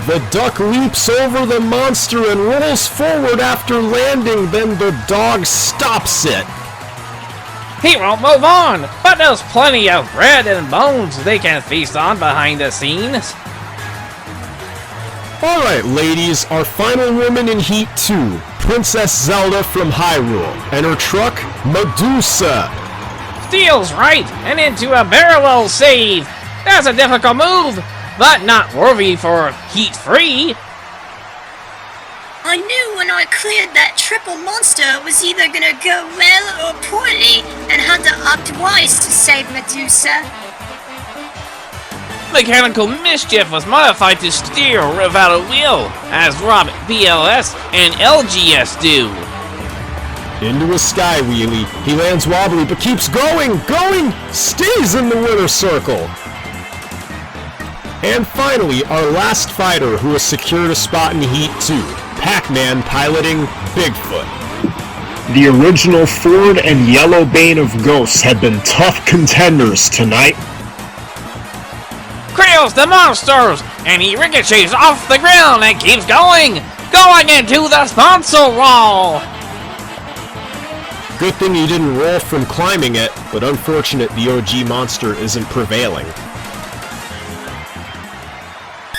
Speaker 16: The duck leaps over the monster and rolls forward after landing, then the dog stops it.
Speaker 2: He won't move on, but there's plenty of bread and bones they can feast on behind the scenes.
Speaker 16: Alright ladies, our final woman in Heat 2, Princess Zelda from Hyrule, and her truck, Medusa.
Speaker 2: Steals right and into a barrel save. That's a difficult move, but not worthy for Heat 3.
Speaker 7: I knew when I cleared that triple monster it was either gonna go well or poorly, and had to opt twice to save Medusa.
Speaker 2: Mechanical Mischief was modified to steer without a wheel, as Rob BLS and LGS do.
Speaker 16: Into a sky wheelie, he lands wobbly but keeps going, stays in the winner's circle. And finally, our last fighter who has secured a spot in Heat 2, Pac-Man piloting Bigfoot.
Speaker 3: The original Ford and Yellow Bane of Ghosts had been tough contenders tonight.
Speaker 2: Cradles the monsters, and he ricochets off the ground and keeps going into the sponsor wall.
Speaker 16: Good thing he didn't roll from climbing it, but unfortunate the OG monster isn't prevailing.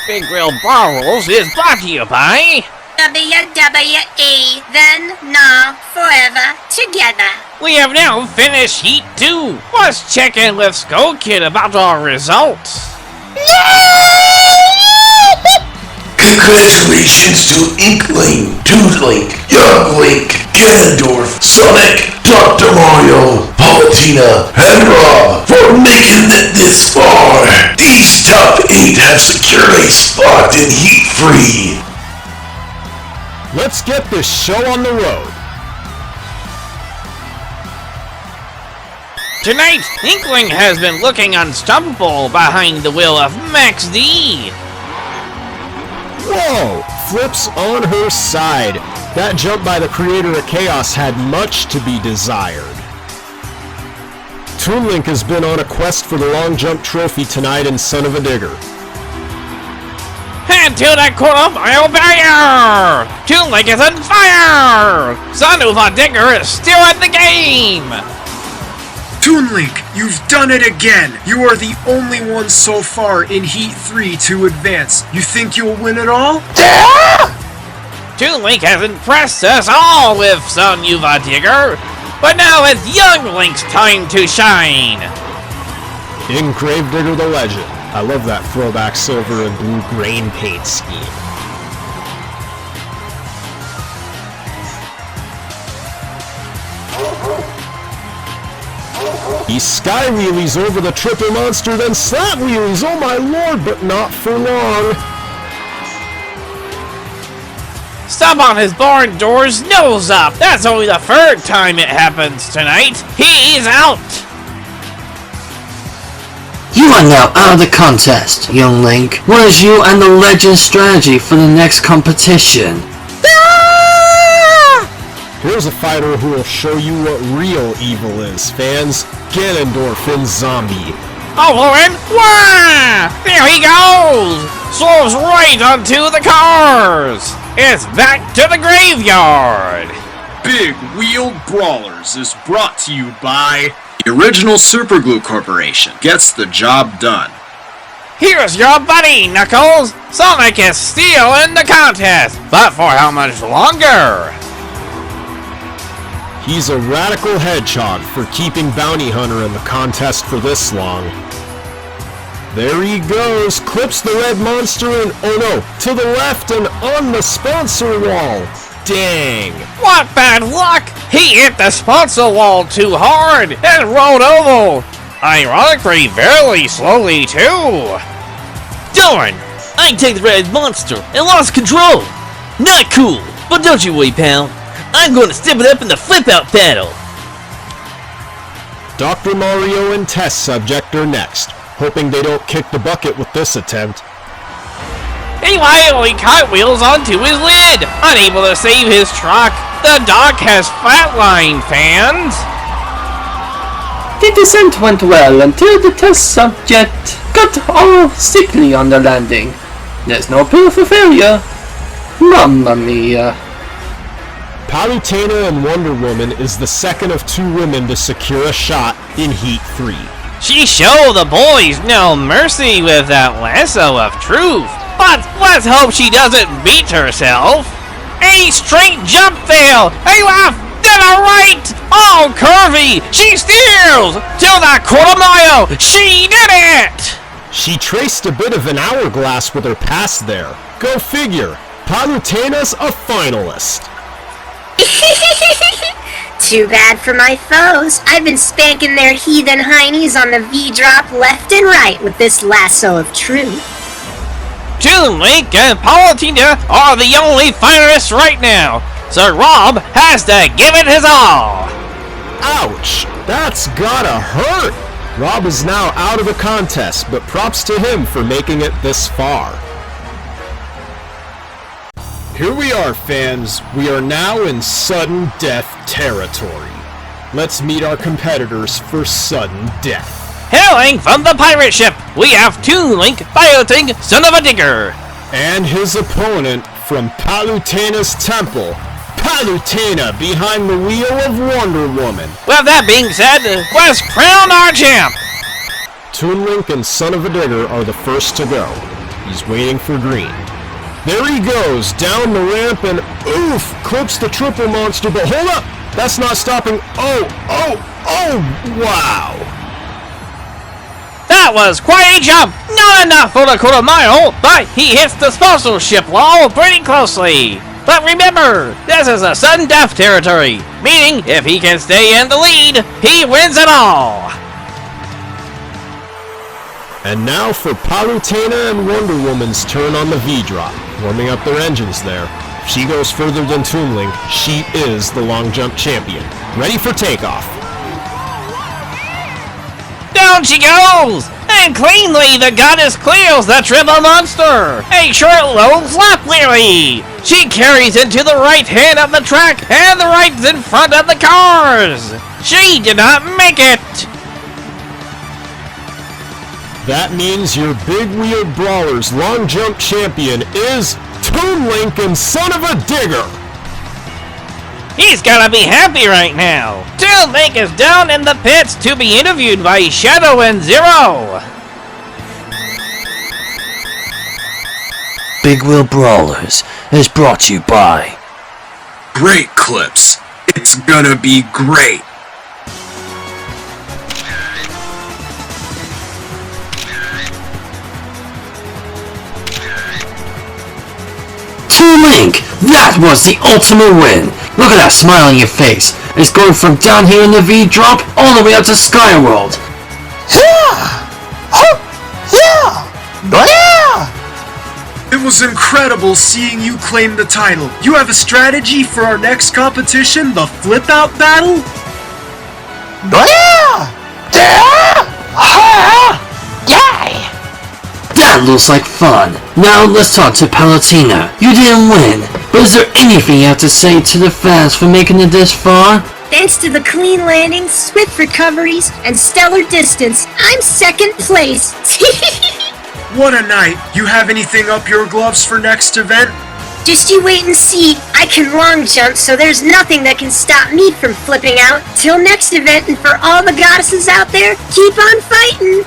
Speaker 2: Big Grill Brawlers is brought to you by
Speaker 7: WWE, then, now, forever, together.
Speaker 2: We have now finished Heat 2. Let's check in with Skull Kid about our results.
Speaker 4: Congratulations to Inkling, Toodlink, Younglink, Ganondorf, Sonic, Dr. Mario, Palutena, and Rob for making it this far. These top 8 have secured a spot in Heat 3.
Speaker 16: Let's get this show on the road.
Speaker 2: Tonight, Inkling has been looking unstoppable behind the wheel of Max D.
Speaker 16: Whoa! Flips on her side. That jump by the creator of Chaos had much to be desired. Toonlink has been on a quest for the long jump trophy tonight in Son of a Digger.
Speaker 2: Head to the quarterfinal barrier! Toonlink is on fire! Son of a Digger is still in the game!
Speaker 8: Toonlink, you've done it again! You are the only one so far in Heat 3 to advance. You think you'll win it all?
Speaker 2: Toonlink has impressed us all with Son of a Digger, but now it's Young Link's time to shine!
Speaker 16: In Gravedigger the Legend. I love that throwback silver and blue grain paint scheme. He sky wheelies over the triple monster, then slat wheelies, oh my lord, but not for long.
Speaker 2: Stop on his barn doors, nose up! That's only the third time it happens tonight! He's out!
Speaker 13: You are now out of the contest, young Link. What is you and the Legend's strategy for the next competition?
Speaker 16: Here's a fighter who will show you what real evil is, fans. Ganondorf in Zombie.
Speaker 2: Over and wah! There he goes! Swerves right onto the cars! It's back to the graveyard!
Speaker 1: Big Wheeled Brawlers is brought to you by the original Superglue Corporation. Gets the job done.
Speaker 2: Here's your buddy, Knuckles! Sonic is still in the contest, but for how much longer?
Speaker 16: He's a radical hedgehog for keeping Bounty Hunter in the contest for this long. There he goes, clips the red monster and, oh no, to the left and on the sponsor wall. Dang.
Speaker 2: What bad luck! He hit the sponsor wall too hard and rolled over. Ironically, very slowly too.
Speaker 14: Darn! I attacked the red monster and lost control. Not cool, but don't you worry, pal. I'm going to step it up in the flip-out battle.
Speaker 16: Dr. Mario and test subject are next, hoping they don't kick the bucket with this attempt.
Speaker 2: He wildly cartwheels onto his lid, unable to save his truck. The dock has flatlined, fans.
Speaker 14: The descent went well until the test subject got all sickly on the landing. There's no pill for failure. Mamma mia.
Speaker 16: Palutena and Wonder Woman is the second of two women to secure a shot in Heat 3.
Speaker 2: She showed the boys no mercy with that lasso of truth. But let's hope she doesn't beat herself. A straight jump there. A left, then a right. All curvy. She steers to the quarter mile. She did it.
Speaker 16: She traced a bit of an hourglass with her pass there. Go figure. Palutena's a finalist.
Speaker 11: Too bad for my foes. I've been spanking their heathen heinies on the V-drop left and right with this lasso of truth.
Speaker 2: Toon Link and Palutena are the only finalists right now, so Rob has to give it his all.
Speaker 16: Ouch! That's gotta hurt! Rob is now out of the contest, but props to him for making it this far. Here we are, fans. We are now in sudden death territory. Let's meet our competitors for sudden death.
Speaker 2: Hailing from the pirate ship, we have Toon Link piloting Son of a Digger.
Speaker 16: And his opponent from Palutena's temple, Palutena behind the wheel of Wonder Woman.
Speaker 2: With that being said, let's crown our champ.
Speaker 16: Toon Link and Son of a Digger are the first to go. He's waiting for green. There he goes, down the ramp and oof, clips the triple monster, but hold up! That's not stopping. Oh, wow!
Speaker 2: That was quite a jump! Not enough for the quarter mile, but he hits the sponsorship wall pretty closely. But remember, this is a sudden death territory, meaning if he can stay in the lead, he wins it all.
Speaker 16: And now for Palutena and Wonder Woman's turn on the V-drop, warming up their engines there. If she goes further than Toon Link, she is the long jump champion. Ready for takeoff.
Speaker 2: Down she goes! And cleanly the goddess clears the triple monster! A short low flap wheelie! She carries it to the right hand of the track and the right's in front of the cars! She did not make it!
Speaker 16: That means your big wheeled Brawlers long jump champion is Toon Link and Son of a Digger!
Speaker 2: He's gotta be happy right now! Toon Link is down in the pits to be interviewed by Shadow and Zero!
Speaker 13: Big Wheel Brawlers is brought to you by
Speaker 8: Great clips. It's gonna be great.
Speaker 13: Toon Link! That was the ultimate win! Look at that smile on your face. It's going from down here in the V-drop all the way up to Skyworld.
Speaker 8: It was incredible seeing you claim the title. You have a strategy for our next competition, the flip-out battle?
Speaker 13: That looks like fun. Now let's talk to Palutena. You didn't win, but is there anything you have to say to the fans for making it this far?
Speaker 11: Thanks to the clean landings, swift recoveries, and stellar distance, I'm second place.
Speaker 8: What a night. You have anything up your gloves for next event?
Speaker 11: Just you wait and see. I can long jump, so there's nothing that can stop me from flipping out. Till next event, and for all the goddesses out there, keep on fighting.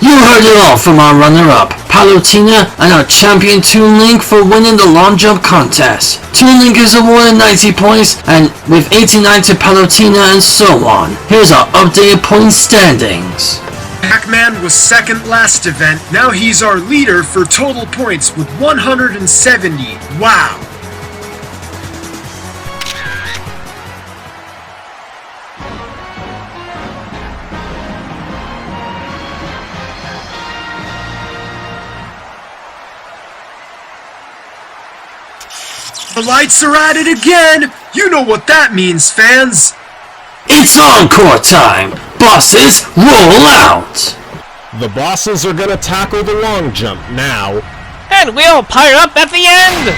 Speaker 13: You heard it all from our runner-up, Palutena, and our champion Toon Link for winning the long jump contest. Toon Link is awarded 90 points, and with 89 to Palutena and so on. Here's our updated point standings.
Speaker 8: Pac-Man was second last event. Now he's our leader for total points with 170. Wow. The lights are at it again! You know what that means, fans!
Speaker 13: It's encore time! Bosses, roll out!
Speaker 16: The bosses are gonna tackle the long jump now.
Speaker 2: And we'll pile up at the end!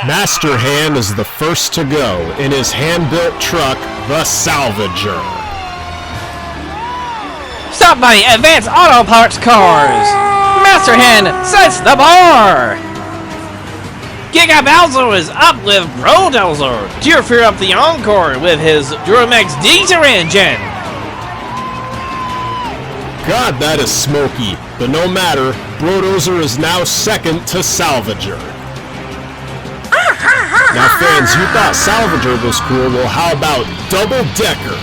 Speaker 16: Master Hand is the first to go in his hand-built truck, the Salvager.
Speaker 2: Stop by Advanced Auto Parts Cars! Master Hand sets the bar! Giga Bowser is up with Brawlers to fear up the encore with his Duramax Diesel engine!
Speaker 16: God, that is smoky, but no matter, Brodozer is now second to Salvager. Now fans, you thought Salvager was cool, well how about Double Decker?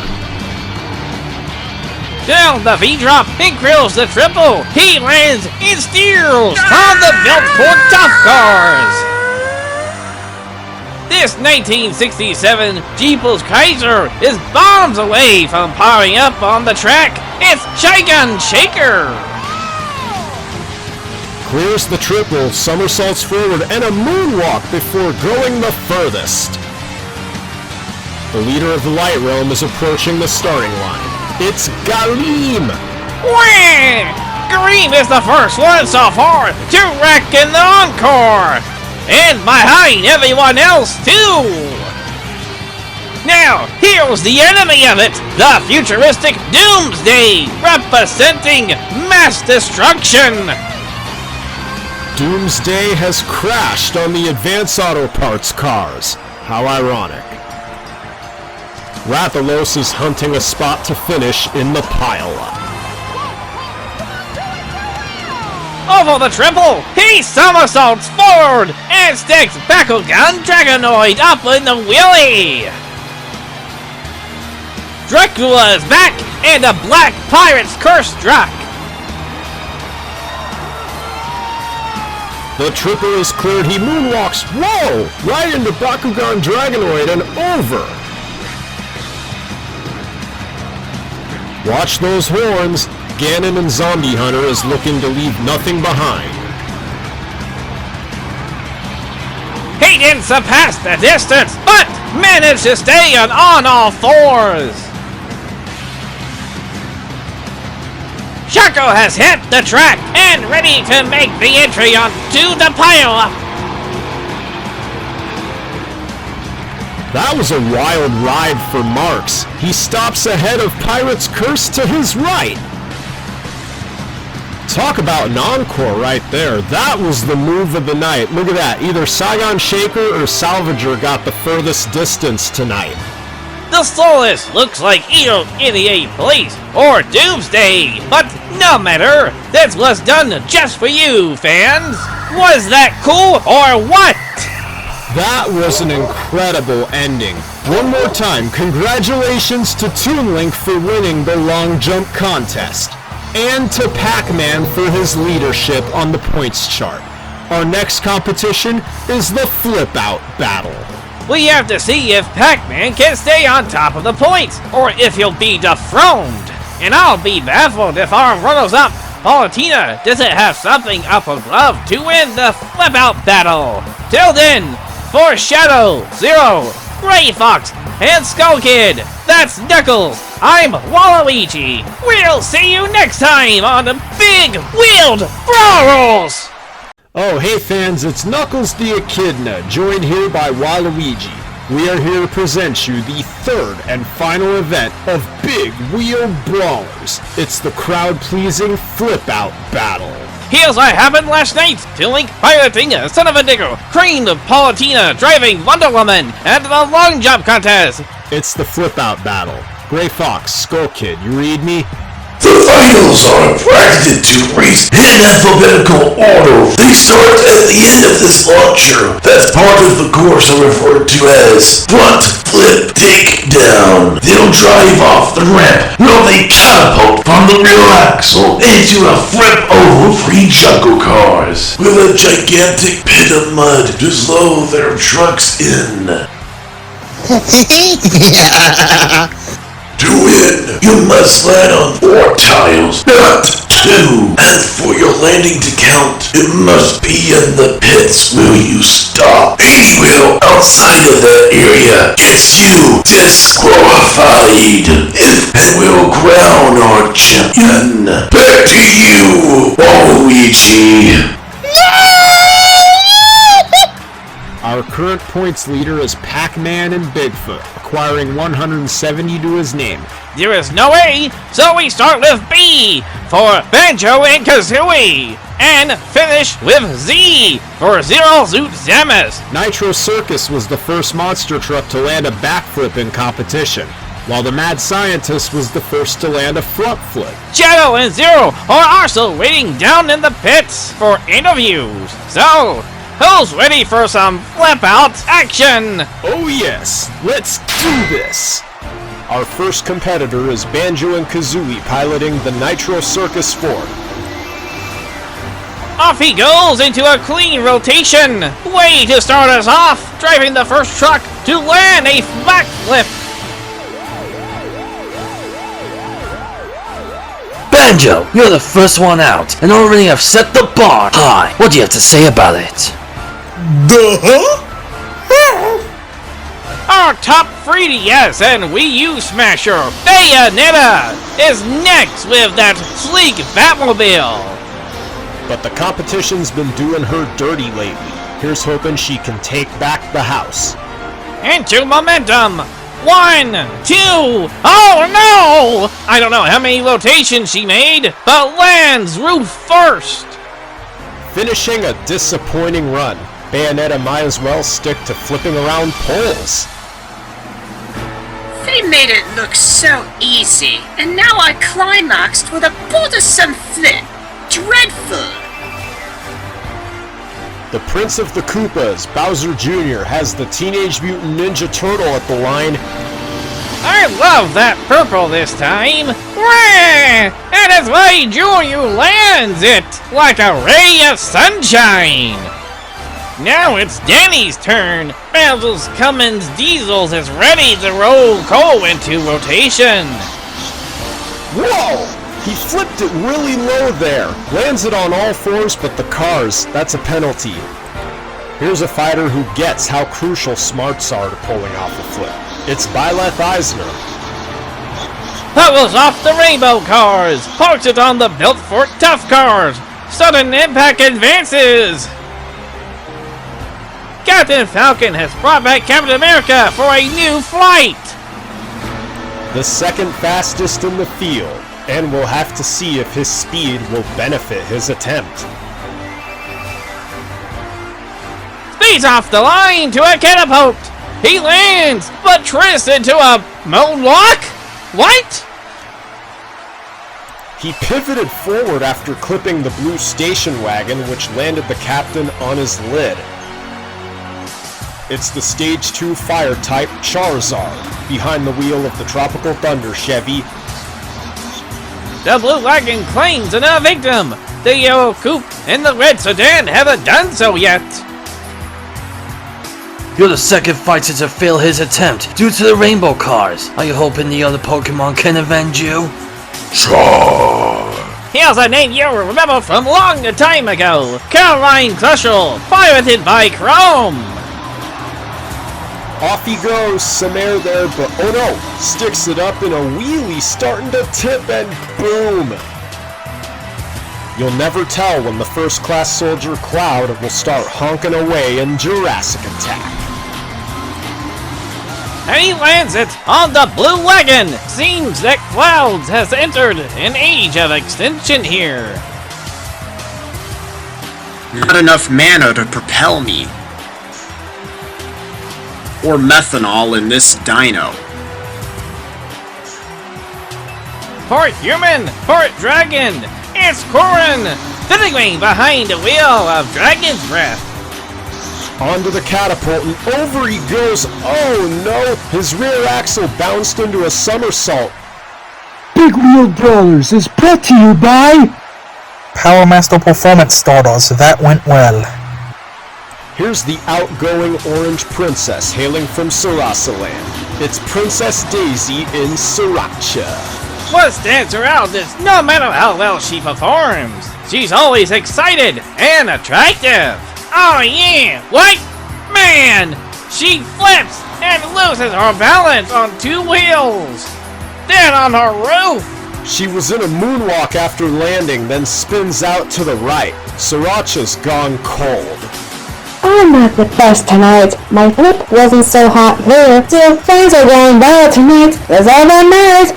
Speaker 2: Down the V-drop, he grills the triple, he lands and steals from the built for tough cars! This 1967 Jeepers Kaiser is bombs away from powering up on the track. It's Shotgun Shaker!
Speaker 16: Clears the triple, somersaults forward, and a moonwalk before going the furthest. The leader of the Light Realm is approaching the starting line. It's Galeem!
Speaker 2: Wah! Galeem is the first one so far to wreck in the encore! And behind everyone else, too! Now, here's the enemy of it, the futuristic Doomsday, representing mass destruction!
Speaker 16: Doomsday has crashed on the Advanced Auto Parts cars. How ironic. Rathalos is hunting a spot to finish in the pile-up.
Speaker 2: Over the triple, he somersaults forward and sticks Bakugan Dragonoid up in the wheelie! Dracula is back, and the Black Pirate's curse struck!
Speaker 16: The triple is cleared, he moonwalks, whoa! Right into Bakugan Dragonoid and over! Watch those horns! Ganon and Zombie Hunter is looking to leave nothing behind.
Speaker 2: He didn't surpass the distance, but managed to stay on all fours! Shaco has hit the track and ready to make the entry onto the pile-up!
Speaker 16: That was a wild ride for Marks. He stops ahead of Pirate's Curse to his right. Talk about an encore right there. That was the move of the night. Look at that. Either Saigon Shaker or Salvager got the furthest distance tonight.
Speaker 2: The Solace looks like either in the 8th place or Doomsday, but no matter, this was done just for you, fans! Was that cool or what?
Speaker 16: That was an incredible ending. One more time, congratulations to Toon Link for winning the long jump contest, and to Pac-Man for his leadership on the points chart. Our next competition is the Flip Out Battle.
Speaker 2: We have to see if Pac-Man can stay on top of the points, or if he'll be dethroned. And I'll be baffled if our runners-up, Palutena, doesn't have something up above to win the Flip Out Battle. Till then, for Shadow, Zero, Gray Fox, and Skull Kid, that's Knuckles, I'm Waluigi. We'll see you next time on the Big Wheeled Brawlers!
Speaker 16: Oh, hey fans, it's Knuckles the Echidna, joined here by Waluigi. We are here to present you the third and final event of Big Wheeled Brawlers. It's the crowd-pleasing Flip-Out Battle.
Speaker 2: Here's what happened last night. Toon Link piloting a Son of a Digger, Cream of Palutena driving Wonder Woman, and the long jump contest.
Speaker 16: It's the Flip-Out Battle. Gray Fox, Skull Kid, you read me?
Speaker 4: The finals are bracketed to race in alphabetical order. They start at the end of this launcher. That's part of the course referred to as front flip takedown. They'll drive off the ramp while they catapult from the rear axle into a flip over free juggle cars with a gigantic pit of mud to slow their trucks in. To win, you must land on 4 tiles, not 2. And for your landing to count, it must be in the pits where you stop. Anywhere outside of that area gets you disqualified. And we'll crown our champion. Back to you, Waluigi.
Speaker 16: Our current points leader is Pac-Man and Bigfoot, acquiring 170 to his name.
Speaker 2: There is no A, so we start with B for Banjo and Kazooie, and finish with Z for Zero Zoot Zamus.
Speaker 16: Nitro Circus was the first monster truck to land a backflip in competition, while the Mad Scientist was the first to land a front flip.
Speaker 2: Shadow and Zero are also waiting down in the pits for interviews. So, who's ready for some flip-out action?
Speaker 16: Oh yes, let's do this! Our first competitor is Banjo and Kazooie piloting the Nitro Circus 4.
Speaker 2: Off he goes into a clean rotation. Way to start us off, driving the first truck to land a backflip.
Speaker 13: Banjo, you're the first one out, and already have set the bar high. What do you have to say about it?
Speaker 2: Our top 3DS and Wii U smasher, Bayonetta, is next with that sleek Batmobile.
Speaker 16: But the competition's been doing her dirty lately. Here's hoping she can take back the house.
Speaker 2: Into momentum. 1, 2, oh no! I don't know how many rotations she made, but lands roof first.
Speaker 16: Finishing a disappointing run, Bayonetta might as well stick to flipping around poles.
Speaker 7: They made it look so easy, and now I climaxed with a bothersome flip. Dreadful.
Speaker 16: The Prince of the Koopas, Bowser Jr., has the Teenage Mutant Ninja Turtle at the line.
Speaker 2: I love that purple this time. Wah! And as my Junior lands it like a ray of sunshine. Now it's Danny's turn. Basil's Cummins Diesels is ready to roll coal into rotation.
Speaker 16: Whoa! He flipped it really low there. Lands it on all fours but the cars. That's a penalty. Here's a fighter who gets how crucial smarts are to pulling off a flip. It's Byleth Eisner.
Speaker 2: That was off the rainbow cars. Parks it on the built for tough cars. Sudden impact advances. Captain Falcon has brought back Captain America for a new flight.
Speaker 16: The second fastest in the field, and we'll have to see if his speed will benefit his attempt.
Speaker 2: Speeds off the line to a catapult. He lands, but twists into a moonwalk? What?
Speaker 16: He pivoted forward after clipping the blue station wagon, which landed the captain on his lid. It's the Stage 2 fire type Charizard, behind the wheel of the Tropical Thunder Chevy.
Speaker 2: The blue wagon claims another victim. The yellow coupe and the red sedan haven't done so yet.
Speaker 13: You're the second fighter to fail his attempt due to the rainbow cars. Are you hoping the other Pokemon can avenge you?
Speaker 2: Here's a name you remember from long a time ago. Caroline Crushel, piloted by Chrome.
Speaker 16: Off he goes, some air there, but oh no, sticks it up in a wheelie, starting to tip, and boom! You'll never tell when the first class soldier Cloud will start honking away in Jurassic Attack.
Speaker 2: And he lands it on the blue wagon. Seems that Clouds has entered an age of extinction here.
Speaker 1: Not enough mana to propel me. Or methanol in this dino.
Speaker 2: Port human, port dragon, it's Corin, fiddling behind the wheel of Dragon's Breath.
Speaker 16: Onto the catapult and over he goes. Oh no, his rear axle bounced into a somersault.
Speaker 17: Big Wheel Brawlers is brought to you by
Speaker 9: Power Master Performance Starters. That went well.
Speaker 16: Here's the outgoing orange princess hailing from Sarasa Land. It's Princess Daisy in Sriracha.
Speaker 2: What stands her out is no matter how well she performs, she's always excited and attractive. Oh yeah, what? Man, she flips and loses her balance on 2 wheels. Then on her roof.
Speaker 16: She was in a moonwalk after landing, then spins out to the right. Sriracha's gone cold.
Speaker 10: I'm not the best tonight. My flip wasn't so hot there. Still, things are going well tonight. That's all that matters.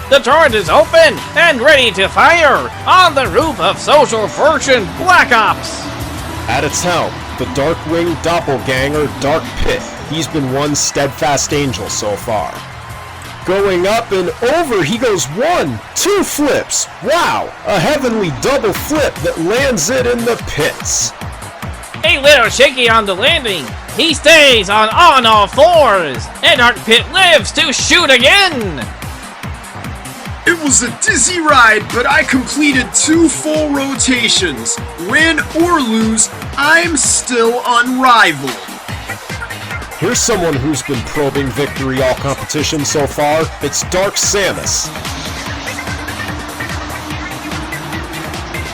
Speaker 2: The turret is open and ready to fire on the roof of Social Fortune Black Ops.
Speaker 16: At its helm, the Darkwing doppelganger Dark Pit. He's been one steadfast angel so far. Going up and over, he goes 1, 2 flips. Wow, a heavenly double flip that lands it in the pits.
Speaker 2: A little shaky on the landing. He stays on all fours, and Dark Pit lives to shoot again.
Speaker 8: It was a dizzy ride, but I completed 2 full rotations. Win or lose, I'm still unrivaled.
Speaker 16: Here's someone who's been probing victory all competition so far. It's Dark Samus.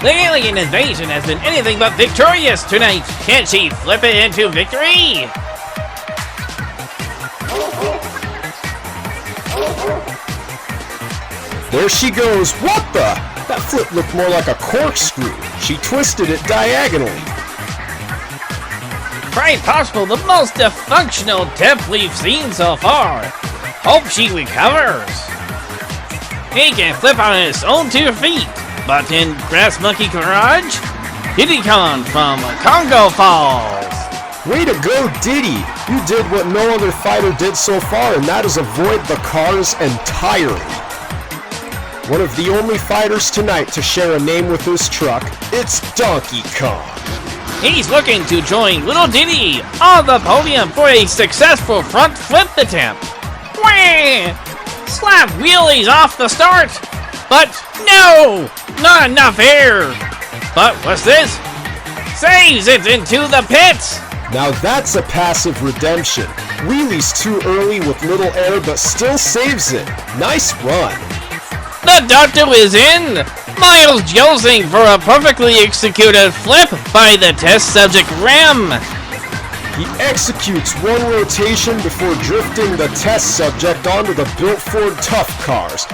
Speaker 2: The alien invasion has been anything but victorious tonight. Can she flip it into victory?
Speaker 16: There she goes. What the? That flip looked more like a corkscrew. She twisted it diagonally.
Speaker 2: Quite possible the most dysfunctional death we've seen so far. Hope she recovers. He can flip on his own 2 feet, but in Grass Monkey Garage, Diddy Kong from Congo Falls.
Speaker 16: Way to go, Diddy! You did what no other fighter did so far, and that is avoid the cars entirely. One of the only fighters tonight to share a name with his truck, it's Donkey Kong.
Speaker 2: He's looking to join Little Diddy on the podium for a successful front flip attempt. Wham! Slap wheelies off the start, but no! Not enough air! But what's this? Saves it into the pits!
Speaker 16: Now that's a passive redemption. Wheelies too early with little air, but still saves it. Nice run.
Speaker 2: The doctor is in! Miles josing for a perfectly executed flip by the test subject Ram.
Speaker 16: He executes 1 rotation before drifting the test subject onto the built Ford Tough cars.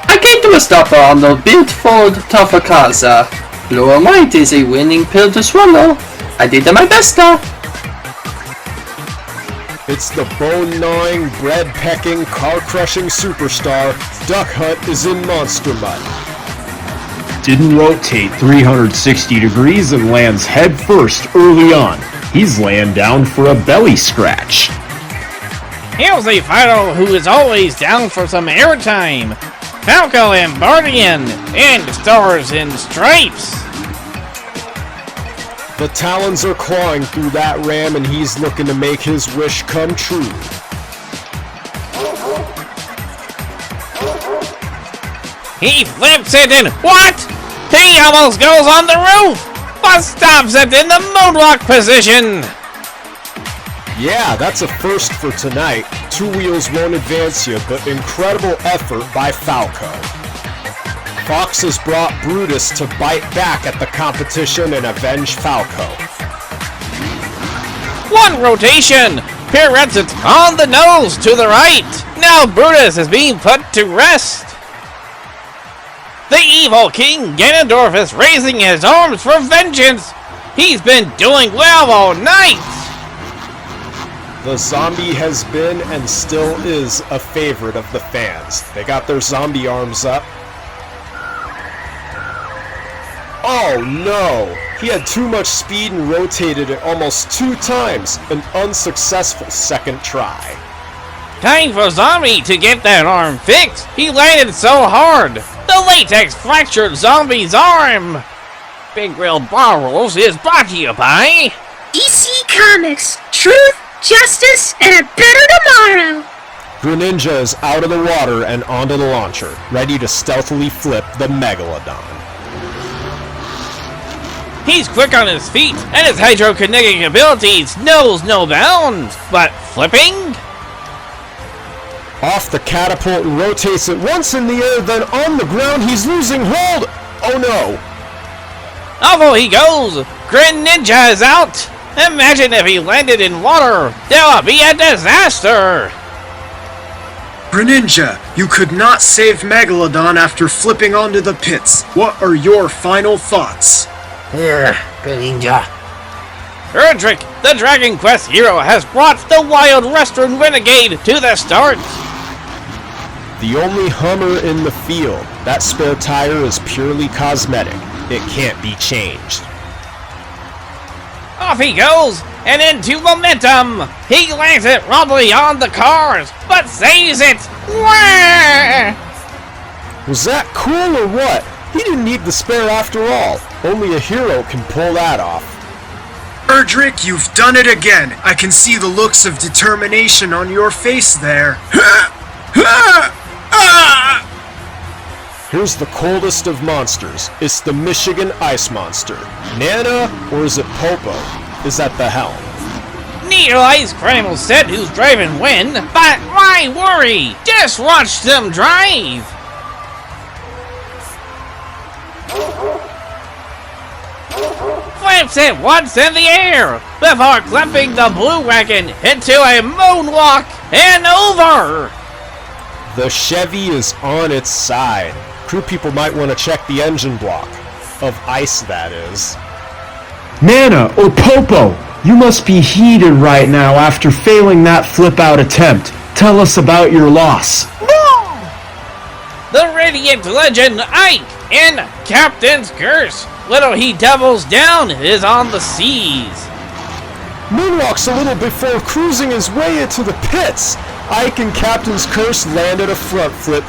Speaker 14: I came to a stopper on the built Ford Tougher cars. Lower might is a winning pill to swallow. I did my best.
Speaker 16: It's the bone-gnawing, bread-pecking, car-crushing superstar. Duck Hunt is in Monster Mud.
Speaker 3: Didn't rotate 360 degrees and lands head first early on. He's laying down for a belly scratch.
Speaker 2: Here's a fighter who is always down for some airtime. Falco and Bardian, and Stars in Stripes.
Speaker 16: The talons are clawing through that ram, and he's looking to make his wish come true.
Speaker 2: He flips it and what? He almost goes on the roof, but stops it in the moonwalk position.
Speaker 16: Yeah, that's a first for tonight. 2 wheels won't advance you, but incredible effort by Falco. Fox has brought Brutus to bite back at the competition and avenge Falco.
Speaker 2: 1 rotation! Pirouettes it on the nose to the right! Now Brutus is being put to rest! The evil King Ganondorf is raising his arms for vengeance! He's been doing well all night!
Speaker 16: The zombie has been and still is a favorite of the fans. They got their zombie arms up. Oh no! He had too much speed and rotated it almost 2 times. An unsuccessful second try.
Speaker 2: Time for Zombie to get that arm fixed! He landed so hard! The latex fractured Zombie's arm! Big Wheel Brawlers is brought to you by
Speaker 11: DC Comics. Truth, justice, and a better tomorrow!
Speaker 16: Greninja is out of the water and onto the launcher, ready to stealthily flip the Megalodon.
Speaker 2: He's quick on his feet, and his hydrokinetic abilities knows no bounds. But flipping?
Speaker 16: Off the catapult and rotates it once in the air, then on the ground, he's losing hold! Oh no!
Speaker 2: Off he goes! Grin Ninja is out! Imagine if he landed in water! That would be a disaster!
Speaker 8: Greninja, you could not save Megalodon after flipping onto the pits. What are your final thoughts?
Speaker 13: Greninja.
Speaker 2: Erdrick, the Dragon Quest hero, has brought the Wild Western Renegade to the start!
Speaker 16: The only Hummer in the field. That spare tire is purely cosmetic. It can't be changed.
Speaker 2: Off he goes, and into momentum! He lands it rubbly on the cars, but saves it! Wah!
Speaker 16: Was that cool or what? He didn't need the spare after all. Only a hero can pull that off.
Speaker 8: Erdrick, you've done it again. I can see the looks of determination on your face there.
Speaker 16: Here's the coldest of monsters. It's the Michigan Ice Monster. Nana, or is it Popo, is at the helm.
Speaker 2: Neil Ice Primal said who's driving when, but why worry? Just watch them drive! Flips it once in the air before clipping the blue wagon into a moonwalk and over!
Speaker 16: The Chevy is on its side. Crew people might want to check the engine block. Of ice, that is.
Speaker 17: Nana or Popo, you must be heated right now after failing that flip-out attempt. Tell us about your loss.
Speaker 2: The Radiant Legend Ike in Captain's Curse. Little he doubles down is on the seas.
Speaker 16: Moonwalks a little before cruising his way into the pits. Ike and Captain's Curse landed a front flip.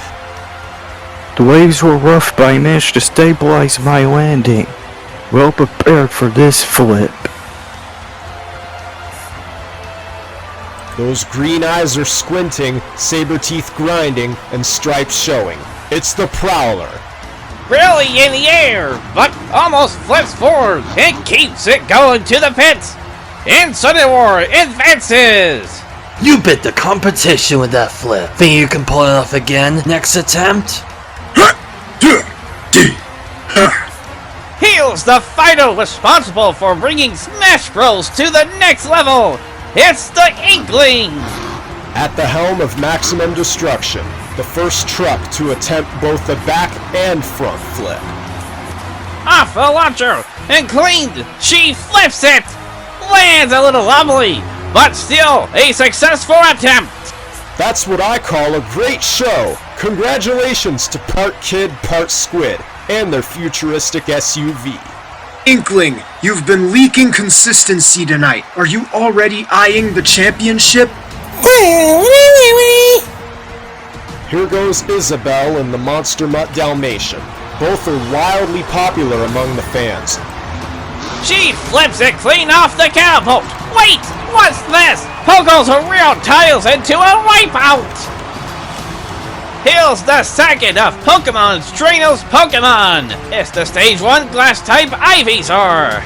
Speaker 12: The waves were rough, but I managed to stabilize my landing. Well prepared for this flip.
Speaker 16: Those green eyes are squinting, saber teeth grinding, and stripes showing. It's the Prowler.
Speaker 2: Really in the air, but almost flips forward and keeps it going to the pits. Incineroar advances.
Speaker 13: You bit the competition with that flip. Think you can pull it off again next attempt?
Speaker 2: Heals the fighter responsible for bringing Smash Bros to the next level. It's the Inkling.
Speaker 16: At the helm of Maximum Destruction, the first truck to attempt both the back and front flip.
Speaker 2: Off the launcher and cleaned. She flips it. Lands a little lovely, but still a successful attempt.
Speaker 16: That's what I call a great show. Congratulations to part kid, part squid, and their futuristic SUV.
Speaker 8: Inkling, you've been leaking consistency tonight. Are you already eyeing the championship?
Speaker 16: Here goes Isabelle and the Monster Mutt Dalmatian. Both are wildly popular among the fans.
Speaker 2: She flips it clean off the catapult. Wait, what's this? Pogo's a real tiles into a wipeout. Here's the second of Pokemon's Drainos Pokemon. It's the Stage 1 Glass-type Ivysaur.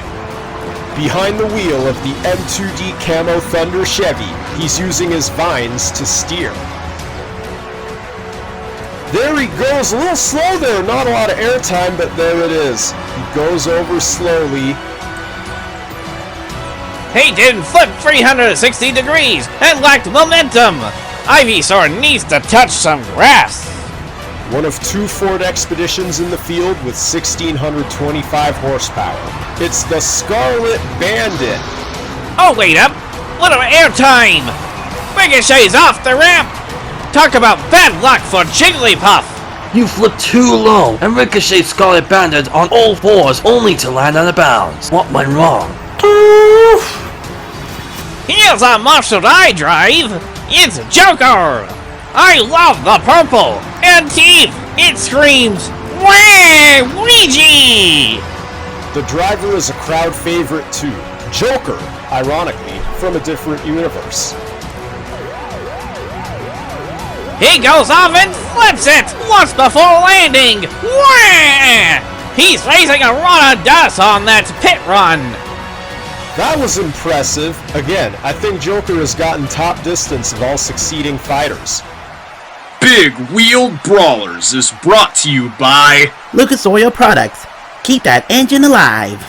Speaker 16: Behind the wheel of the M2D Camo Thunder Chevy, he's using his vines to steer. There he goes, a little slow there, not a lot of airtime, but there it is. He goes over slowly.
Speaker 2: He didn't flip 360 degrees and lacked momentum. Ivysaur needs to touch some grass.
Speaker 16: One of two Ford Expeditions in the field with 1,625 horsepower. It's the Scarlet Bandit.
Speaker 2: Oh, wait up. Little airtime. Ricochet's off the ramp. Talk about bad luck for Jigglypuff.
Speaker 13: You flipped too low and ricocheted Scarlet Bandit on all fours only to land out of bounds. What went wrong?
Speaker 2: Here's a marshaled eye drive. It's Joker. I love the purple and teeth. It screams, "Wah, Ouija!"
Speaker 16: The driver is a crowd favorite too. Joker, ironically, from a different universe.
Speaker 2: He goes off and flips it once before landing. Wah! He's raising a run of dust on that pit run.
Speaker 16: That was impressive. Again, I think Joker has gotten top distance of all succeeding fighters.
Speaker 8: Big Wheeled Brawlers is brought to you by
Speaker 15: Lucas Oil Products. Keep that engine alive.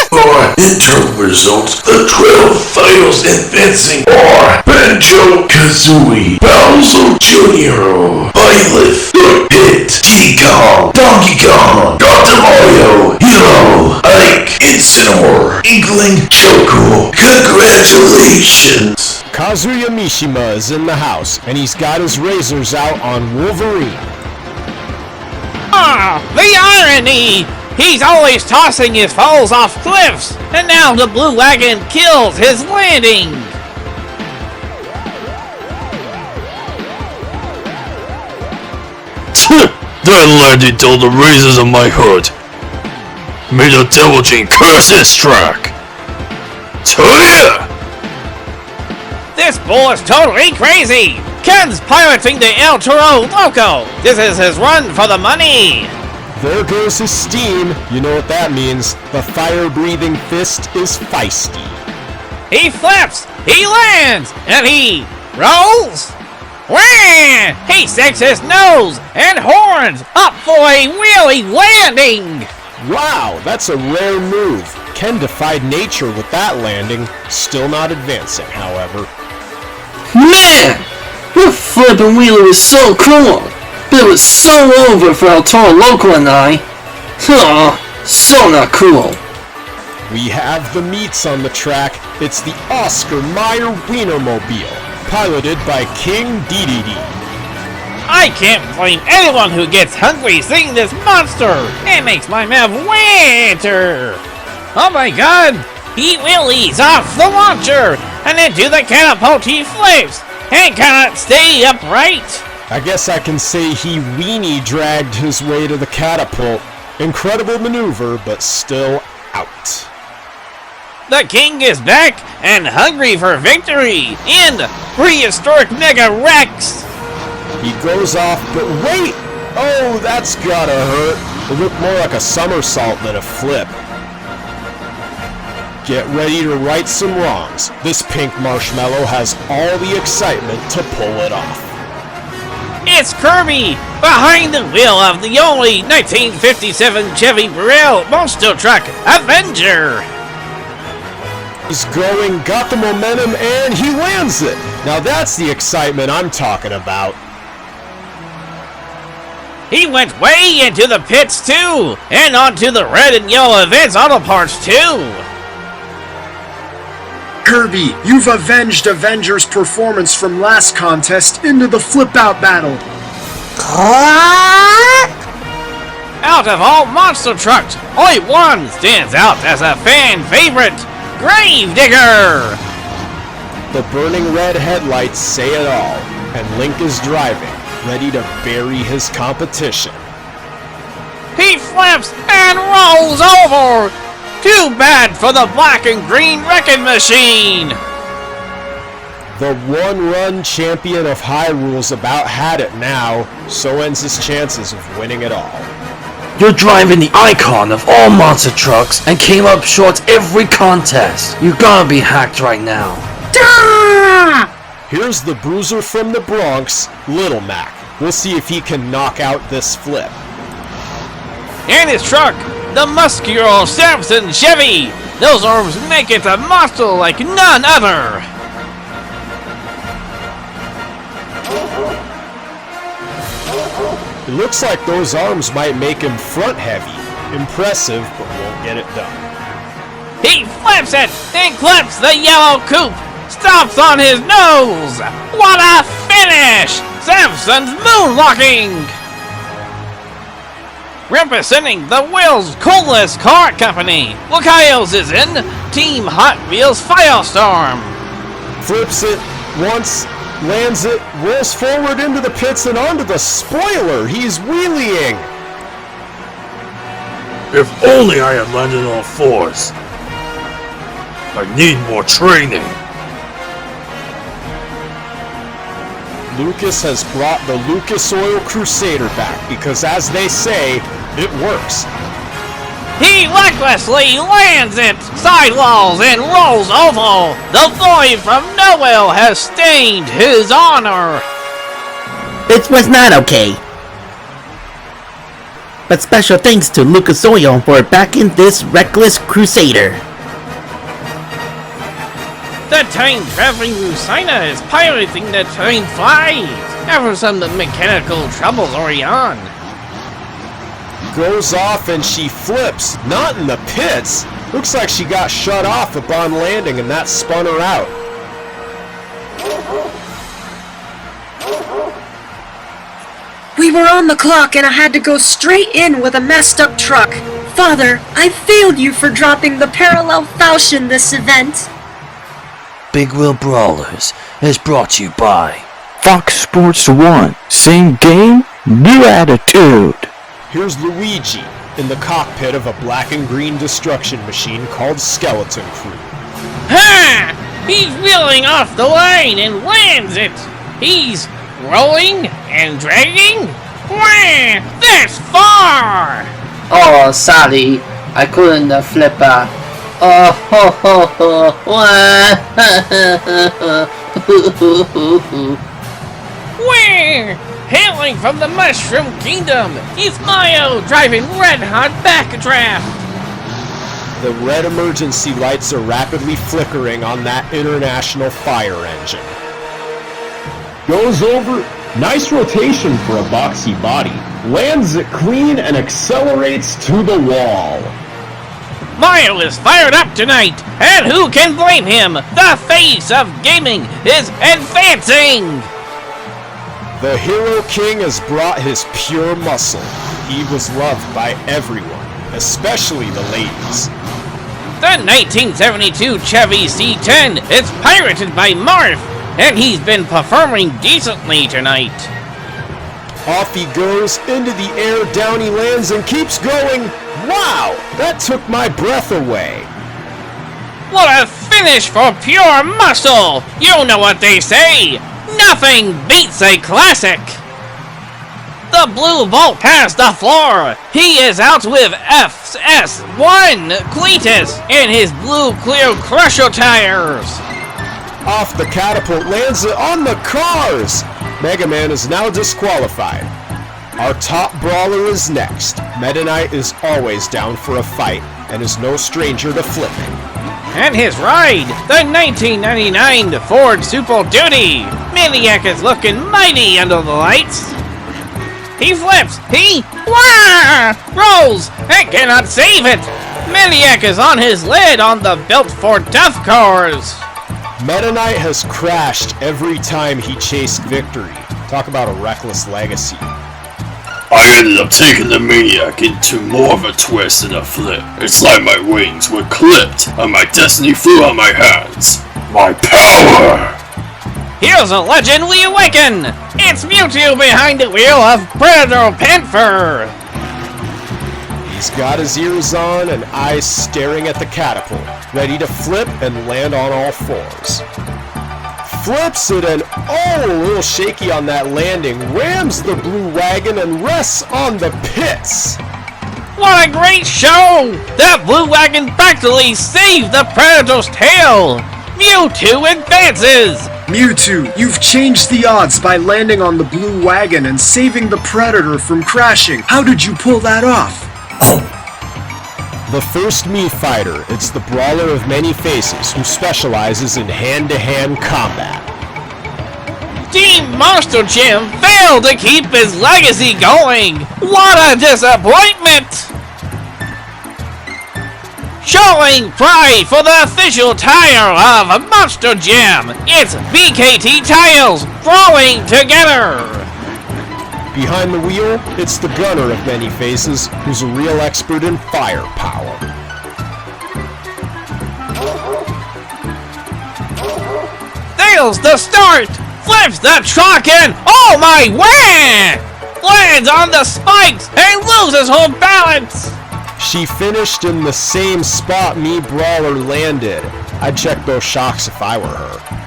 Speaker 4: For interim results, the 12 finals advancing are Banjo-Kazooie, Bowser Jr., Byleth, The Pit, Diddy Kong, Donkey Kong, Dr. Mario, Hero, Ike, Incineroar, Inkling, Choco. Congratulations!
Speaker 16: Kazuya Mishima is in the house, and he's got his razors out on Wolverine.
Speaker 2: Ah, the irony! He's always tossing his foes off cliffs, and now the Blue Wagon kills his landing!
Speaker 18: That landing told the razors on my hood. May the Devil Gene curse his track! Toya!
Speaker 2: This bull is totally crazy! Ken's piloting the El Toro Loco! This is his run for the money!
Speaker 16: There goes his steam. You know what that means. The fire-breathing fist is feisty.
Speaker 2: He flips! He lands! And he rolls! Wham! He sticks his nose and horns up for a wheelie landing!
Speaker 16: Wow, that's a rare move. Ken defied nature with that landing. Still not advancing, however.
Speaker 14: Man! Your flippin' wheeler was so cool! But it was so over for El Toro Loco and I. Oh, so not cool.
Speaker 16: We have the meats on the track. It's the Oscar Mayer Wienermobile, piloted by King DDD.
Speaker 2: I can't blame anyone who gets hungry seeing this monster! It makes my mouth water! Oh my god! He wheelies off the launcher! And into the catapult he flips! And cannot stay upright!
Speaker 16: I guess I can say he weenie dragged his way to the catapult. Incredible maneuver, but still out.
Speaker 2: The king is back and hungry for victory in Prehistoric Mega Rex!
Speaker 16: He goes off, but wait! Oh, that's gotta hurt. It looked more like a somersault than a flip. Get ready to right some wrongs. This pink marshmallow has all the excitement to pull it off.
Speaker 2: It's Kirby, behind the wheel of the only 1957 Chevy Burrell monster truck, Avenger.
Speaker 16: He's going, got the momentum, and he lands it. Now that's the excitement I'm talking about.
Speaker 2: He went way into the pits too, and onto the red and yellow Advance Auto Parts too.
Speaker 8: Kirby, you've avenged Avenger's performance from last contest into the flip-out battle.
Speaker 2: Out of all monster trucks, only one stands out as a fan favorite, Gravedigger!
Speaker 16: The burning red headlights say it all, and Link is driving, ready to bury his competition.
Speaker 2: He flips and rolls over! Too bad for the black and green wrecking machine!
Speaker 16: The one-run champion of Hyrule's about had it now, so ends his chances of winning it all.
Speaker 13: You're driving the icon of all monster trucks and came up short every contest. You gotta be hacked right now.
Speaker 16: Here's the bruiser from the Bronx, Little Mac. We'll see if he can knock out this flip.
Speaker 2: And his truck, the muscular Samson Chevy! Those arms make it a monster like none other!
Speaker 16: It looks like those arms might make him front heavy. Impressive, but won't get it done.
Speaker 2: He flips it, then clips the yellow coupe, stomps on his nose! What a finish! Samson's moonwalking! Representing the world's coolest car company, Wakayos is in Team Hot Wheels Firestorm.
Speaker 16: Flips it once, lands it, rolls forward into the pits and onto the spoiler. He's wheeling.
Speaker 18: If only I had landed on fours. I need more training.
Speaker 16: Lucas has brought the Lucas Oil Crusader back because, as they say, it works.
Speaker 2: He recklessly lands it, sidewalls, and rolls oval. The boy from Noel has stained his honor.
Speaker 15: It was not okay. But special thanks to Lucas Oil for backing this reckless crusader.
Speaker 2: The time-traveling Lucina is piloting the time flight. After some mechanical troubles early on.
Speaker 16: Goes off and she flips. Not in the pits. Looks like she got shut off upon landing and that spun her out.
Speaker 7: We were on the clock and I had to go straight in with a messed up truck. Father, I failed you for dropping the parallel thouse in this event.
Speaker 13: Big Wheel Brawlers is brought to you by
Speaker 12: Fox Sports 1. Same game, new attitude.
Speaker 16: Here's Luigi in the cockpit of a black and green destruction machine called Skeleton Crew.
Speaker 2: Ha! He's wheeling off the line and lands it. He's rolling and dragging. Wah! That's far.
Speaker 14: Oh, sorry. I couldn't flip Oh, ho, ho, ho.
Speaker 2: Wah! Hailing from the Mushroom Kingdom, it's Mayo driving red-hot backdraft.
Speaker 16: The red emergency lights are rapidly flickering on that international fire engine.
Speaker 17: Goes over. Nice rotation for a boxy body. Lands it clean and accelerates to the wall.
Speaker 2: Mayo is fired up tonight, and who can blame him? The face of gaming is advancing!
Speaker 16: The Hero King has brought his pure muscle. He was loved by everyone, especially the ladies.
Speaker 2: The 1972 Chevy C10 is pirated by Marv, and he's been performing decently tonight.
Speaker 16: Off he goes, into the air, down he lands, and keeps going. Wow! That took my breath away.
Speaker 2: What a finish for pure muscle! You know what they say! Nothing beats a classic! The Blue Bolt has the floor! He is out with FS1 Cletus in his blue clear crusher tires!
Speaker 16: Off the catapult lands it on the cars! Mega Man is now disqualified. Our top brawler is next. Meta Knight is always down for a fight and is no stranger to flipping.
Speaker 2: And his ride, the 1999 Ford Super Duty. Maniac is looking mighty under the lights. He flips, rolls, and cannot save it. Maniac is on his lid on the Built for Tough cars.
Speaker 16: Meta Knight has crashed every time he chased victory. Talk about a reckless legacy.
Speaker 18: I ended up taking the Maniac into more of a twist than a flip. It's like my wings were clipped and my destiny flew out my hands. My power!
Speaker 2: Here's a legend we awaken! It's Mewtwo behind the wheel of Predator Panther!
Speaker 16: He's got his ears on and eyes staring at the catapult, ready to flip and land on all fours. Flips it and, a little shaky on that landing, rams the blue wagon and rests on the pits.
Speaker 2: What a great show! That blue wagon practically saved the Predator's tail! Mewtwo advances!
Speaker 8: Mewtwo, you've changed the odds by landing on the blue wagon and saving the Predator from crashing. How did you pull that off?
Speaker 16: The first Mii fighter, it's the brawler of many faces who specializes in hand-to-hand combat.
Speaker 2: Team Monster Jim failed to keep his legacy going! What a disappointment! Showing pride for the official tire of Monster Jam, it's BKT Tiles brawling together!
Speaker 16: Behind the wheel, it's the gunner of many faces, who's a real expert in firepower.
Speaker 2: Nails the start! Flips the truck and, oh my wah! Lands on the spikes and loses her balance!
Speaker 16: She finished in the same spot Mii Brawler landed. I'd check those shocks if I were her.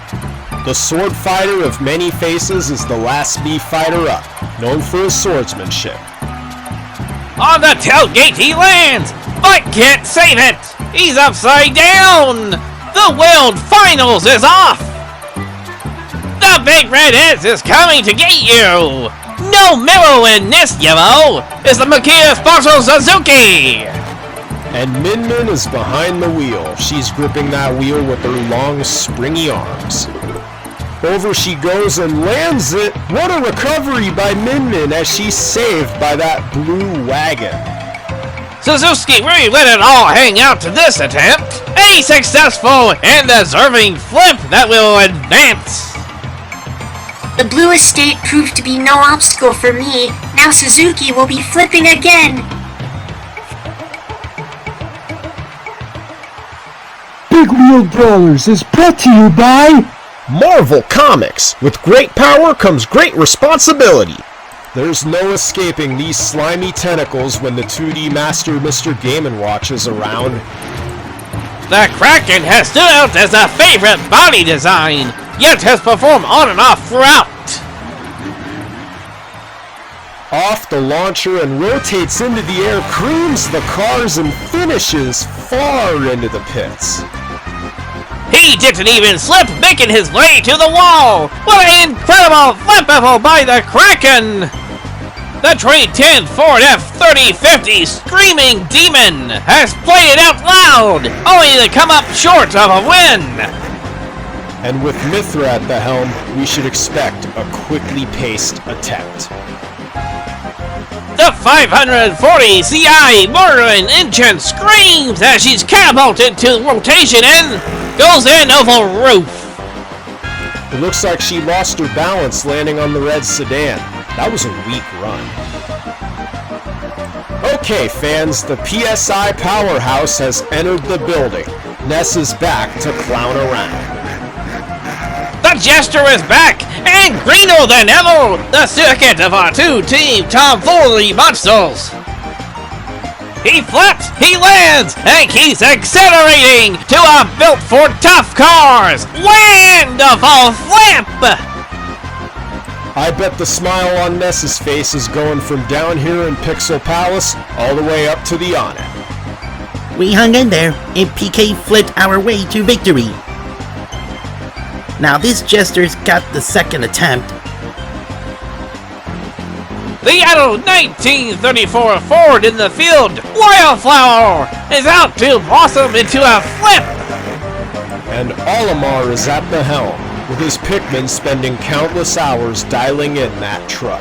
Speaker 16: The sword fighter of many faces is the last Mii fighter up, known for his swordsmanship.
Speaker 2: On the tailgate he lands, but can't save it! He's upside down! The World Finals is off! The Big Red X is coming to get you! No mirror in this, Yellow! It's the Makia Special Suzuki!
Speaker 16: And Min Min is behind the wheel. She's gripping that wheel with her long, springy arms. Over she goes and lands it. What a recovery by Min Min as she's saved by that blue wagon.
Speaker 2: Suzuki really let it all hang out to this attempt. A successful and deserving flip that will advance.
Speaker 11: The blue estate proved to be no obstacle for me. Now Suzuki will be flipping again.
Speaker 17: Big Wheel Brawlers is brought to you by
Speaker 16: Marvel Comics. With great power comes great responsibility. There's no escaping these slimy tentacles when the 2D master Mr. Game & Watch is around.
Speaker 2: The Kraken has stood out as a favorite body design, yet has performed on and off throughout.
Speaker 16: Off the launcher and rotates into the air, creams the cars and finishes far into the pits.
Speaker 2: He didn't even slip, making his way to the wall! What an incredible flip by the Kraken! The 2010 Ford F-3050 Screaming Demon has played it out loud, only to come up short of a win!
Speaker 16: And with Mithra at the helm, we should expect a quickly paced attempt.
Speaker 2: The 540 CI murdering engine screams as she's catapulted to rotation and goes in over roof.
Speaker 16: It looks like she lost her balance landing on the red sedan. That was a weak run. Okay, fans, the PSI powerhouse has entered the building. Ness is back to clown around.
Speaker 2: The Jester is back, and greener than ever! The circuit of our two-team tomfoolery monsters! He flips, he lands, and keeps accelerating to a built for tough cars! Wonderful flip!
Speaker 16: I bet the smile on Ness's face is going from down here in Pixel Palace all the way up to the Onnit.
Speaker 15: We hung in there, and PK flipped our way to victory. Now this Jester's got the second attempt.
Speaker 2: The adult 1934 Ford in the field, Wildflower, is out to blossom into a flip!
Speaker 16: And Olimar is at the helm, with his Pikmin spending countless hours dialing in that truck.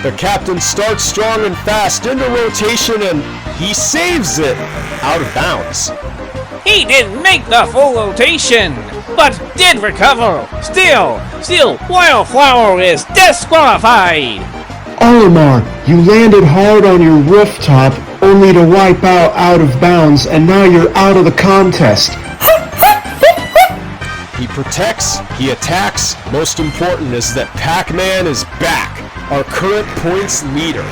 Speaker 16: The captain starts strong and fast into rotation and he saves it out of bounds.
Speaker 2: He didn't make the full rotation, but did recover. Still, Wildflower is disqualified.
Speaker 17: Olimar, you landed hard on your rooftop only to wipe out of bounds, and now you're out of the contest.
Speaker 16: He protects, he attacks. Most important is that Pac-Man is back, our current points leader.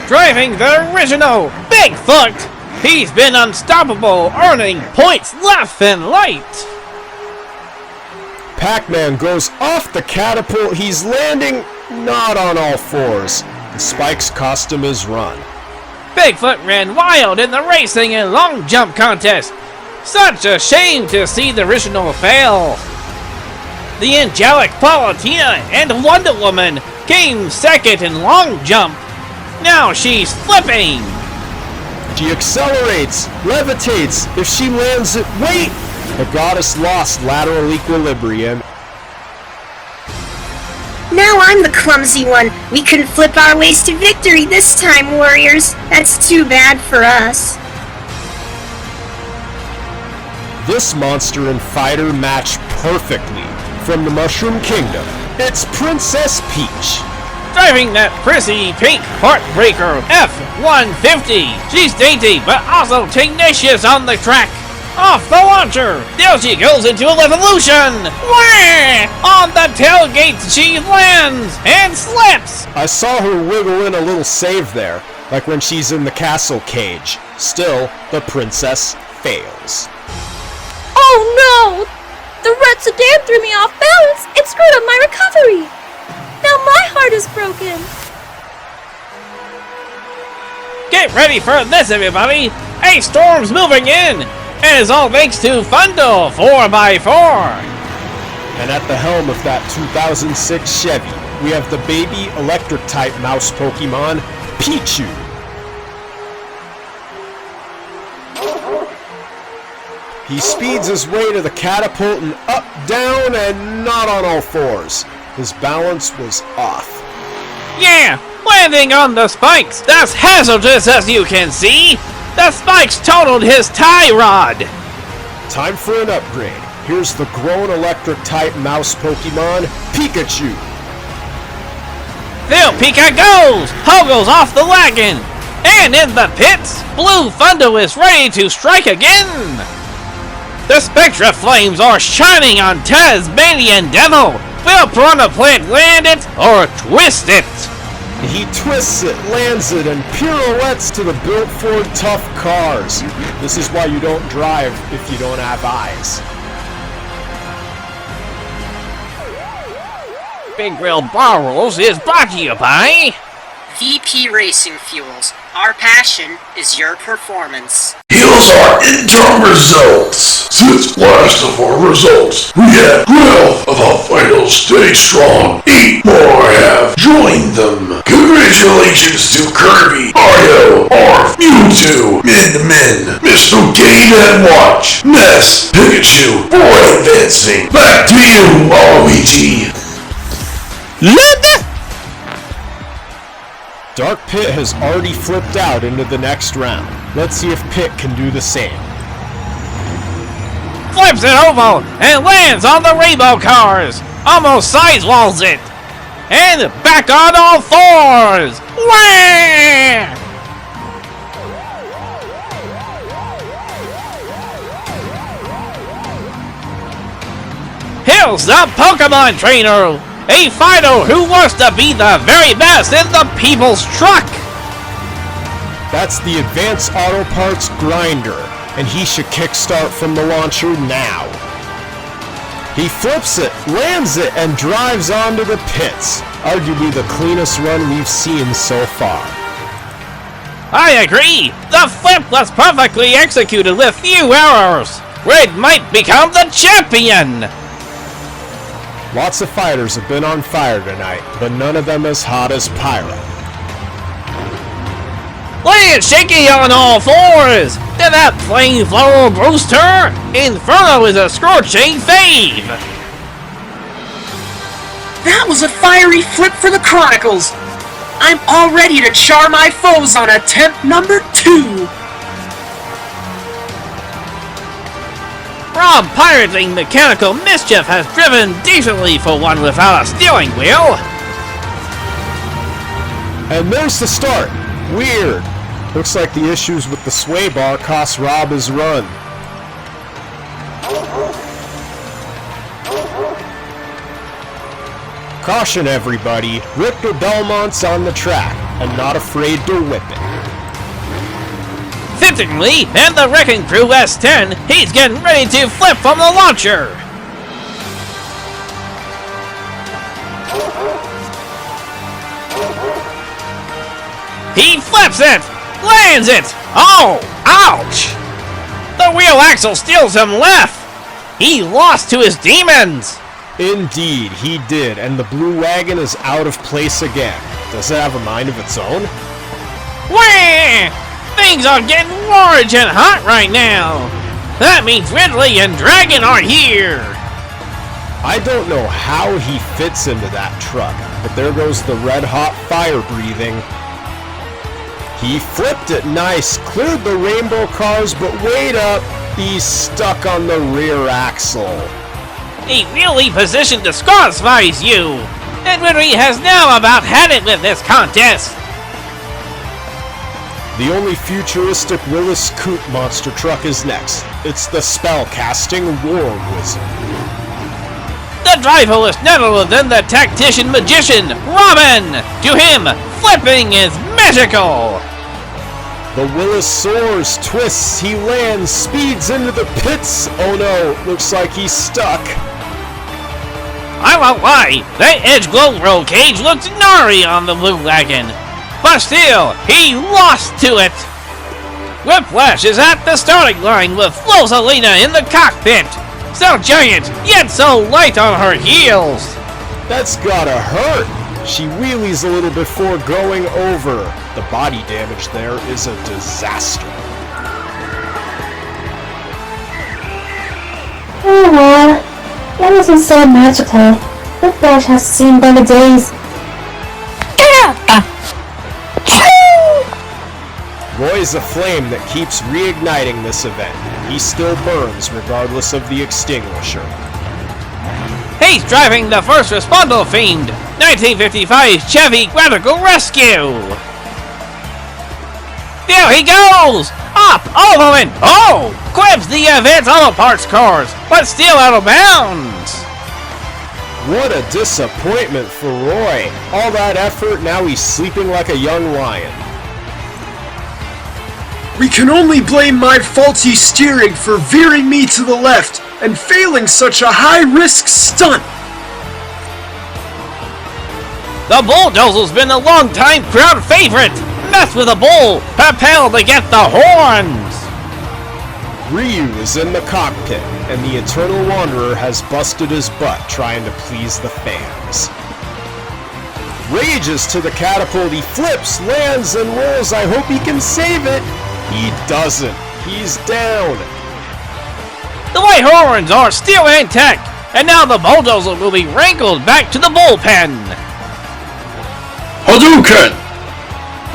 Speaker 2: Driving the original Bigfoot, he's been unstoppable, earning points left and right.
Speaker 16: Pac-Man goes off the catapult. He's landing not on all fours. The Spikes cost him his run.
Speaker 2: Bigfoot ran wild in the racing and long jump contest. Such a shame to see the original fail. The angelic Palutena and Wonder Woman came second in long jump. Now she's flipping.
Speaker 16: She accelerates, levitates. If she lands it, wait! The goddess lost lateral equilibrium.
Speaker 11: Now I'm the clumsy one. We couldn't flip our ways to victory this time, warriors. That's too bad for us.
Speaker 16: This monster and fighter match perfectly. From the Mushroom Kingdom, it's Princess Peach.
Speaker 2: Driving that prissy pink heartbreaker F-150. She's dainty but also tenacious on the track. Off the launcher, there she goes into a revolution. Wah! On the tailgate she lands and slips.
Speaker 16: I saw her wiggle in a little save there, like when she's in the castle cage. Still, the princess fails.
Speaker 20: Oh no! The red sedan threw me off balance and screwed up my recovery. Now my heart is broken.
Speaker 2: Get ready for this, everybody. A storm's moving in. And it's all thanks to Fundle 4x4.
Speaker 16: And at the helm of that 2006 Chevy, we have the baby electric-type mouse Pokemon, Pichu. He speeds his way to the catapult and up, down, and not on all fours. His balance was off.
Speaker 2: Yeah, landing on the spikes, that's hazardous as you can see. The spikes totaled his tie rod.
Speaker 16: Time for an upgrade. Here's the grown electric-type mouse Pokemon, Pikachu.
Speaker 2: Phil Pika goes! Hoggles off the wagon! And in the pits, Blue Thunder is ready to strike again! The Spectra Flames are shining on Tasmanian Devil! Will Piranha Plant land it or twist it?
Speaker 16: He twists it, lands it, and pirouettes to the built Ford tough cars. This is why you don't drive if you don't have eyes.
Speaker 2: Big Grill Brawlers is brought to you by
Speaker 7: VP Racing Fuels. Our passion is your performance.
Speaker 4: Here's our interim results. Since last of our results, we had 12 of our fighters stay strong. 8 more have joined them. Congratulations to Kirby, Mario, Arf, Mewtwo, Min, Mr. Game and Watch, Ness, Pikachu, for advancing. Back to you, Luigi.
Speaker 16: Dark Pit has already flipped out into the next round. Let's see if Pit can do the same.
Speaker 2: Flips it over and lands on the rainbow cars. Almost sidewalls it. And back on all fours. Wham! Here's the Pokemon Trainer. A fighter who wants to be the very best in the people's truck!
Speaker 16: That's the Advanced Auto Parts Grinder, and he should kickstart from the launcher now. He flips it, lands it, and drives onto the pits. Arguably the cleanest run we've seen so far.
Speaker 2: I agree! The flip was perfectly executed with few errors! Red might become the champion!
Speaker 16: Lots of fighters have been on fire tonight, but none of them as hot as Pyra.
Speaker 2: Land shaky on all fours! To that flamethrower booster! Inferno is a scorching fave!
Speaker 8: That was a fiery flip for the Chronicles! I'm all ready to char my foes on attempt number 2!
Speaker 2: Rob Pirating Mechanical Mischief has driven decently for one without a steering wheel!
Speaker 16: And there's the start. Weird. Looks like the issues with the sway bar cost Rob his run. Caution everybody, Richter Belmont's on the track, and not afraid to whip it.
Speaker 2: Fittingly, and the Wrecking Crew S10, he's getting ready to flip from the launcher! He flips it! Lands it! Oh! Ouch! The wheel axle steals him left! He lost to his demons!
Speaker 16: Indeed, he did, and the blue wagon is out of place again. Does it have a mind of its own?
Speaker 2: Wah! Things are getting large and hot right now! That means Ridley and Dragon are here!
Speaker 16: I don't know how he fits into that truck, but there goes the red-hot fire breathing. He flipped it nice, cleared the rainbow cars, but wait up, he's stuck on the rear axle.
Speaker 2: He really positioned to crossfire you! And Ridley has now about had it with this contest!
Speaker 16: The only futuristic Willis Coupe monster truck is next. It's the spell-casting War Wizard.
Speaker 2: The driver is none other than the tactician magician, Robin! To him, flipping is magical!
Speaker 16: The Willis soars, twists, he lands, speeds into the pits. Oh no, looks like he's stuck.
Speaker 2: I won't lie, that edge glow roll cage looks gnarly on the blue wagon. But still, he lost to it! Whiplash is at the starting line with Flosalina in the cockpit! So giant, yet so light on her heels!
Speaker 16: That's gotta hurt! She wheelies a little before going over. The body damage there is a disaster.
Speaker 10: Oh well, that wasn't so magical. The brush has seen better days.
Speaker 16: Roy's a flame that keeps reigniting this event. He still burns regardless of the extinguisher.
Speaker 2: He's driving the first responder themed 1955 Chevy Radical Rescue! There he goes! Up, over and oh! Grabs the Advanced Auto Parts cars, but still out of bounds!
Speaker 16: What a disappointment for Roy. All that effort, now he's sleeping like a young lion.
Speaker 8: We can only blame my faulty steering for veering me to the left and failing such a high-risk stunt.
Speaker 2: The bulldozer's been a long-time crowd favorite! Mess with a bull, propel to get the horns!
Speaker 16: Ryu is in the cockpit, and the Eternal Wanderer has busted his butt trying to please the fans. Rages to the catapult, he flips, lands, and rolls. I hope he can save it. He doesn't. He's down.
Speaker 2: The white horns are still intact, and now the bulldozer will be wrangled back to the bullpen.
Speaker 18: Hadouken!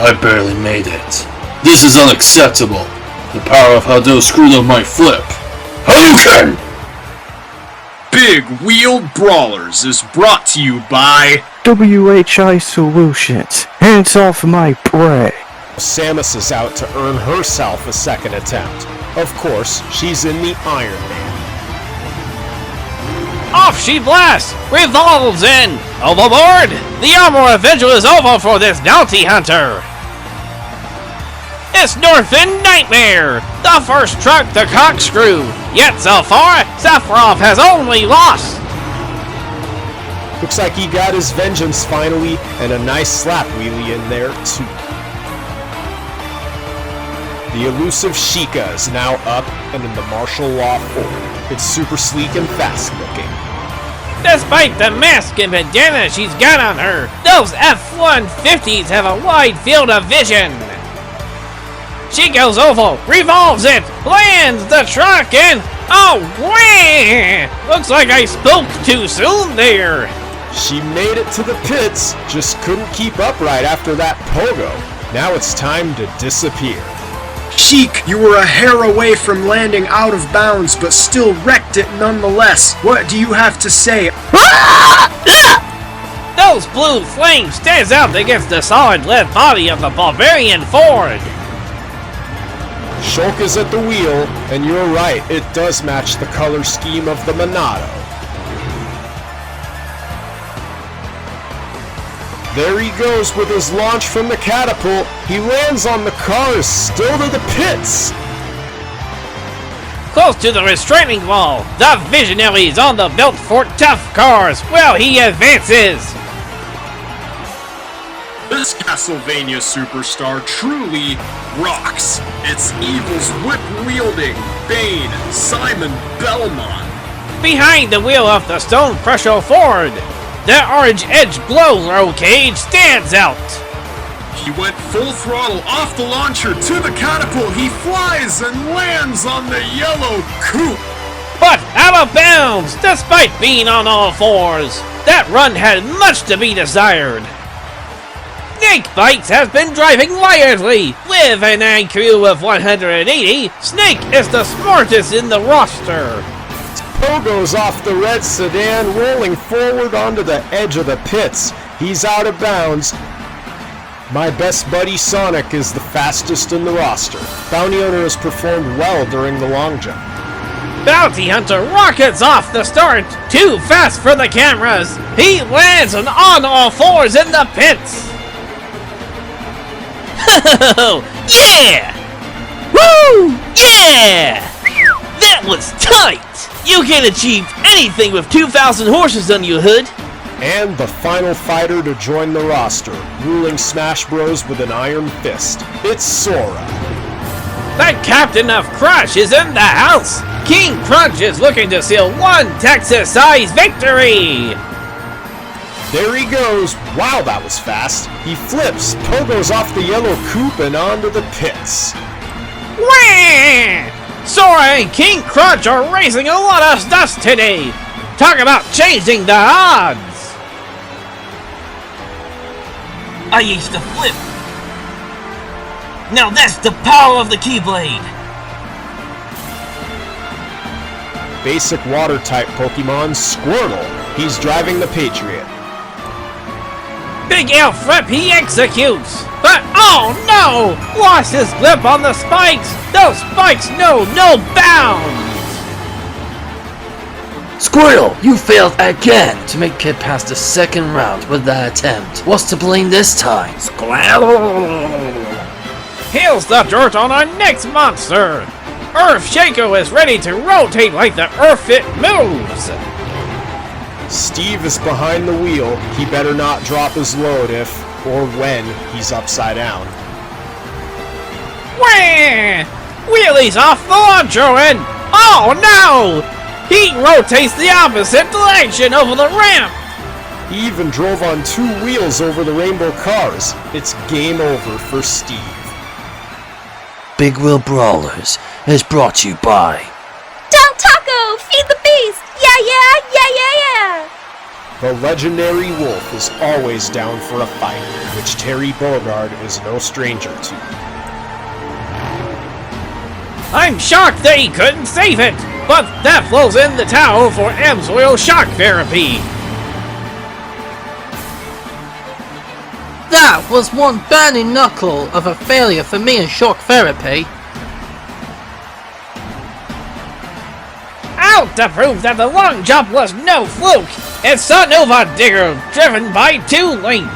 Speaker 18: I barely made it. This is unacceptable. The power of Hadou screwed up my flip. Hadouken!
Speaker 1: Big Wheeled Brawlers is brought to you by
Speaker 12: WHI Solutions. Hands off my prey.
Speaker 16: Samus is out to earn herself a second attempt. Of course, she's in the Iron Man.
Speaker 2: Off she blasts, revolves in, overboard. The Armor Avenger is over for this bounty hunter. It's Northern Nightmare, the first truck to corkscrew. Yet so far, Sephiroth has only lost.
Speaker 16: Looks like he got his vengeance finally, and a nice slap wheelie in there too. The elusive Sheikah is now up and in the martial law form. It's super sleek and fast looking.
Speaker 2: Despite the mask and bandana she's got on her, those F-150s have a wide field of vision. She goes over, revolves it, lands the truck, and oh, wah! Looks like I spoke too soon there.
Speaker 16: She made it to the pits, just couldn't keep up right after that pogo. Now it's time to disappear.
Speaker 8: Sheik, you were a hair away from landing out of bounds, but still wrecked it nonetheless. What do you have to say?
Speaker 2: Those blue flames stands out against the solid lead body of the Barbarian Ford.
Speaker 16: Shulk is at the wheel, and you're right, it does match the color scheme of the Monado. There he goes with his launch from the catapult. He lands on the cars, still to the pits.
Speaker 2: Close to the restraining wall, the Visionary is on the belt for tough cars. Well, he advances.
Speaker 1: This Castlevania superstar truly rocks. It's Evil's whip-wielding Bane, Simon Belmont.
Speaker 2: Behind the wheel of the Stone Crusher Ford, the orange edge glow roll cage stands out.
Speaker 1: He went full throttle off the launcher to the catapult. He flies and lands on the yellow coupe.
Speaker 2: But out of bounds, despite being on all fours. That run had much to be desired. Snake Bites has been driving wildly. With an IQ of 180, Snake is the smartest in the roster.
Speaker 16: Pogo's off the red sedan, rolling forward onto the edge of the pits. He's out of bounds. My best buddy Sonic is the fastest in the roster. Bounty Hunter has performed well during the long jump.
Speaker 2: Bounty Hunter rockets off the start. Too fast for the cameras. He lands on all fours in the pits. Yeah! Woo! Yeah! That was tight! You can achieve anything with 2,000 horses on your hood.
Speaker 16: And the final fighter to join the roster, ruling Smash Bros with an iron fist. It's Sora.
Speaker 2: The captain of Crush is in the house. King Crunch is looking to seal one Texas-sized victory!
Speaker 16: There he goes. Wow, that was fast. He flips, pogos off the yellow coupe and onto the pits.
Speaker 2: Wah! Sora and King Crunch are raising a lot of dust today. Talk about changing the odds.
Speaker 21: I used to flip. Now that's the power of the Keyblade.
Speaker 16: Basic water-type Pokemon, Squirtle. He's driving the Patriot.
Speaker 2: Big L flip he executes. But oh no! Lost his grip on the spikes. Those spikes know no bounds.
Speaker 13: Squirtle, you failed again to make it past the second round with that attempt. What's to blame this time?
Speaker 2: Squirtle! Here's the dirt on our next monster. Earth Shaco is ready to rotate like the Earth it moves.
Speaker 16: Steve is behind the wheel. He better not drop his load if or when he's upside down.
Speaker 2: Wah! Wheelie's off the launcher and oh no! He rotates the opposite direction over the ramp.
Speaker 16: He even drove on 2 wheels over the rainbow cars. It's game over for Steve.
Speaker 13: Big Wheel Brawlers is brought to you by
Speaker 20: Del Taco, feed the beast! Yeah!
Speaker 16: The legendary Wolf is always down for a fight, which Terry Bogard is no stranger to.
Speaker 2: I'm shocked that he couldn't save it, but that flows in the towel for Amsoil shock therapy.
Speaker 13: That was one burning knuckle of a failure for me in shock therapy.
Speaker 2: Out to prove that the long jump was no fluke, it's a Nova Digger driven by Toon Link.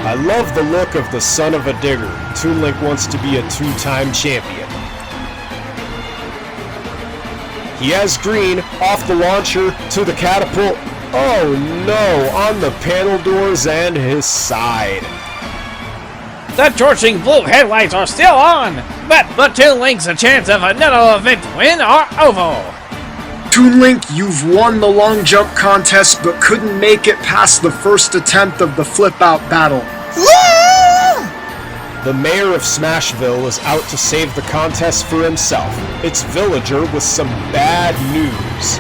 Speaker 16: I love the look of the son of a digger. Toon Link wants to be a 2-time champion. He has green, off the launcher, to the catapult. Oh no, on the panel doors and his side.
Speaker 2: The torching blue headlights are still on, but Toon Link's a chance of another event win or oval.
Speaker 8: Toon Link, you've won the long jump contest but couldn't make it past the first attempt of the flip-out battle.
Speaker 16: The mayor of Smashville is out to save the contest for himself. It's Villager with some bad news.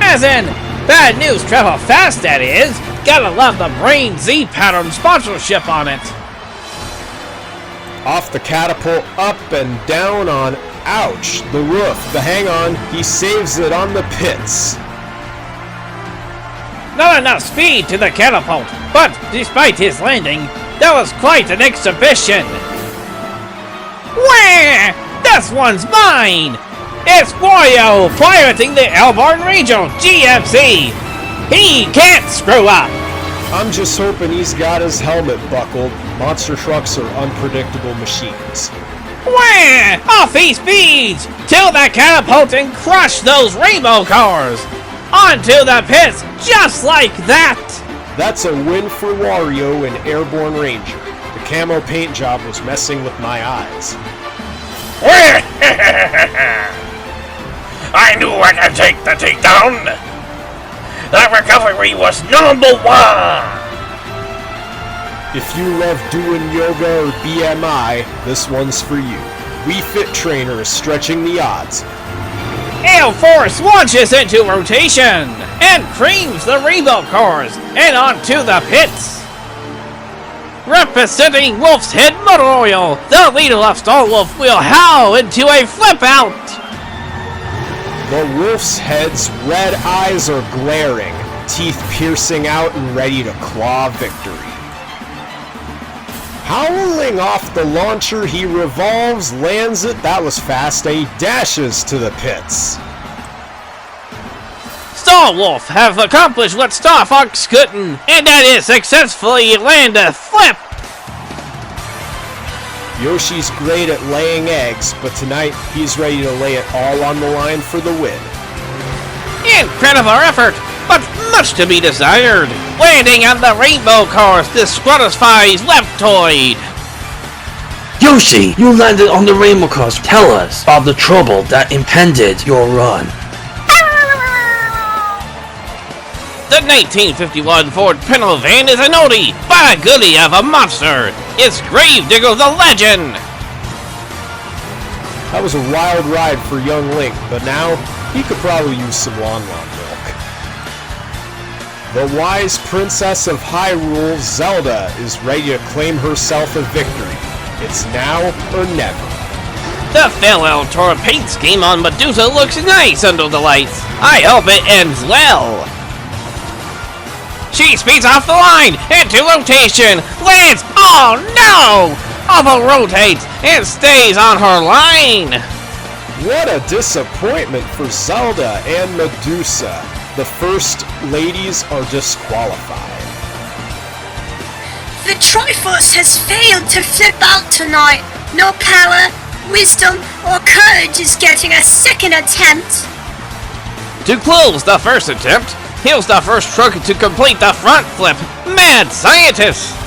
Speaker 2: As in, bad news travel fast, that is. Gotta love the Brain Z pattern sponsorship on it.
Speaker 16: Off the catapult, up and down on, ouch, the roof, the hang-on, he saves it on the pits.
Speaker 2: Not enough speed to the catapult, but despite his landing, that was quite an exhibition. Wah! This one's mine! It's Wario piloting the Airborne Ranger GMC! He can't screw up!
Speaker 16: I'm just hoping he's got his helmet buckled. Monster trucks are unpredictable machines.
Speaker 2: Wah! Off he speeds! To the catapult and crush those rainbow cars! Onto the pits, just like that!
Speaker 16: That's a win for Wario and Airborne Ranger. The camo paint job was messing with my eyes.
Speaker 19: I knew I could take the takedown! That recovery was #1!
Speaker 16: If you love doing yoga or BMI, this one's for you. Wii Fit Trainer is stretching the odds.
Speaker 2: Air Force launches into rotation and creams the rainbow cars and onto the pits. Representing Wolf's Head Motor Oil, the leader of Star Wolf will howl into a flip out.
Speaker 16: The Wolf's Head's red eyes are glaring, teeth piercing out and ready to claw victory. Howling off the launcher, he revolves, lands it, that was fast, and he dashes to the pits.
Speaker 2: Star Wolf have accomplished what Star Fox couldn't, and that is successfully land a flip.
Speaker 16: Yoshi's great at laying eggs, but tonight he's ready to lay it all on the line for the win.
Speaker 2: Incredible effort, but much to be desired. Landing on the rainbow cars disqualifies Leptoid.
Speaker 13: Yoshi, you landed on the rainbow cars. Tell us about the trouble that impended your run.
Speaker 2: The 1951 Ford Pinto van is an oldie, but a goodie of a monster. It's Gravedigger the Legend.
Speaker 16: That was a wild ride for young Link, but now he could probably use some lawn milk. The wise princess of Hyrule, Zelda, is ready to claim herself a victory. It's now or never.
Speaker 2: The farewell Toro paint scheme on Medusa looks nice under the lights. I hope it ends well. She speeds off the line into rotation. Lands! Oh no! Over-rotates and stays on her line.
Speaker 16: What a disappointment for Zelda and Medusa. The first ladies are disqualified.
Speaker 7: The Triforce has failed to flip out tonight. No power, wisdom, or courage is getting a second attempt.
Speaker 2: To close the first attempt, here's the first truck to complete the front flip. Mad scientist!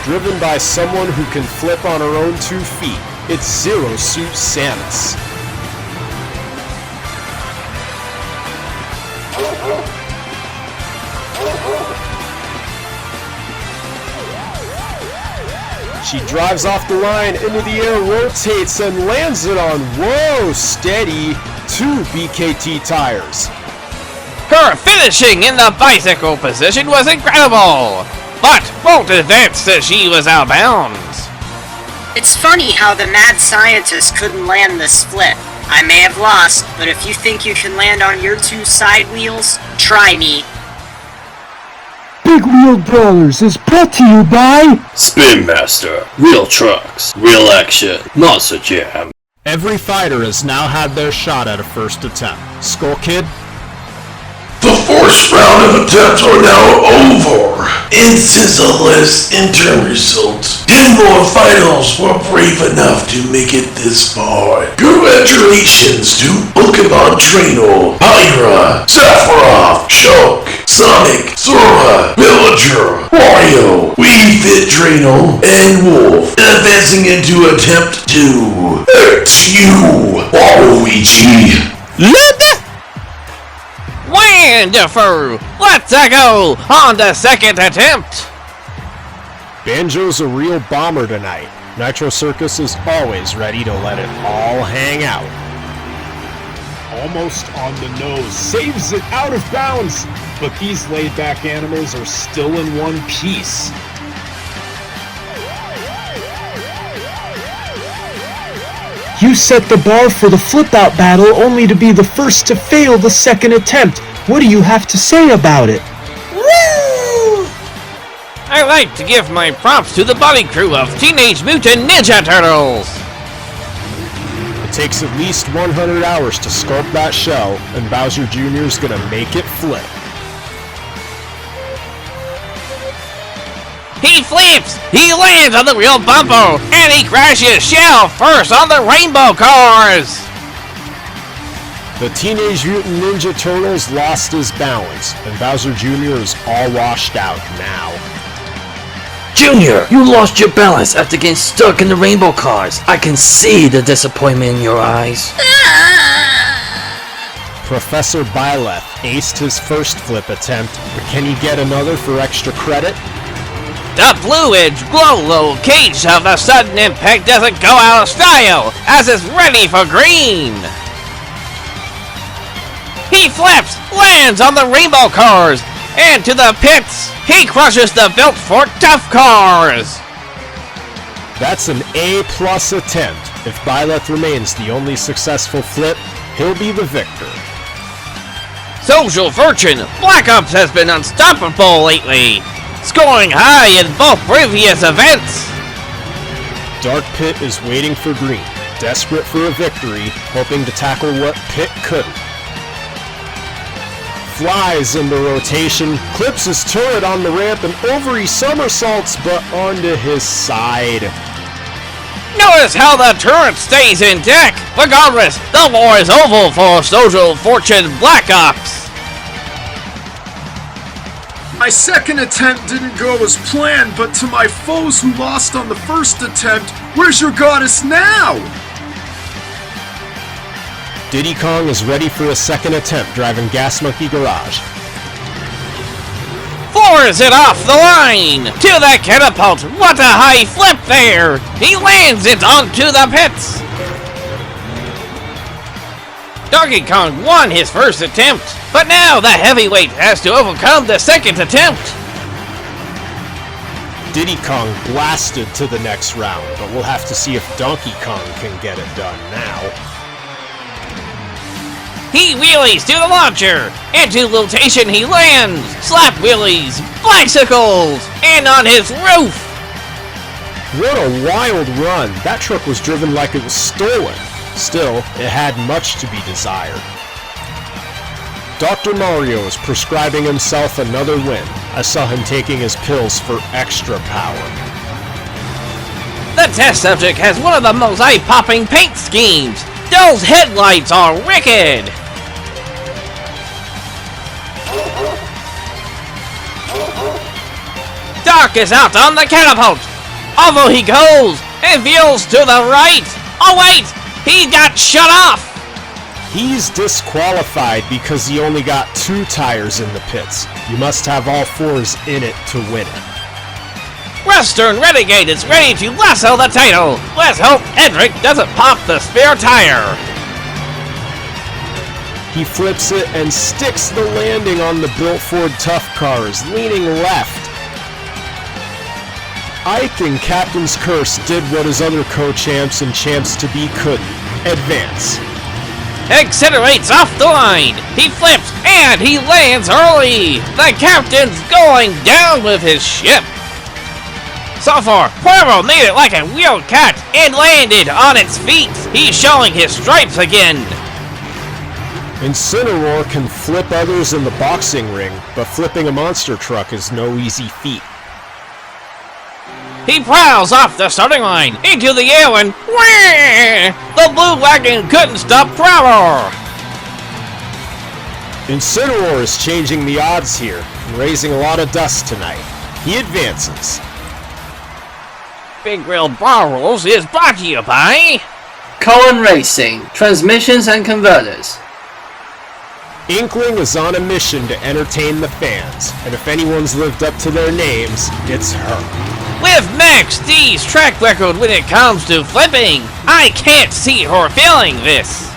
Speaker 16: Driven by someone who can flip on her own 2 feet, it's Zero Suit Samus. She drives off the line, into the air, rotates, and lands it on, whoa, steady, 2 BKT tires.
Speaker 2: Her finishing in the bicycle position was incredible, but won't advance that she was out of bounds.
Speaker 7: It's funny how the mad scientist couldn't land this flip. I may have lost, but if you think you can land on your 2 side wheels, try me.
Speaker 17: Big Wheel Brawlers is brought to you by
Speaker 18: Spin Master. Real trucks, real action, Monster Jam.
Speaker 16: Every fighter has now had their shot at a first attempt. Skull Kid?
Speaker 4: The first round of attempts are now over. And since the less interim results, 10 more fighters were brave enough to make it this far. Congratulations to Pokemon Trainer, Pyra, Sephiroth, Shulk, Sonic, Sora, Villager, Wario, Wii Fit Trainer, and Wolf, advancing into attempt 2. It's you, Waluigi.
Speaker 2: Wonderful! Let's go on the second attempt!
Speaker 16: Banjo's a real bomber tonight. Nitro Circus is always ready to let it all hang out.
Speaker 5: Almost on the nose, saves it out of bounds, but these laid-back animals are still in one piece.
Speaker 17: You set the bar for the flip-out battle only to be the first to fail the second attempt. What do you have to say about it?
Speaker 2: Woo! I like to give my props to the body crew of Teenage Mutant Ninja Turtles.
Speaker 16: It takes at least 100 hours to sculpt that shell, and Bowser Jr. is gonna make it flip.
Speaker 2: He flips! He lands on the real bumper! And he crashes shell first on the rainbow cars!
Speaker 16: The Teenage Mutant Ninja Turtles lost his balance, and Bowser Jr. is all washed out now.
Speaker 13: Junior, you lost your balance after getting stuck in the rainbow cars. I can see the disappointment in your eyes.
Speaker 16: Professor Byleth aced his first flip attempt, but can he get another for extra credit?
Speaker 2: The Blue Edge Glow cage of the sudden impact doesn't go out of style, as it's ready for green. He flips, lands on the rainbow cars, and to the pits, he crushes the built for tough cars.
Speaker 16: That's an A+ attempt. If Byleth remains the only successful flip, he'll be the victor.
Speaker 2: Social Fortune, Black Ops has been unstoppable lately, scoring high in both previous events.
Speaker 16: Dark Pit is waiting for green, desperate for a victory, hoping to tackle what Pit couldn't. Flies into rotation, clips his turret on the ramp, and over he somersaults, but onto his side.
Speaker 2: Notice how the turret stays intact. Regardless, the war is over for Social Fortune Black Ops.
Speaker 8: My second attempt didn't go as planned, but to my foes who lost on the first attempt, where's your goddess now?
Speaker 16: Diddy Kong is ready for a second attempt driving Gas Monkey Garage.
Speaker 2: Floors it off the line! To the catapult! What a high flip there! He lands it onto the pits! Donkey Kong won his first attempt, but now the heavyweight has to overcome the second attempt!
Speaker 16: Diddy Kong blasted to the next round, but we'll have to see if Donkey Kong can get it done now.
Speaker 2: He wheelies to the launcher! Into rotation he lands! Slap wheelies! Bicycles! And on his roof!
Speaker 16: What a wild run! That truck was driven like it was stolen. Still, it had much to be desired. Dr. Mario is prescribing himself another win. I saw him taking his pills for extra power.
Speaker 2: The test subject has one of the most eye-popping paint schemes! Those headlights are wicked! Doc is out on the catapult! Although he goes and veers to the right! Oh wait! He got shut off!
Speaker 16: He's disqualified because he only got 2 tires in the pits. You must have all 4s in it to win it.
Speaker 2: Western Renegade is ready to lasso the title! Let's hope Edric doesn't pop the spare tire!
Speaker 16: He flips it and sticks the landing on the built Ford Tough cars, leaning left. Ike and Captain's Curse did what his other co-champs and champs-to-be couldn't. Advance.
Speaker 2: Accelerates off the line! He flips and he lands early! The captain's going down with his ship! So far, Poirot made it like a wheeled cat and landed on its feet! He's showing his stripes again!
Speaker 16: Incineroar can flip others in the boxing ring, but flipping a monster truck is no easy feat.
Speaker 2: He prowls off the starting line into the air and whee! The blue wagon couldn't stop Prowler!
Speaker 16: Incineroar is changing the odds here and raising a lot of dust tonight. He advances.
Speaker 2: Big Wheel Brawlers is brought to you by
Speaker 14: Cohen Racing, Transmissions and Converters.
Speaker 16: Inkling is on a mission to entertain the fans, and if anyone's lived up to their names, it's her.
Speaker 2: With Max D's track record when it comes to flipping, I can't see her failing this.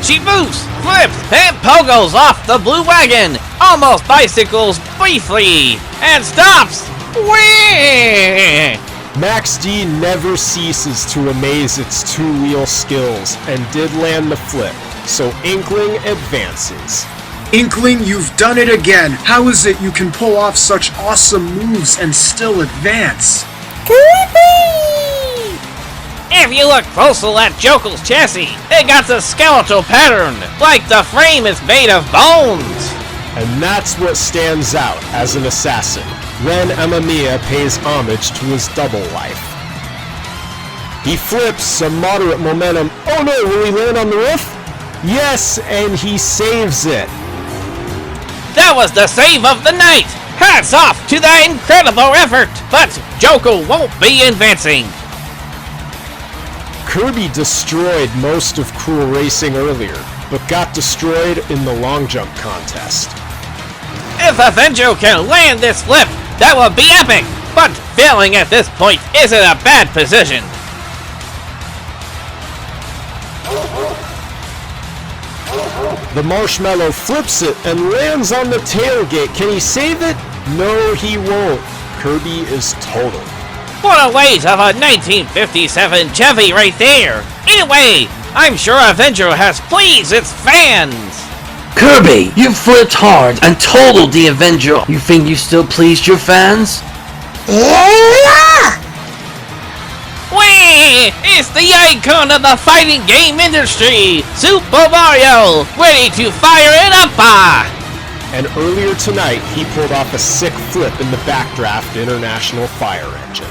Speaker 2: She boosts, flips, and pogos off the blue wagon, almost bicycles briefly, and stops. Whee!
Speaker 16: Max D never ceases to amaze its 2-wheel skills, and did land the flip, so Inkling advances.
Speaker 8: Inkling, you've done it again. How is it you can pull off such awesome moves and still advance?
Speaker 2: If you look closely at Joker's chassis, it got a skeletal pattern, like the frame is made of bones.
Speaker 16: And that's what stands out as an assassin, when Amamiya pays homage to his double life. He flips some moderate momentum. Oh no, will he land on the roof? Yes, and he saves it.
Speaker 2: That was the save of the night! Hats off to the incredible effort, but Joker won't be advancing.
Speaker 16: Kirby destroyed most of Cruel Racing earlier, but got destroyed in the long jump contest.
Speaker 2: If Avenger can land this flip, that would be epic, but failing at this point is in a bad position.
Speaker 16: The Marshmallow flips it and lands on the tailgate. Can he save it? No, he won't. Kirby is total.
Speaker 2: What a waste of a 1957 Chevy right there. Anyway, I'm sure Avenger has pleased its fans.
Speaker 13: Kirby, you flipped hard and totaled the Avenger. You think you still pleased your fans?
Speaker 10: Yeah!
Speaker 2: Whee! It's the icon of the fighting game industry, Super Mario, ready to fire it up!
Speaker 16: And earlier tonight, he pulled off a sick flip in the Backdraft International Fire Engine.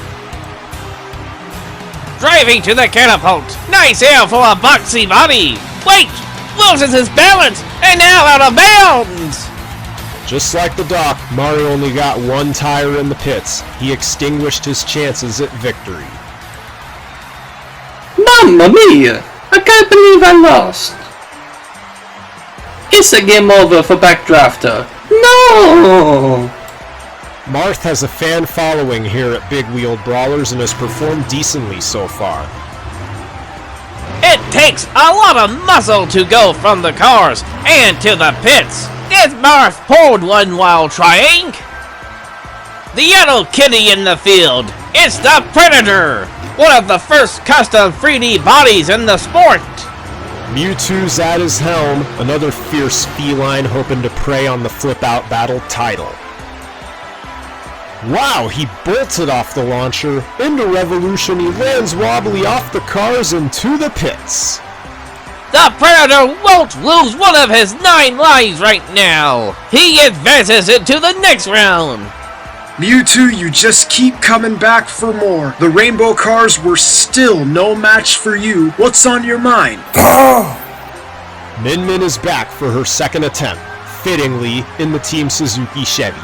Speaker 2: Driving to the catapult. Nice air for a boxy body. Wait! Loses his balance, and now out of bounds!
Speaker 16: Just like the Doc, Mario only got one tire in the pits. He extinguished his chances at victory.
Speaker 14: Mamma mia! I can't believe I lost. It's a game over for Backdrafter. No!
Speaker 16: Marth has a fan following here at Big Wheeled Brawlers and has performed decently so far.
Speaker 2: It takes a lot of muscle to go from the cars and to the pits. This Marth pulled one while trying. The yellow kitty in the field. It's the Predator, one of the first custom 3D bodies in the sport.
Speaker 16: Mewtwo's at his helm, another fierce feline hoping to prey on the flip-out battle title. Wow, he bolted off the launcher. Into Revolution, he lands wobbly off the cars and to the pits.
Speaker 2: The Predator won't lose one of his 9 lives right now. He advances into the next round.
Speaker 8: Mewtwo, you just keep coming back for more. The rainbow cars were still no match for you. What's on your mind?
Speaker 16: Min Min is back for her second attempt, fittingly in the Team Suzuki Chevy.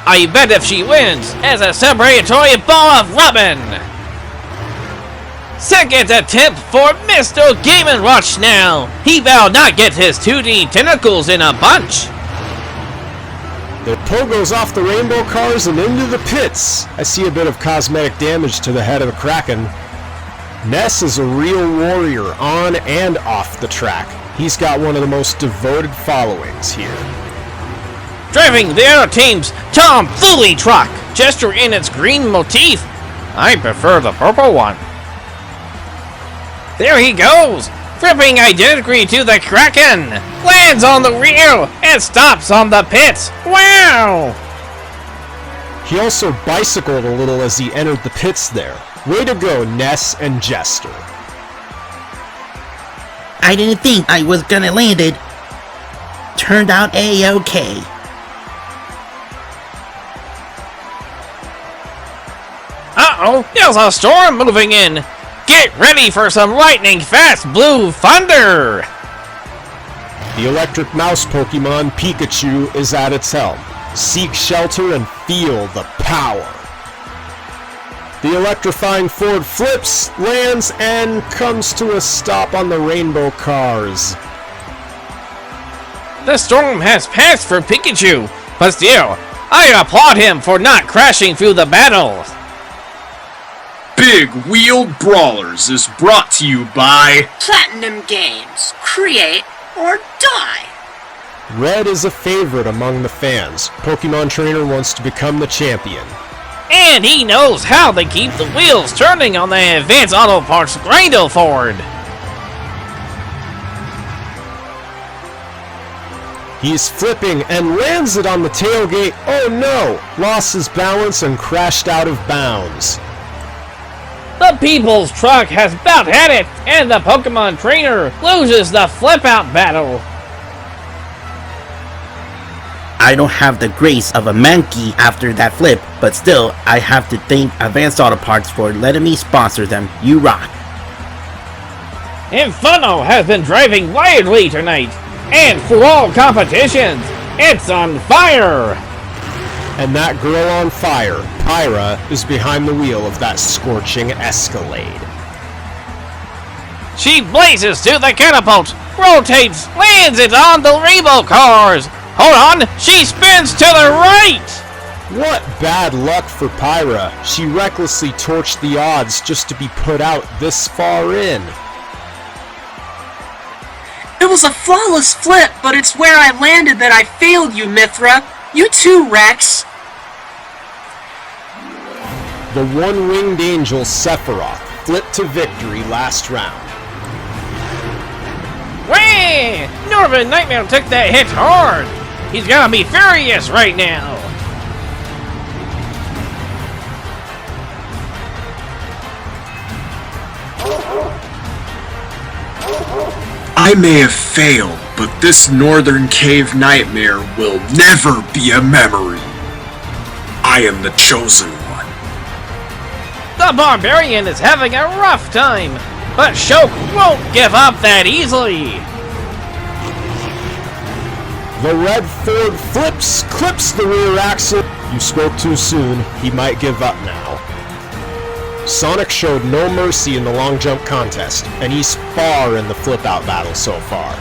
Speaker 2: I bet if she wins, as a celebratory ball of rubbing. Second attempt for Mr. Game & Watch now. He will not get his 2D tentacles in a bunch.
Speaker 16: The pogos off the rainbow cars and into the pits. I see a bit of cosmetic damage to the head of the Kraken. Ness is a real warrior on and off the track. He's got one of the most devoted followings here.
Speaker 2: Driving the other team's tomfoolery truck, gesture in its green motif. I prefer the purple one. There he goes, flipping identically to the Kraken. Lands on the rear and stops on the pits. Wow!
Speaker 16: He also bicycled a little as he entered the pits there. Way to go, Ness and Jester.
Speaker 15: I didn't think I was gonna land it. Turned out A-okay.
Speaker 2: Uh-oh, there's a storm moving in. Get ready for some lightning-fast blue thunder.
Speaker 16: The electric mouse Pokemon Pikachu is at its helm. Seek shelter and feel the power. The electrifying Ford flips, lands, and comes to a stop on the rainbow cars.
Speaker 2: The storm has passed for Pikachu, but still, I applaud him for not crashing through the battle.
Speaker 1: Big Wheeled Brawlers is brought to you by
Speaker 7: Platinum Games. Create or die.
Speaker 16: Red is a favorite among the fans. Pokemon Trainer wants to become the champion.
Speaker 2: And he knows how to keep the wheels turning on the Advanced Auto Parts Grindle Ford.
Speaker 16: He's flipping and lands it on the tailgate. Oh no! Lost his balance and crashed out of bounds.
Speaker 2: The People's Truck has about had it, and the Pokemon Trainer loses the flip-out battle.
Speaker 15: I don't have the grace of a monkey after that flip, but still, I have to thank Advanced Auto Parts for letting me sponsor them. You rock.
Speaker 2: Inferno has been driving wildly tonight, and for all competitions, it's on fire!
Speaker 16: And that girl on fire, Pyra, is behind the wheel of that scorching Escalade.
Speaker 2: She blazes to the catapult, rotates, lands it on the rainbow cars. Hold on, she spins to the right!
Speaker 16: What bad luck for Pyra. She recklessly torched the odds just to be put out this far in.
Speaker 7: It was a flawless flip, but it's where I landed that I failed you, Mithra. You too, Rex.
Speaker 16: The one-winged angel Sephiroth flipped to victory last round.
Speaker 2: Whee! Northern Nightmare took that hit hard. He's gonna be furious right now.
Speaker 8: I may have failed, but this Northern Cave Nightmare will never be a memory. I am the chosen one.
Speaker 2: The Barbarian is having a rough time, but Shoke won't give up that easily.
Speaker 16: The red Ford clips the rear axle. You spoke too soon. He might give up now. Sonic showed no mercy in the long jump contest, and he's far in the flip-out battle so far.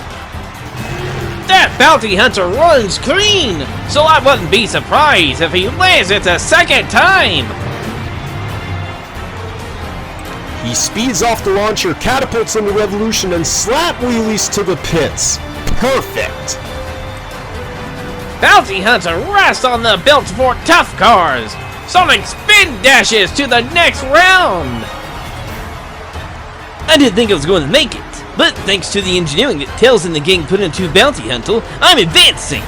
Speaker 2: That bounty hunter runs clean, so I wouldn't be surprised if he lands it a second time.
Speaker 16: He speeds off the launcher, catapults into Revolution, and slap wheelies to the pits. Perfect!
Speaker 2: Bounty hunter rests on the Built-for Tough cars. Sonic spin dashes to the next round. I didn't think I was going to make it, but thanks to the engineering that Tails and the gang put into Bounty Hunter, I'm advancing.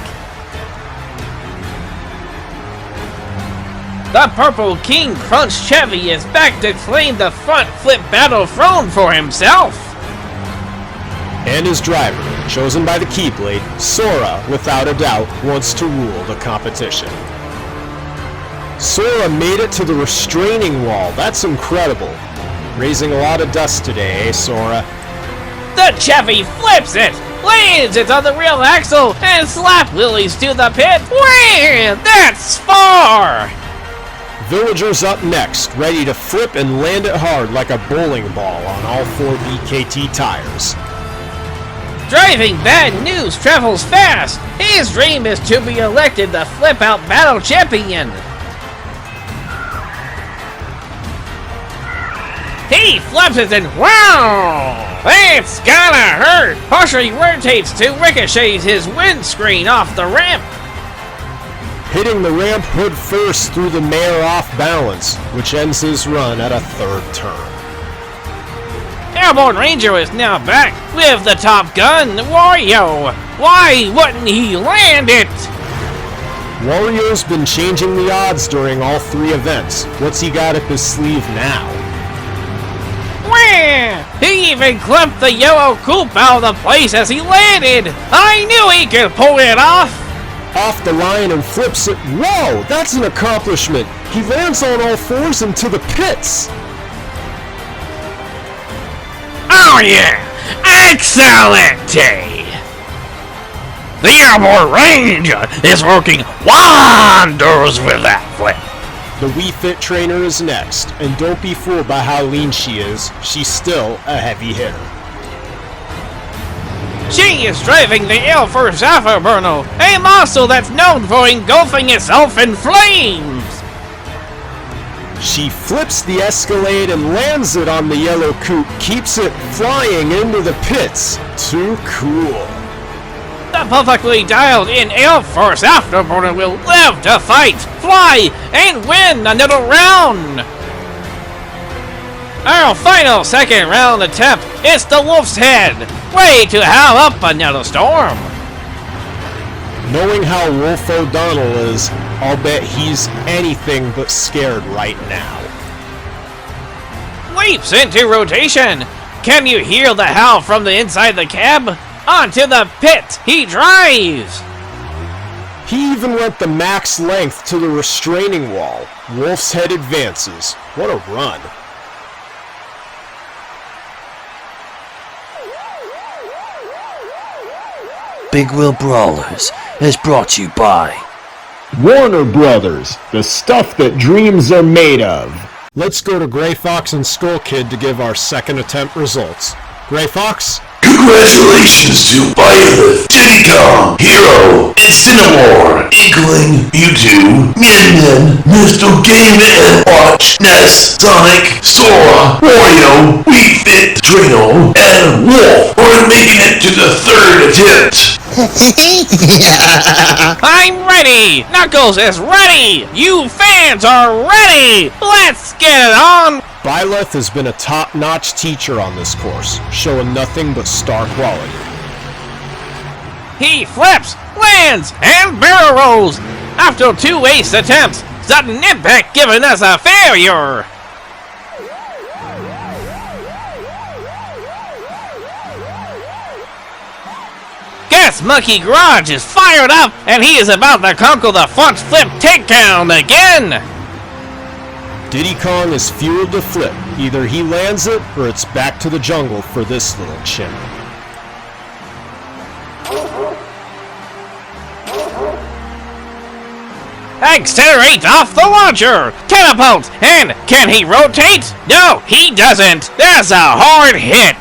Speaker 2: The Purple King Crunch Chevy is back to claim the front flip battle throne for himself.
Speaker 16: And his driver, chosen by the Keyblade, Sora, without a doubt, wants to rule the competition. Sora made it to the restraining wall. That's incredible. Raising a lot of dust today, eh, Sora?
Speaker 2: The Chevy flips it, lands it on the rear axle, and slap wheelies to the pit. Wham! That's far!
Speaker 16: Villager's up next, ready to flip and land it hard like a bowling ball on all 4 BKT tires.
Speaker 2: Driving Bad News travels fast. His dream is to be elected the flip-out battle champion. He flips it and wow! It's gonna hurt! Partially rotates to ricochet his windscreen off the ramp.
Speaker 16: Hitting the ramp hood first through the mayor off balance, which ends his run at a 3rd turn.
Speaker 2: Airborne Ranger is now back with the Top Gun, Wario. Why wouldn't he land it?
Speaker 16: Wario's been changing the odds during all 3 events. What's he got up his sleeve now?
Speaker 2: Wah! He even clipped the yellow coupe out of the place as he landed. I knew he could pull it off.
Speaker 16: Off the line and flips it. Whoa, that's an accomplishment. He lands on all 4s into the pits.
Speaker 19: Oh yeah! Excellent! The Airborne Ranger is working wonders with that flip.
Speaker 16: The Wii Fit trainer is next, and don't be fooled by how lean she is. She's still a heavy hitter.
Speaker 2: She is driving the L-Force Afterburner, a muscle that's known for engulfing itself in flames.
Speaker 16: She flips the Escalade and lands it on the yellow coupe, keeps it flying into the pits. Too cool.
Speaker 2: The perfectly dialed in L-Force Afterburner will live to fight, fly, and win another round. Our final 2nd round attempt is the Wolf's Head, ready to howl up another storm.
Speaker 16: Knowing how Wolf O'Donnell is, I'll bet he's anything but scared right now.
Speaker 2: Leaps into rotation. Can you hear the howl from the inside the cab? Onto the pit he drives.
Speaker 16: He even went the max length to the restraining wall. Wolf's Head advances. What a run.
Speaker 13: Big Wheel Brawlers is brought to you by
Speaker 17: Warner Brothers, the stuff that dreams are made of.
Speaker 16: Let's go to Gray Fox and Skull Kid to give our 2nd attempt results. Gray Fox?
Speaker 4: Congratulations to Violet, Diddy Kong, Hero, Incineroar, Inkling, Mewtwo, Min, Mr. Game & Watch, Ness, Sonic, Sora, Wario, Wii Fit, Drano, and Wolf for making it to the 3rd attempt.
Speaker 2: I'm ready! Knuckles is ready! You fans are ready! Let's get it on!
Speaker 16: Byleth has been a top-notch teacher on this course, showing nothing but star quality.
Speaker 2: He flips, lands, and barrel rolls! After 2 ace attempts, sudden impact giving us a failure! Gas Monkey Garage is fired up, and he is about to conquer the front flip takedown again!
Speaker 16: Diddy Kong is fueled to flip. Either he lands it, or it's back to the jungle for this little chimp.
Speaker 2: Accelerate off the launcher! Catapult! And can he rotate? No, he doesn't! That's a hard hit!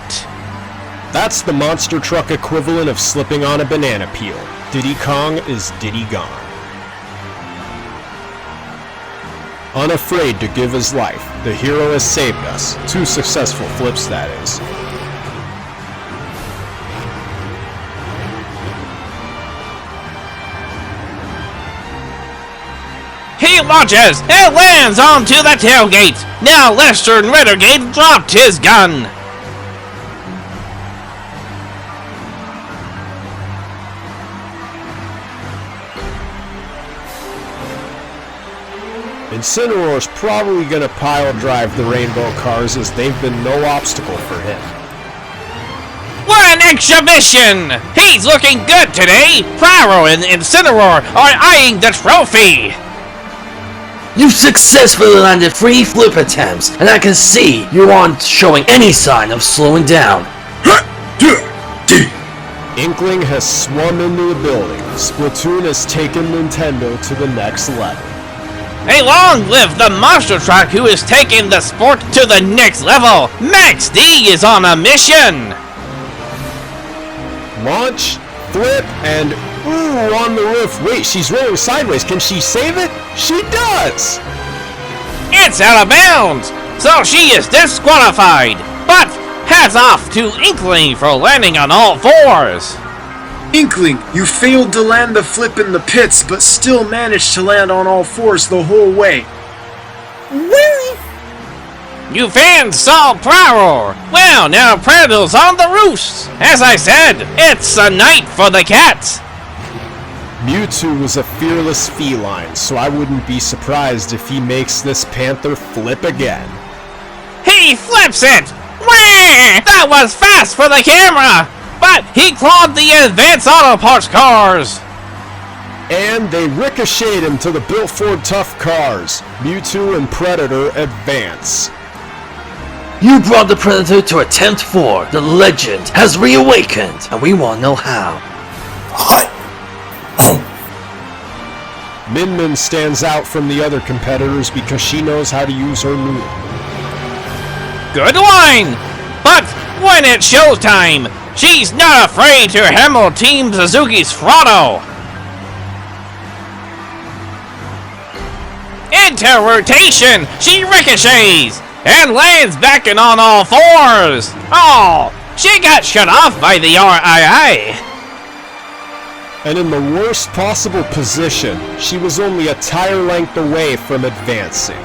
Speaker 16: That's the monster truck equivalent of slipping on a banana peel. Diddy Kong is Diddy gone. Unafraid to give his life, the hero has saved us. 2 successful flips, that is.
Speaker 2: He launches and lands onto the tailgate. Now Lester Renegade dropped his gun.
Speaker 16: Incineroar's probably gonna pile drive the rainbow cars as they've been no obstacle for him.
Speaker 2: What an exhibition! He's looking good today! Pyro and Incineroar are eyeing the trophy!
Speaker 13: You successfully landed 3 flip attempts, and I can see you aren't showing any sign of slowing down.
Speaker 16: Inkling has swum into the building. Splatoon has taken Nintendo to the next level.
Speaker 2: Hey, long live the monster truck who is taking the sport to the next level! Max D is on a mission!
Speaker 16: Launch, flip, and ooh, on the roof. Wait, she's rolling sideways. Can she save it? She does!
Speaker 2: It's out of bounds, so she is disqualified. But hats off to Inkling for landing on all 4s.
Speaker 8: Inkling, you failed to land the flip in the pits, but still managed to land on all 4s the whole way.
Speaker 2: You fans saw Pyro! Well, now Predator's on the roost! As I said, it's a night for the cats!
Speaker 16: Mewtwo was a fearless feline, so I wouldn't be surprised if he makes this panther flip again.
Speaker 2: He flips it! Wah! That was fast for the camera! But he clawed the Advanced Auto Parts cars!
Speaker 16: And they ricocheted him to the Built Ford Tough cars. Mewtwo and Predator advance.
Speaker 13: You brought the Predator to attempt 4. The legend has reawakened, and we want to know how.
Speaker 16: Min Min stands out from the other competitors because she knows how to use her noodle.
Speaker 2: Good line! But when it's showtime, she's not afraid to hammer Team Suzuki's throttle! Into rotation, she ricochets! And lands back and on all 4s! Oh, she got shut off by the RII!
Speaker 16: And in the worst possible position, she was only a tire length away from advancing.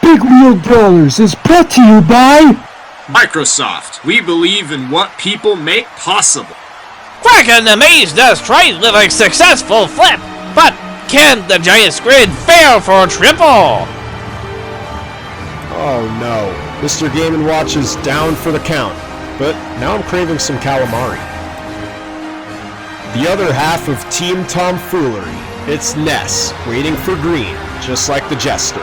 Speaker 17: Big Wheel Brawlers is brought to you by
Speaker 8: Microsoft. We believe in what people make possible.
Speaker 2: Kraken the Maze does trade with a successful flip, but can the giant squid fail for a triple?
Speaker 16: Oh no, Mr. Game & Watch is down for the count, but now I'm craving some calamari. The other half of Team Tomfoolery, it's Ness, waiting for green, just like the Jester.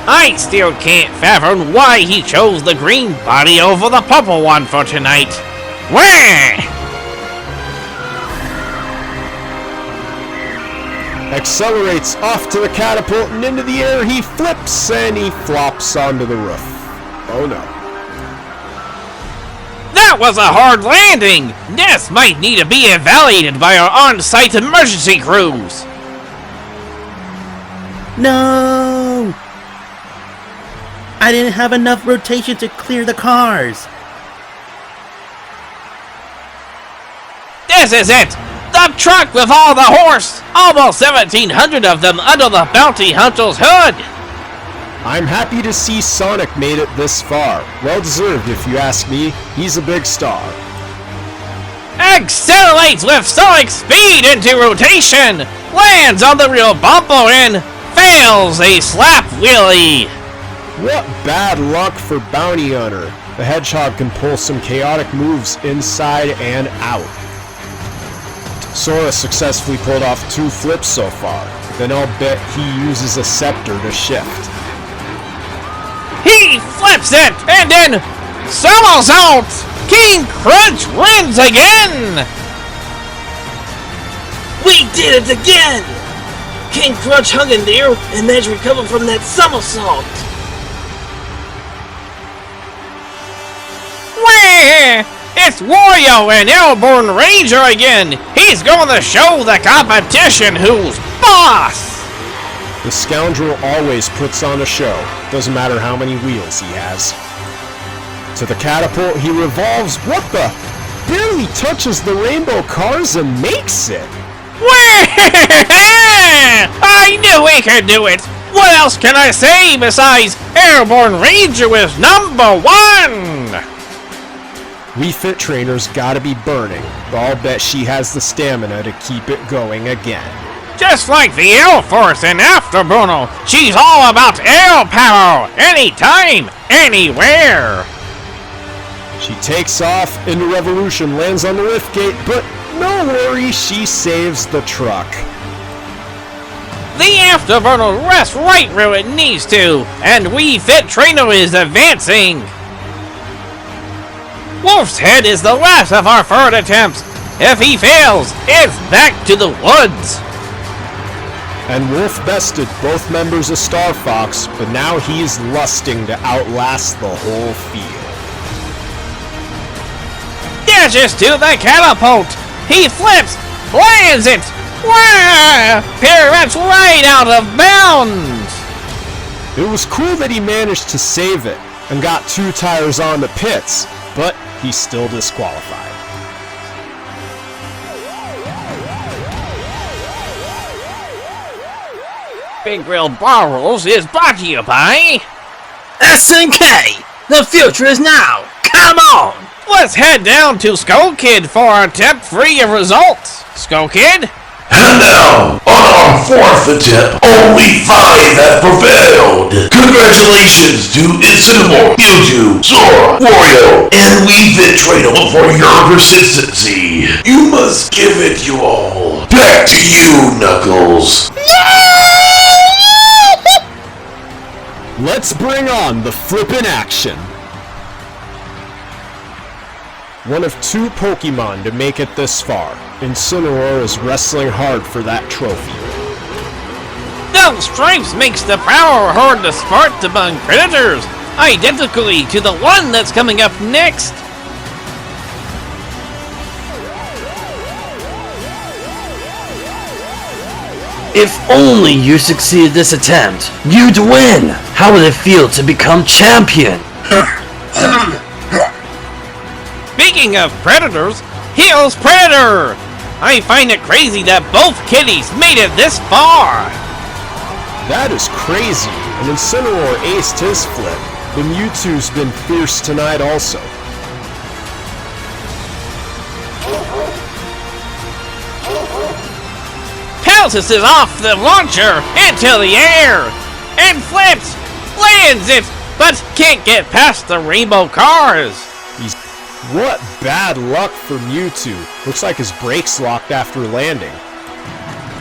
Speaker 2: I still can't fathom why he chose the green body over the purple one for tonight. Wah!
Speaker 16: Accelerates off to the catapult and into the air. He flips and he flops onto the roof. Oh no.
Speaker 2: That was a hard landing! Ness might need to be evaluated by our on-site emergency crews.
Speaker 15: No! I didn't have enough rotation to clear the cars.
Speaker 2: This is it! The truck with all the horse! Almost 1,700 of them under the bounty hunter's hood!
Speaker 16: I'm happy to see Sonic made it this far. Well deserved if you ask me. He's a big star.
Speaker 2: Accelerates with sonic speed into rotation! Lands on the rear bumper and fails a slap wheelie!
Speaker 16: What bad luck for Bounty Hunter. The Hedgehog can pull some chaotic moves inside and out. Sora successfully pulled off 2 flips so far. Then I'll bet he uses a scepter to shift.
Speaker 2: He flips it and then somersaults! King Crunch wins again!
Speaker 21: We did it again! King Crunch hung in there and managed to recover from that somersault.
Speaker 2: Wah! It's Wario and Airborne Ranger again! He's going to show the competition who's boss!
Speaker 16: The scoundrel always puts on a show, doesn't matter how many wheels he has. To the catapult he revolves, what the? Barely touches the rainbow cars and makes it!
Speaker 2: I knew we could do it! What else can I say besides Airborne Ranger is #1?
Speaker 16: Wii Fit Trainer's gotta be burning, but I'll bet she has the stamina to keep it going again.
Speaker 2: Just like the Air Force in Afterburner, she's all about air power, anytime, anywhere.
Speaker 16: She takes off into Revolution, lands on the liftgate, but no worry, she saves the truck.
Speaker 2: The Afterburner rests right where it needs to, and Wii Fit Trainer is advancing. Wolf's Head is the last of our third attempts. If he fails, it's back to the woods.
Speaker 16: And Wolf bested both members of Star Fox, but now he's lusting to outlast the whole field.
Speaker 2: Dashes to the catapult. He flips, lands it. Wow! Pirouettes right out of bounds.
Speaker 16: It was cool that he managed to save it and got 2 tires on the pits, but he's still disqualified.
Speaker 2: Big Wheel Brawlers is brought to you by
Speaker 21: SNK! The future is now! Come on!
Speaker 2: Let's head down to Skull Kid for our attempt 3 of results. Skull Kid?
Speaker 4: And now, on our 4th attempt, only 5 have prevailed! Congratulations to Incineroar, Mewtwo, Sora, Wario, and Wii Fit Trainer for your persistency! You must give it your all! Back to you, Knuckles!
Speaker 16: Let's bring on the flippin' action! One of 2 Pokemon to make it this far. Incineroar is wrestling hard for that trophy.
Speaker 2: Those stripes makes the power hard to spark among predators, identically to the one that's coming up next.
Speaker 13: If only you succeeded this attempt, you'd win! How would it feel to become champion?
Speaker 2: Speaking of predators, here's Predator! I find it crazy that both kitties made it this far!
Speaker 16: That is crazy, and Incineroar aced his flip, but Mewtwo's been fierce tonight also.
Speaker 2: Peltus is off the launcher into the air and flips, lands it, but can't get past the rainbow cars.
Speaker 16: What bad luck for Mewtwo. Looks like his brakes locked after landing.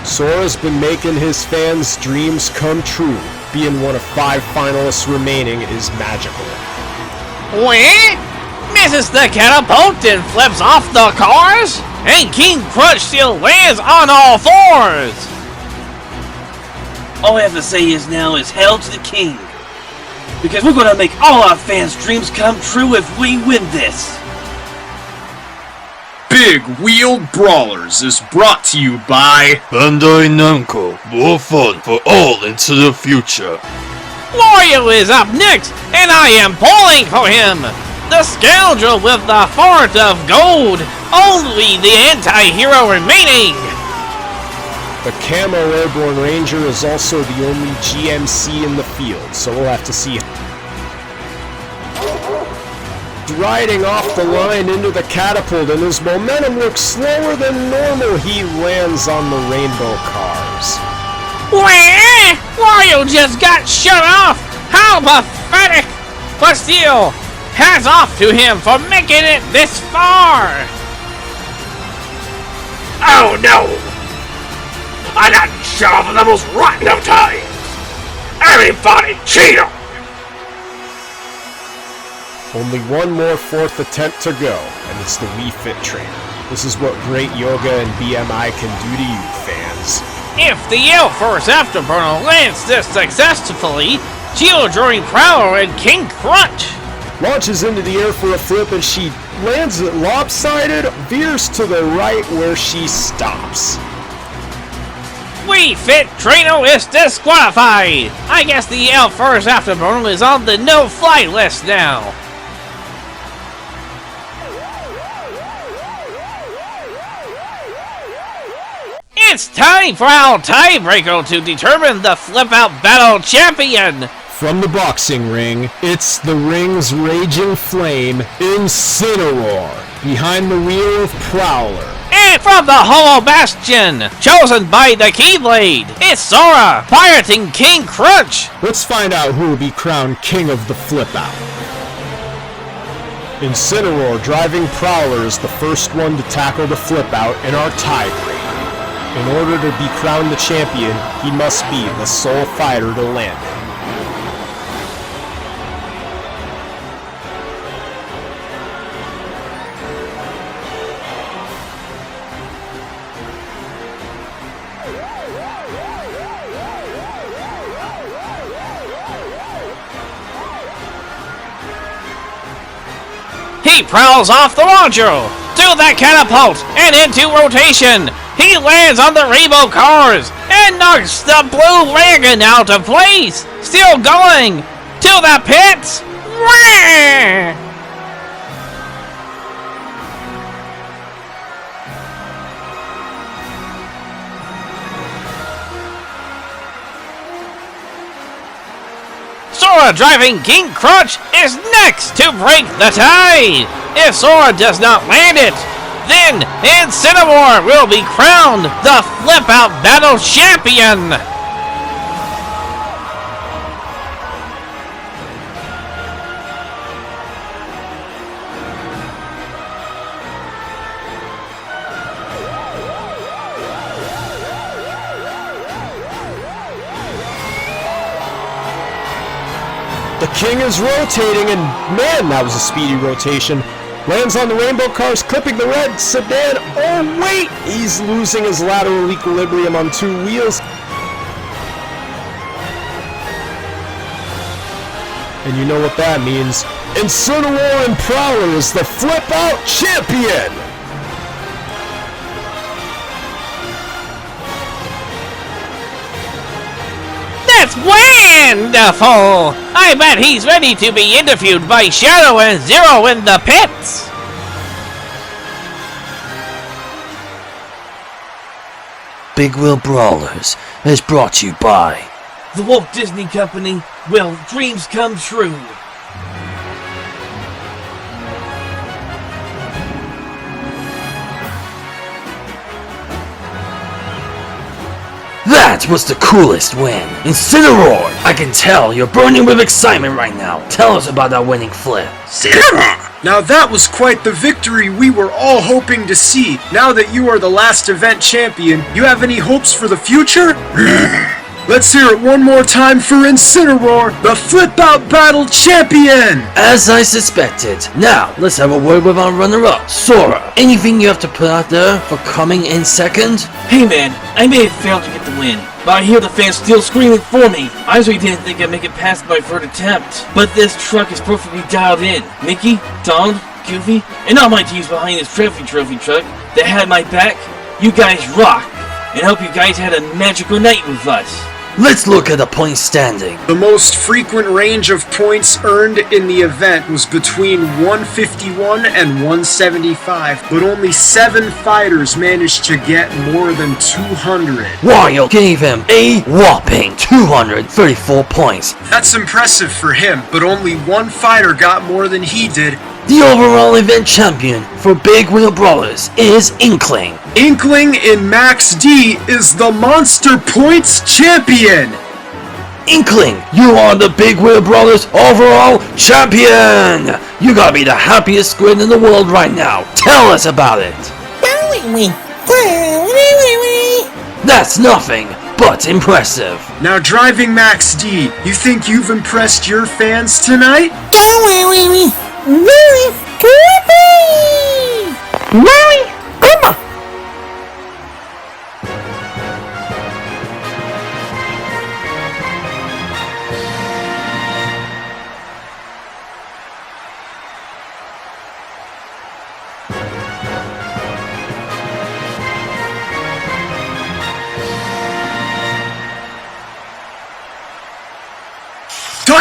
Speaker 16: Sora's been making his fans' dreams come true. Being one of 5 finalists remaining is magical.
Speaker 2: What? Misses the catapult and flips off the cars? And King Crunch still lands on all 4s!
Speaker 21: All I have to say is now is hail to the king. Because we're gonna make all our fans' dreams come true if we win this.
Speaker 1: Big Wheeled Brawlers is brought to you by
Speaker 18: Bandai Namco. More fun for all into the future.
Speaker 2: Wario is up next, and I am pulling for him! The scoundrel with the fart of gold! Only the anti-hero remaining!
Speaker 16: The Camo Airborne Ranger is also the only GMC in the field, so we'll have to see. Riding off the line into the catapult, and his momentum looks slower than normal. He lands on the rainbow cars.
Speaker 2: Wah! Wario just got shut off! How pathetic! But still, hats off to him for making it this far!
Speaker 19: Oh no! I got shut off of the most rotten of times! Everybody cheater!
Speaker 16: Only one more 4th attempt to go, and it's the Wii Fit Trainer. This is what great yoga and BMI can do to you, fans.
Speaker 2: If the L-Force Afterburner lands this successfully, she'll join Prowler and King Crunch.
Speaker 16: Launches into the air for a flip and she lands it lopsided, veers to the right where she stops.
Speaker 2: Wii Fit Trainer is disqualified! I guess the L-Force Afterburner is on the no-fly list now. It's time for our tiebreaker to determine the Flip-Out Battle Champion!
Speaker 16: From the boxing ring, it's the ring's raging flame, Incineroar, behind the wheel of Prowler.
Speaker 2: And from the Hollow Bastion, chosen by the Keyblade, it's Sora, pirating King Crunch!
Speaker 16: Let's find out who will be crowned King of the Flip-Out. Incineroar driving Prowler is the first one to tackle the Flip-Out in our tiebreaker. In order to be crowned the champion, he must be the sole fighter to land it.
Speaker 2: He prowls off the launcher, to the catapult, and into rotation. He lands on the rainbow cars, and knocks the blue wagon out of place. Still going, to the pits. Wah! Sora driving King Crunch is next to break the tie! If Sora does not land it, then Incineroar will be crowned the Flip-Out Battle Champion!
Speaker 16: The king is rotating, and man, that was a speedy rotation. Lands on the rainbow cars, clipping the red sedan. Oh wait, he's losing his lateral equilibrium on two wheels. And you know what that means. Incineroar and Prowler is the Flip-Out Champion!
Speaker 2: That's wonderful! I bet he's ready to be interviewed by Shadow and Zero in the pits!
Speaker 13: Big Wheel Brawlers is brought to you by
Speaker 21: The Walt Disney Company. Well, dreams come true.
Speaker 13: That was the coolest win! Incineroar! I can tell you're burning with excitement right now. Tell us about that winning flip.
Speaker 8: Now that was quite the victory we were all hoping to see. Now that you are the last event champion, you have any hopes for the future? Let's hear it one more time for Incineroar, the Flip-Out Battle Champion!
Speaker 13: As I suspected. Now, let's have a word with our runner-up, Sora. Anything you have to put out there for coming in second?
Speaker 21: Hey man, I may have failed to get the win, but I hear the fans still screaming for me. I really didn't think I'd make it past my third attempt. But this truck is perfectly dialed in. Mickey, Donald, Goofy, and all my teams behind this trophy truck that had my back. You guys rock, and hope you guys had a magical night with us.
Speaker 13: Let's look at the point standing.
Speaker 8: The most frequent range of points earned in the event was between 151 and 175, but only 7 fighters managed to get more than 200.
Speaker 13: Wario gave him a whopping 234 points.
Speaker 8: That's impressive for him, but only 1 fighter got more than he did.
Speaker 13: The overall event champion for Big Wheel Brawlers is Inkling.
Speaker 8: Inkling in Max D is the Monster Points Champion!
Speaker 13: Inkling, you are the Big Wheel Brawlers overall champion! You gotta be the happiest squid in the world right now. Tell us about it! That's nothing but impressive.
Speaker 8: Now driving Max D, you think you've impressed your fans tonight?
Speaker 10: Very creepy! Very creepy!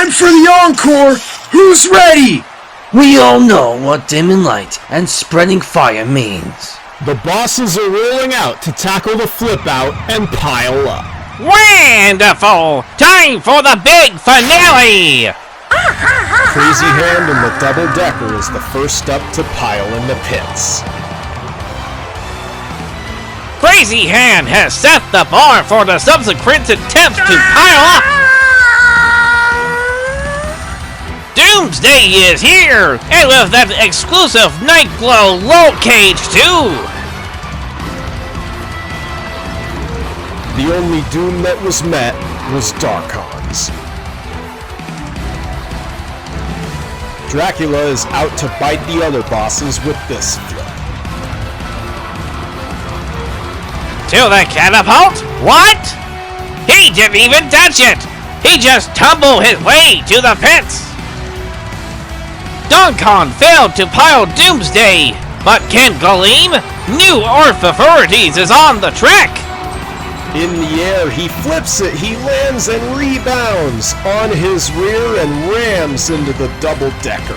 Speaker 8: Time for the encore! Who's ready?
Speaker 13: We all know what dimming light and spreading fire means.
Speaker 16: The bosses are rolling out to tackle the flip out and pile up.
Speaker 2: Wonderful! Time for the big finale!
Speaker 16: Crazy Hand and the Double Decker is the first up to pile in the pits.
Speaker 2: Crazy Hand has set the bar for the subsequent attempts to pile up. Doomsday is here, and with that exclusive Night Glow low cage too.
Speaker 16: The only doom that was met was Darkon's. Dracula is out to bite the other bosses with this flip.
Speaker 2: To the catapult? What? He didn't even touch it! He just tumbled his way to the pits! Donkon failed to pile Doomsday, but Ken Galeem, new Orthophorates, is on the track!
Speaker 16: In the air, he flips it, he lands and rebounds on his rear and rams into the double-decker.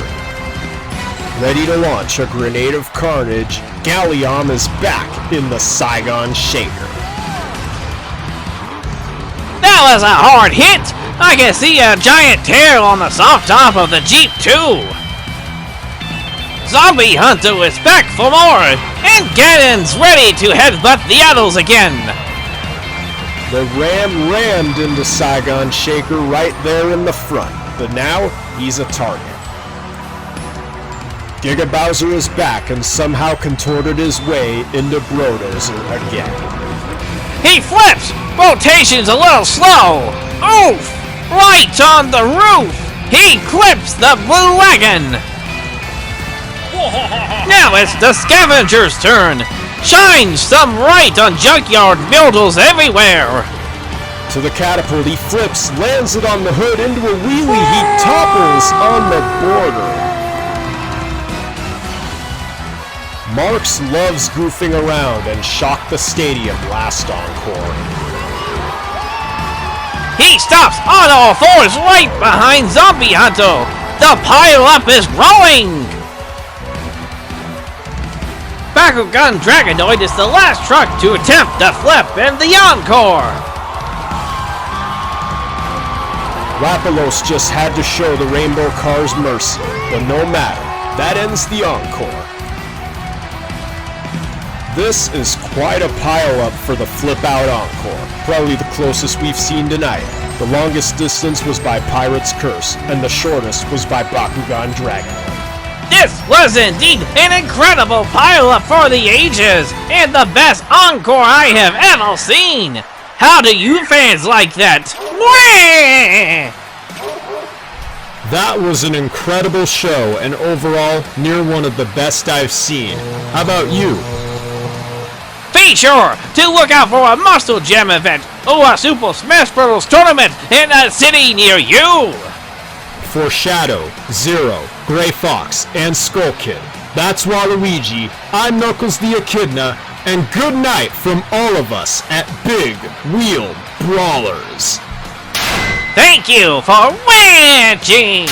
Speaker 16: Ready to launch a grenade of carnage, Gallium is back in the Saigon Shaker.
Speaker 2: That was a hard hit! I can see a giant tear on the soft top of the Jeep too! Zombie Hunter is back for more, and Gannon's ready to headbutt the others again!
Speaker 16: The Ram rammed into Saigon Shaker right there in the front, but now he's a target. Giga Bowser is back and somehow contorted his way into Brodozer again.
Speaker 2: He flips! Rotation's a little slow! Oof! Right on the roof! He clips the blue wagon! Now it's the Scavenger's turn! Shine some light on junkyard builders everywhere!
Speaker 16: To the catapult he flips, lands it on the hood into a wheelie, he topples on the border. Marks loves goofing around and shocked the stadium last encore.
Speaker 2: He stops on all fours right behind Zombie Hunter! The pile-up is growing! Bakugan Dragonoid is the last truck to attempt the flip and the encore!
Speaker 16: Rapalos just had to show the Rainbow Cars mercy, but no matter, that ends the encore. This is quite a pile-up for the flip-out encore, probably the closest we've seen tonight. The longest distance was by Pirate's Curse, and the shortest was by Bakugan Dragonoid.
Speaker 2: This was indeed an incredible pile-up for the ages, and the best encore I have ever seen! How do you fans like that?
Speaker 16: That was an incredible show, and overall, near one of the best I've seen. How about you?
Speaker 2: Be sure to look out for a Muscle Jam event or a Super Smash Bros. Tournament in a city near you!
Speaker 16: For Shadow, Zero, Gray Fox, and Skull Kid, that's Waluigi, I'm Knuckles the Echidna, and good night from all of us at Big Wheel Brawlers.
Speaker 2: Thank you for watching!